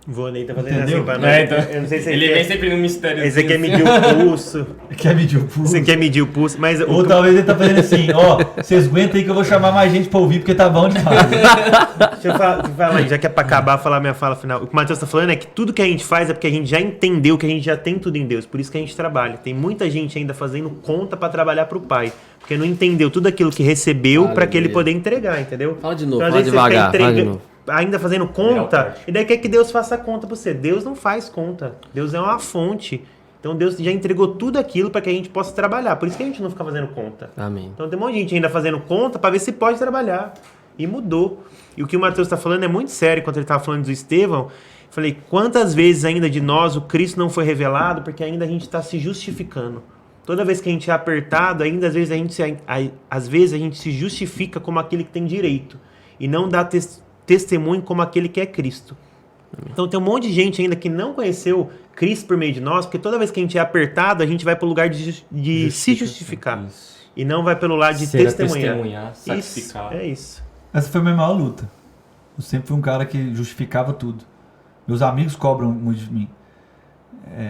Vou nem tá fazendo Entendeu? assim pra nós. É, então, Eu não sei se ele vem sempre no mistério. Esse aqui é medir o pulso. Quer medir o pulso? Você quer medir o pulso, mas Ou talvez ele tá fazendo assim, ó, vocês aguentam aí que eu vou chamar mais gente pra ouvir, porque tá bom demais. deixa eu falar, já que é pra acabar, falar minha fala final. O que o Matheus tá falando é que tudo que a gente faz é porque a gente já entendeu que a gente já tem tudo em Deus. Por isso que a gente trabalha. Tem muita gente ainda fazendo conta pra trabalhar pro Pai. Porque não entendeu tudo aquilo que recebeu pra que ele Aleluia. poder entregar, entendeu? Fala de novo, Então, às fala vezes, você devagar, fica fala de novo. ainda fazendo Melhor conta, parte. e daí quer que Deus faça conta pra você. Deus não faz conta. Deus é uma fonte. Então Deus já entregou tudo aquilo para que a gente possa trabalhar. Por isso que a gente não fica fazendo conta. Amém. Então tem um monte de gente ainda fazendo conta para ver se pode trabalhar. E mudou. E o que o Matheus está falando é muito sério. Quando ele estava falando do Estevão, eu falei, quantas vezes ainda de nós o Cristo não foi revelado porque ainda a gente está se justificando. Toda vez que a gente é apertado, ainda às vezes a gente se justifica como aquele que tem direito. E não dá testemunho como aquele que é Cristo. Então tem um monte de gente ainda que não conheceu Cristo por meio de nós, porque toda vez que a gente é apertado, a gente vai para o lugar de se justificar. Isso. E não vai pelo lado de Ser testemunhar. sacrificar. Isso, é isso. Essa foi a minha maior luta. Eu sempre fui um cara que justificava tudo. Meus amigos cobram muito de mim.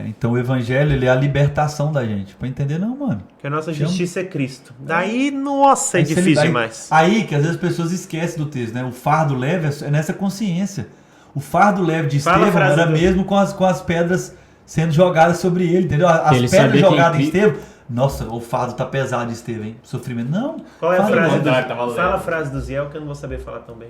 Então o evangelho, ele é a libertação da gente. Pra entender, não, mano. Que a nossa justiça é Cristo. Daí, nossa, é Aí difícil demais. Aí que às vezes as pessoas esquecem do texto, né? O fardo leve é nessa consciência. O fardo leve de Fala a Estevão frase era do- mesmo com as pedras sendo jogadas sobre ele, entendeu? As Ele pedras sabia que jogadas em em Estevão. Nossa, o fardo tá pesado de Estevão, hein? Sofrimento. Não. Qual é a fardo frase leve. Tá valendo. Fala a frase do Ziel que eu não vou saber falar tão bem.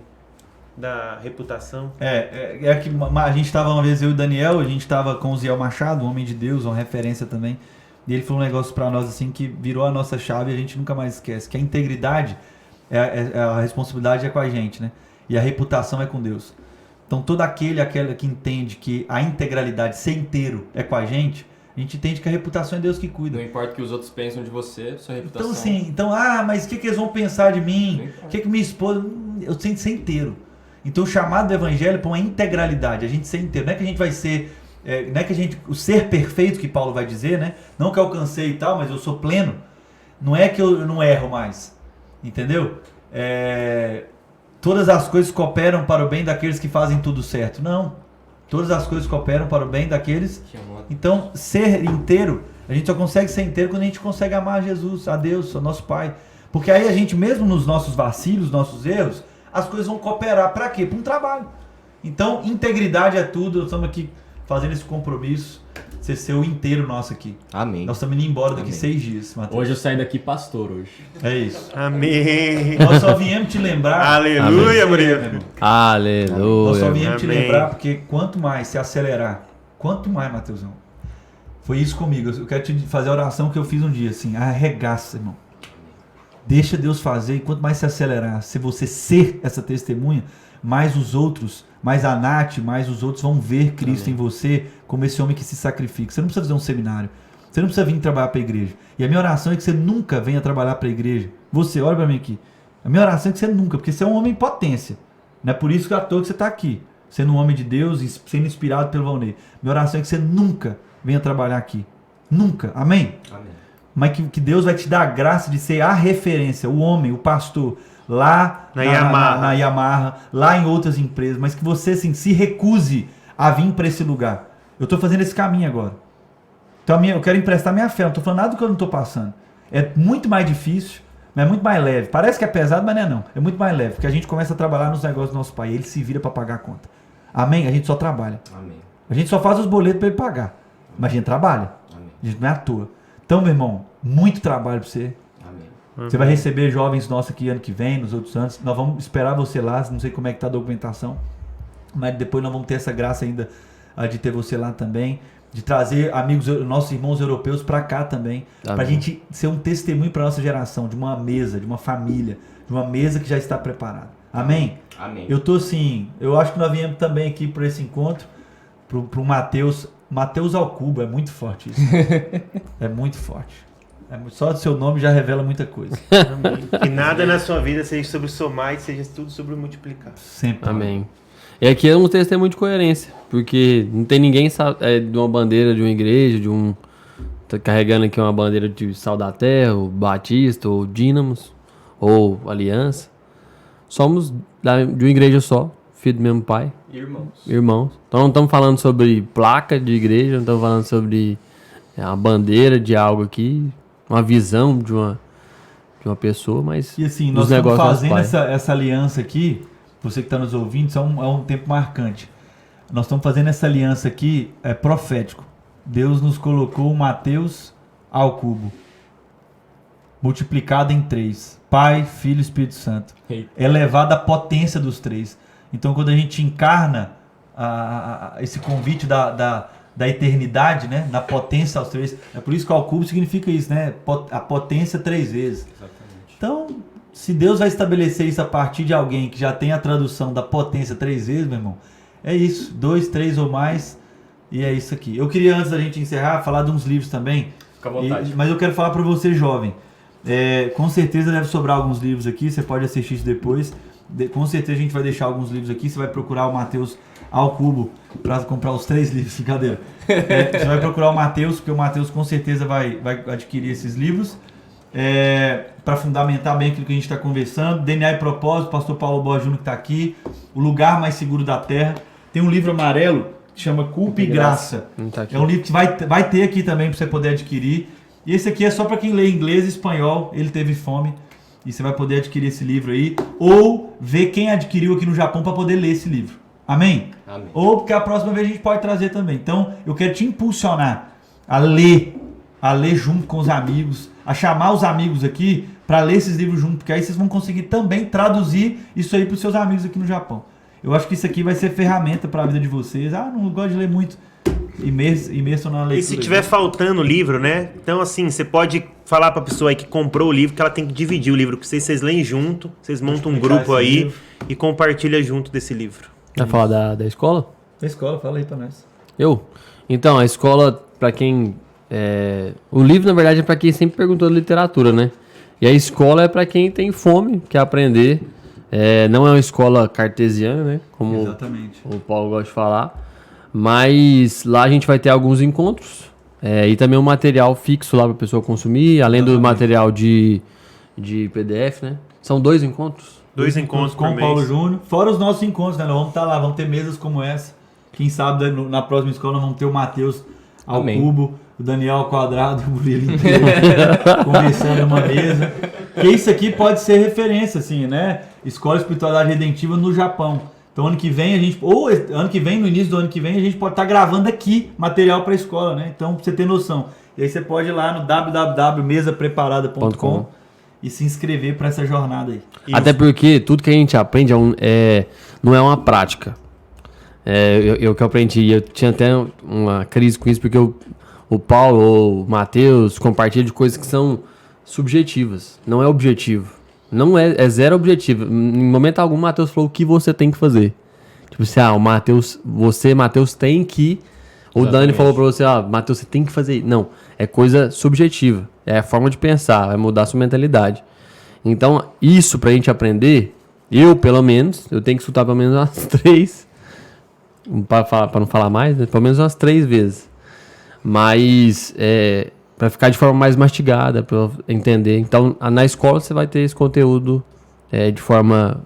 Da reputação. É que a gente tava uma vez, eu e o Daniel, a gente tava com o Ziel Machado, um homem de Deus, uma referência também. E ele falou um negócio pra nós assim que virou a nossa chave e a gente nunca mais esquece. Que a integridade, a responsabilidade é com a gente, né? E a reputação é com Deus. Então todo aquela que entende que a integralidade, ser inteiro, é com a gente entende que a reputação é Deus que cuida. Não importa o que os outros pensam de você, sua reputação. Então assim, mas o que eles vão pensar de mim? Não O importa. que minha esposa... Eu tenho que ser inteiro. Então o chamado do evangelho é para uma integralidade, a gente ser inteiro. Não é que a gente vai ser... não é que a gente... O ser perfeito que Paulo vai dizer, né? Não que eu alcancei e tal, mas eu sou pleno. Não é que eu não erro mais. Entendeu? Todas as coisas cooperam para o bem daqueles que fazem tudo certo. Não. Todas as coisas cooperam para o bem daqueles... Que amor. Então, ser inteiro, a gente só consegue ser inteiro quando a gente consegue amar Jesus, a Deus, o nosso Pai. Porque aí a gente, mesmo nos nossos vacilos, nossos erros, as coisas vão cooperar. Para quê? Para um trabalho. Então, integridade é tudo. Nós estamos aqui fazendo esse compromisso. Ser o inteiro nosso aqui. Amém. Nós estamos indo embora daqui Amém. 6 dias, Mateus. Hoje eu saí daqui pastor hoje. É isso. Amém. Nós só viemos te lembrar... Aleluia, Murilo. Nós Aleluia. só viemos te Amém. lembrar porque quanto mais se acelerar, quanto mais, Mateusão. Foi isso comigo. Eu quero te fazer a oração que eu fiz um dia, assim. Arregaça, irmão. Deixa Deus fazer, e quanto mais se acelerar, se você ser essa testemunha, mais os outros, mais a Nath, mais os outros vão ver Cristo em você como esse homem que se sacrifica. Você não precisa fazer um seminário. Você não precisa vir trabalhar para a igreja. E a minha oração é que você nunca venha trabalhar para a igreja. Você, olha para mim aqui. A minha oração é que você nunca, porque você é um homem em potência. Não é por isso que à toa que você está aqui. Sendo um homem de Deus e sendo inspirado pelo Valnei. Minha oração é que você nunca venha trabalhar aqui. Nunca. Amém? Amém. Mas que Deus vai te dar a graça de ser a referência, o homem, o pastor, lá Na Yamaha. na Yamaha, lá em outras empresas, mas que você assim, se recuse a vir para esse lugar. Eu estou fazendo esse caminho agora. Então eu quero emprestar minha fé, não estou falando nada do que eu não estou passando. É muito mais difícil, mas é muito mais leve. Parece que é pesado, mas não é não. É muito mais leve, porque a gente começa a trabalhar nos negócios do nosso pai, ele se vira para pagar a conta. Amém? A gente só trabalha. Amém. A gente só faz os boletos para ele pagar. Mas a gente trabalha. Amém. A gente não é à toa. Então, meu irmão, muito trabalho para você. Amém. Você vai receber jovens nossos aqui ano que vem, nos outros anos. Nós vamos esperar você lá. Não sei como é que tá a documentação. Mas depois nós vamos ter essa graça ainda de ter você lá também. De trazer amigos, nossos irmãos europeus para cá também. Para a gente ser um testemunho para nossa geração. De uma mesa, de uma família. De uma mesa que já está preparada. Amém? Amém. Eu tô assim... Eu acho que nós viemos também aqui para esse encontro. Pro Mateus. Mateus ao cubo. É muito forte isso. É muito forte. Só o seu nome já revela muita coisa. Amém. Que nada na sua vida seja sobre somar e seja tudo sobre multiplicar. Sempre. Amém. E aqui é um testemunho de coerência, porque não tem ninguém de uma bandeira de uma igreja, tá carregando aqui uma bandeira de Sal da Terra, ou Batista, ou Dínamos, ou Aliança. Somos de uma igreja só, filho do mesmo pai. Irmãos. Então não estamos falando sobre placa de igreja, não estamos falando sobre a bandeira de algo aqui, uma visão de uma pessoa, mas e assim, nós estamos fazendo essa aliança aqui, você que está nos ouvindo, isso é um tempo marcante. Nós estamos fazendo essa aliança aqui, profético. Deus nos colocou o Mateus ao cubo, multiplicado em 3. Pai, Filho e Espírito Santo. Elevado à potência dos 3. Então, quando a gente encarna esse convite da eternidade, né? Na potência aos 3. É por isso que ao cubo significa isso, né? A potência 3 vezes. Exatamente. Então, se Deus vai estabelecer isso a partir de alguém que já tem a tradução da potência 3 vezes, meu irmão, é isso. 2, 3 ou mais. E é isso aqui. Eu queria, antes da gente encerrar, falar de uns livros também. Fica à vontade. Mas eu quero falar para você, jovem. Com certeza deve sobrar alguns livros aqui. Você pode assistir isso depois. Com certeza a gente vai deixar alguns livros aqui. Você vai procurar o Mateus ao cubo para comprar os 3 livros. Brincadeira. Você vai procurar o Mateus, porque o Mateus com certeza vai adquirir esses livros. Para fundamentar bem aquilo que a gente está conversando. DNA e Propósito, Pastor Paulo Borges Júnior que está aqui. O Lugar Mais Seguro da Terra. Tem um livro amarelo que chama Culpa e Graça. Tá, é um livro que vai ter aqui também para você poder adquirir. E esse aqui é só para quem lê inglês e espanhol. Ele teve fome. E você vai poder adquirir esse livro aí. Ou ver quem adquiriu aqui no Japão para poder ler esse livro. Amém? Amém? Ou porque a próxima vez a gente pode trazer também. Então, eu quero te impulsionar a ler junto com os amigos, a chamar os amigos aqui para ler esses livros junto, porque aí vocês vão conseguir também traduzir isso aí para os seus amigos aqui no Japão. Eu acho que isso aqui vai ser ferramenta para a vida de vocês. Não gosto de ler muito. Imerso na leitura. E se tiver faltando o livro, né? Então, assim, você pode falar pra pessoa aí que comprou o livro que ela tem que dividir o livro com vocês leem junto, vocês montam um grupo aí livro. E compartilha junto desse livro. Vai falar da escola? Da escola, fala aí pra nós. Então, a escola, pra quem... O livro, na verdade, é pra quem sempre perguntou de literatura, né? E a escola é pra quem tem fome, quer aprender. Não é uma escola cartesiana, né? Como Exatamente. O Paulo gosta de falar. Mas lá a gente vai ter alguns encontros e também um material fixo lá para a pessoa consumir, além do material de PDF, né? São 2 encontros? 2 encontros com o Paulo Júnior. Fora os nossos encontros, né? Nós vamos estar lá, vamos ter mesas como essa. Quem sabe na próxima escola nós vamos ter o Mateus ao cubo, o Daniel ao quadrado e o Murilo inteiro conversando numa mesa. Porque isso aqui pode ser referência, assim, né? Escola Espiritualidade Redentiva no Japão. Então ano que vem no início do ano que vem, a gente pode estar gravando aqui material para a escola, né? Então, pra você ter noção. E aí você pode ir lá no www.mesapreparada.com e se inscrever para essa jornada aí. Até porque tudo que a gente aprende não é uma prática. Eu que aprendi, eu tinha até uma crise com isso, porque o Paulo ou o Mateus compartilham de coisas que são subjetivas, não é objetivo. Não é zero objetivo. Em momento algum, o Mateus falou o que você tem que fazer. Tipo assim, o Mateus, Mateus, tem que... Ou o Dani falou pra você, Mateus, você tem que fazer. Não, é coisa subjetiva. É a forma de pensar, vai mudar a sua mentalidade. Então, isso pra gente aprender, pelo menos, eu tenho que escutar pelo menos umas 3, pra não falar mais, né? Pelo menos umas 3 vezes. Mas, para ficar de forma mais mastigada, para entender. Então, na escola você vai ter esse conteúdo de forma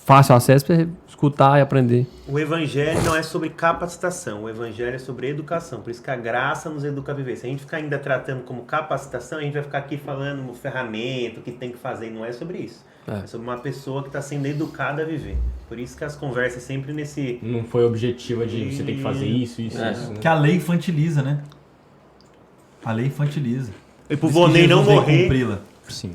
fácil acesso para escutar e aprender. O evangelho não é sobre capacitação, o evangelho é sobre educação. Por isso que a graça nos educa a viver. Se a gente ficar ainda tratando como capacitação, a gente vai ficar aqui falando uma ferramenta, o que tem que fazer. Não é sobre isso. É sobre uma pessoa que está sendo educada a viver. Por isso que as conversas sempre nesse... Não foi objetivo de você tem que fazer isso, isso, né? Que a lei infantiliza, né? A lei infantiliza. E pro Vonei não morrer... Cumpri-la. Sim.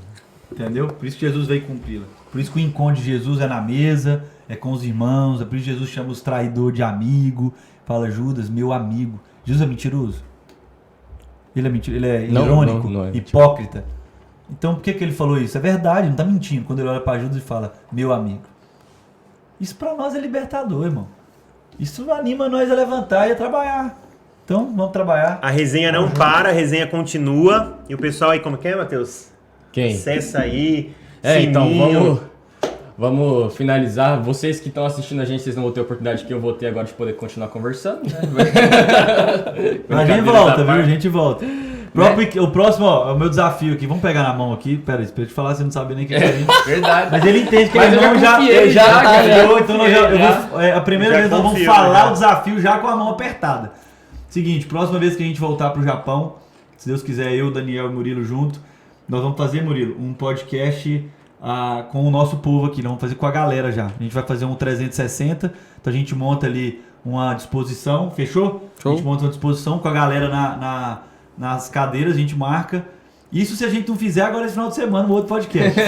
Entendeu? Por isso que Jesus veio cumpri-la. Por isso que o encontro de Jesus é na mesa, é com os irmãos, é por isso que Jesus chama os traidores de amigo, fala Judas, meu amigo. Jesus é mentiroso? Ele é irônico, não é hipócrita. Então por que ele falou isso? É verdade, não tá mentindo. Quando ele olha para Judas e fala, meu amigo. Isso para nós é libertador, irmão. Isso anima nós a levantar e a trabalhar. Então, vamos trabalhar. A resenha não para, a resenha continua. E o pessoal aí, como que é, Matheus? Quem? Acessa aí, então sininho. vamos finalizar. Vocês que estão assistindo a gente, vocês não vão ter a oportunidade que eu vou ter agora de poder continuar conversando, né? A gente volta, viu? A gente volta. O próximo, ó, é o meu desafio aqui. Vamos pegar na mão aqui. Pera aí, pra eu te falar, você não sabe nem o que é isso. Verdade. Mas ele entende que Mas ele não já confiou, então a primeira vez nós vamos falar o desafio já com a mão apertada. Seguinte, próxima vez que a gente voltar pro Japão, se Deus quiser, eu, Daniel e Murilo junto, nós vamos fazer, Murilo, um podcast com o nosso povo aqui. Nós vamos fazer com a galera já. A gente vai fazer um 360, então a gente monta ali uma disposição, fechou? Show. A gente monta uma disposição com a galera nas cadeiras, a gente marca. Isso se a gente não fizer agora esse final de semana, no outro podcast.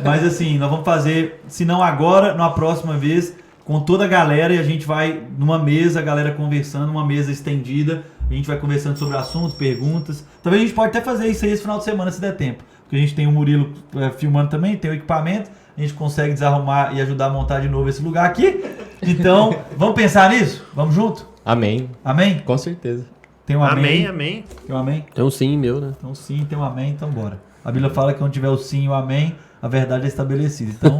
Mas assim, nós vamos fazer, se não agora, na próxima vez, com toda a galera, e a gente vai numa mesa, a galera conversando, uma mesa estendida, a gente vai conversando sobre assuntos, perguntas. Talvez a gente pode até fazer isso aí esse final de semana, se der tempo. Porque a gente tem o Murilo filmando também, tem o equipamento, a gente consegue desarrumar e ajudar a montar de novo esse lugar aqui. Então, vamos pensar nisso? Vamos junto? Amém. Amém? Com certeza. Tem um amém? Amém. Tem um amém? Tem um sim meu, né? Então sim, tem um amém, então bora. A Bíblia fala que onde tiver o sim e o amém, a verdade é estabelecida. Então,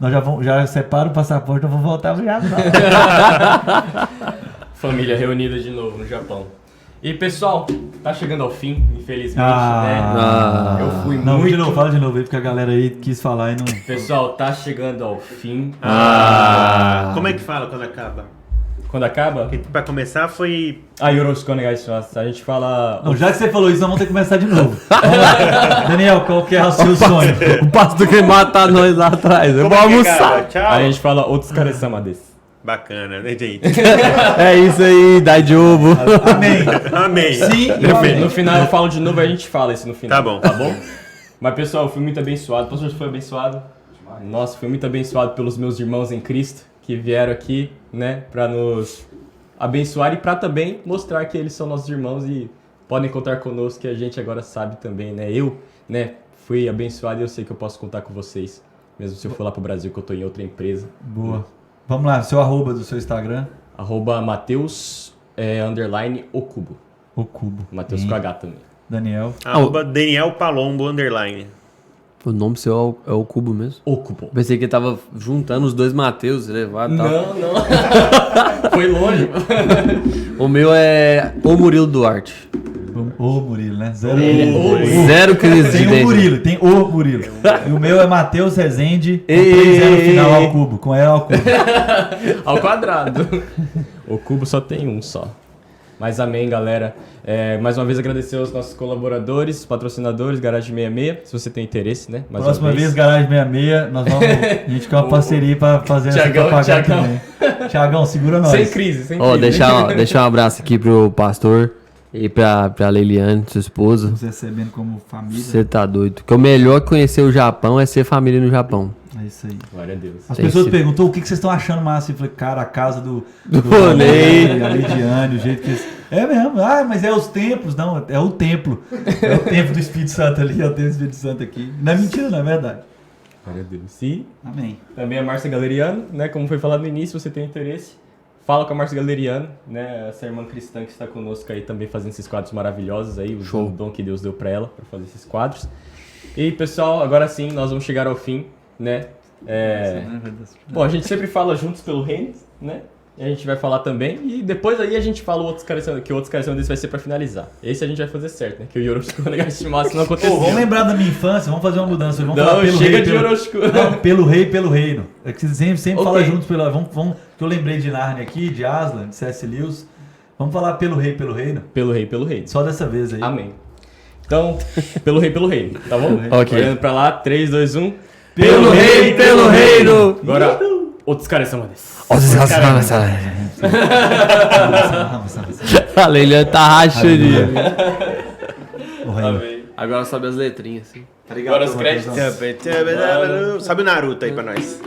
nós já separa o passaporte, nós vamos voltar pro Japão. Família reunida de novo no Japão. E pessoal, tá chegando ao fim, infelizmente, né? Eu fui não, muito... de novo, fala de novo aí, porque a galera aí quis falar e não... Pessoal, tá chegando ao fim. Como é que fala quando acaba? Quando acaba? Porque pra começar foi... Yoroshiku onegaishimasu. A gente fala... Não, já que você falou isso, nós vamos ter que começar de novo. Vamos lá. Daniel, qual que é o seu sonho? O pastor que matar nós lá atrás. Eu vou almoçar. Tchau. A gente fala Otsukaresama desu. Bacana, né, gente? É isso aí, dai jogo. Amém. Amém. Sim, No final eu falo de novo e a gente fala isso no final. Tá bom. Tá bom? Mas pessoal, eu fui muito abençoado. O pastor foi abençoado. Nossa, fui muito abençoado pelos meus irmãos em Cristo que vieram aqui, né, pra nos abençoar e pra também mostrar que eles são nossos irmãos e podem contar conosco, que a gente agora sabe também, né? Eu, né, fui abençoado e eu sei que eu posso contar com vocês, mesmo se eu for lá pro Brasil, que eu tô em outra empresa. Boa. Vamos lá, seu arroba do seu Instagram. @Mateus _Okubo. O Cubo. Mateus com H também. Daniel. Daniel Palombo _. O nome seu é o Cubo mesmo? Okubo. Pensei que ele tava juntando os dois Mateus, levado e tal. Não. Foi longe. O meu é o Murilo Duarte. O Murilo, né? Zero crise de Tem o dente. Murilo, tem o Murilo. E o meu é Matheus Rezende, com 3 no final ao cubo, com E ao cubo. Ao quadrado. O cubo só tem um só. Mas amém, galera. Mais uma vez agradecer aos nossos colaboradores, patrocinadores, Garagem 66, se você tem interesse, né? Mais Próxima uma vez, Garagem 66, nós vamos. A gente quer uma parceria pra fazer essa propaganda também. Tiagão, segura nós. Sem crise, sem Ó, crise. deixar um abraço aqui pro pastor e pra Leiliane, sua esposa. Nos recebendo como família. Você tá doido. Porque o melhor que conhecer o Japão é ser família no Japão. É isso aí. Glória a Deus. As Tem pessoas esse- perguntam o que vocês estão achando massa. Eu falei, cara, a casa do Vonei. a Lidiane, o jeito que eles... É mesmo, mas é os templos, não, é o templo. É o templo do Espírito Santo ali, é o templo do Espírito Santo aqui. Não é mentira, não é verdade. Glória a Deus. E Amém. também a Márcia Galeriano, né? Como foi falado no início, você tem interesse, fala com a Márcia Galeriano, né? Essa irmã cristã que está conosco aí também fazendo esses quadros maravilhosos aí, o dom que Deus deu para ela para fazer esses quadros. E pessoal, agora sim, nós vamos chegar ao fim, né? Bom, a gente sempre fala juntos pelo reino, né? a gente vai falar também. E depois aí a gente fala outros caras desse vai ser pra finalizar. Esse a gente vai fazer certo, né? Que o Yoroshiku Onegaishimasu não aconteceu. Pô, vamos lembrar da minha infância, vamos fazer uma mudança. Vamos Não, falar pelo chega rei, de Yoroshiku. Não, pelo rei, pelo reino. É que sempre Ok. fala juntos pelo. Que eu lembrei de Narnia aqui, de Aslan, de C.S. Lewis. Vamos falar pelo rei, pelo reino. Pelo rei. Só dessa vez aí. Amém. Então, pelo rei, tá bom? Ok. Olhando pra lá, 3, 2, 1. Pelo rei, pelo reino! Agora, outros caras são eles. A Leila tá rachando. O reino. Agora sobe as letrinhas, assim. Agora os créditos. Sabe o Naruto aí pra nós.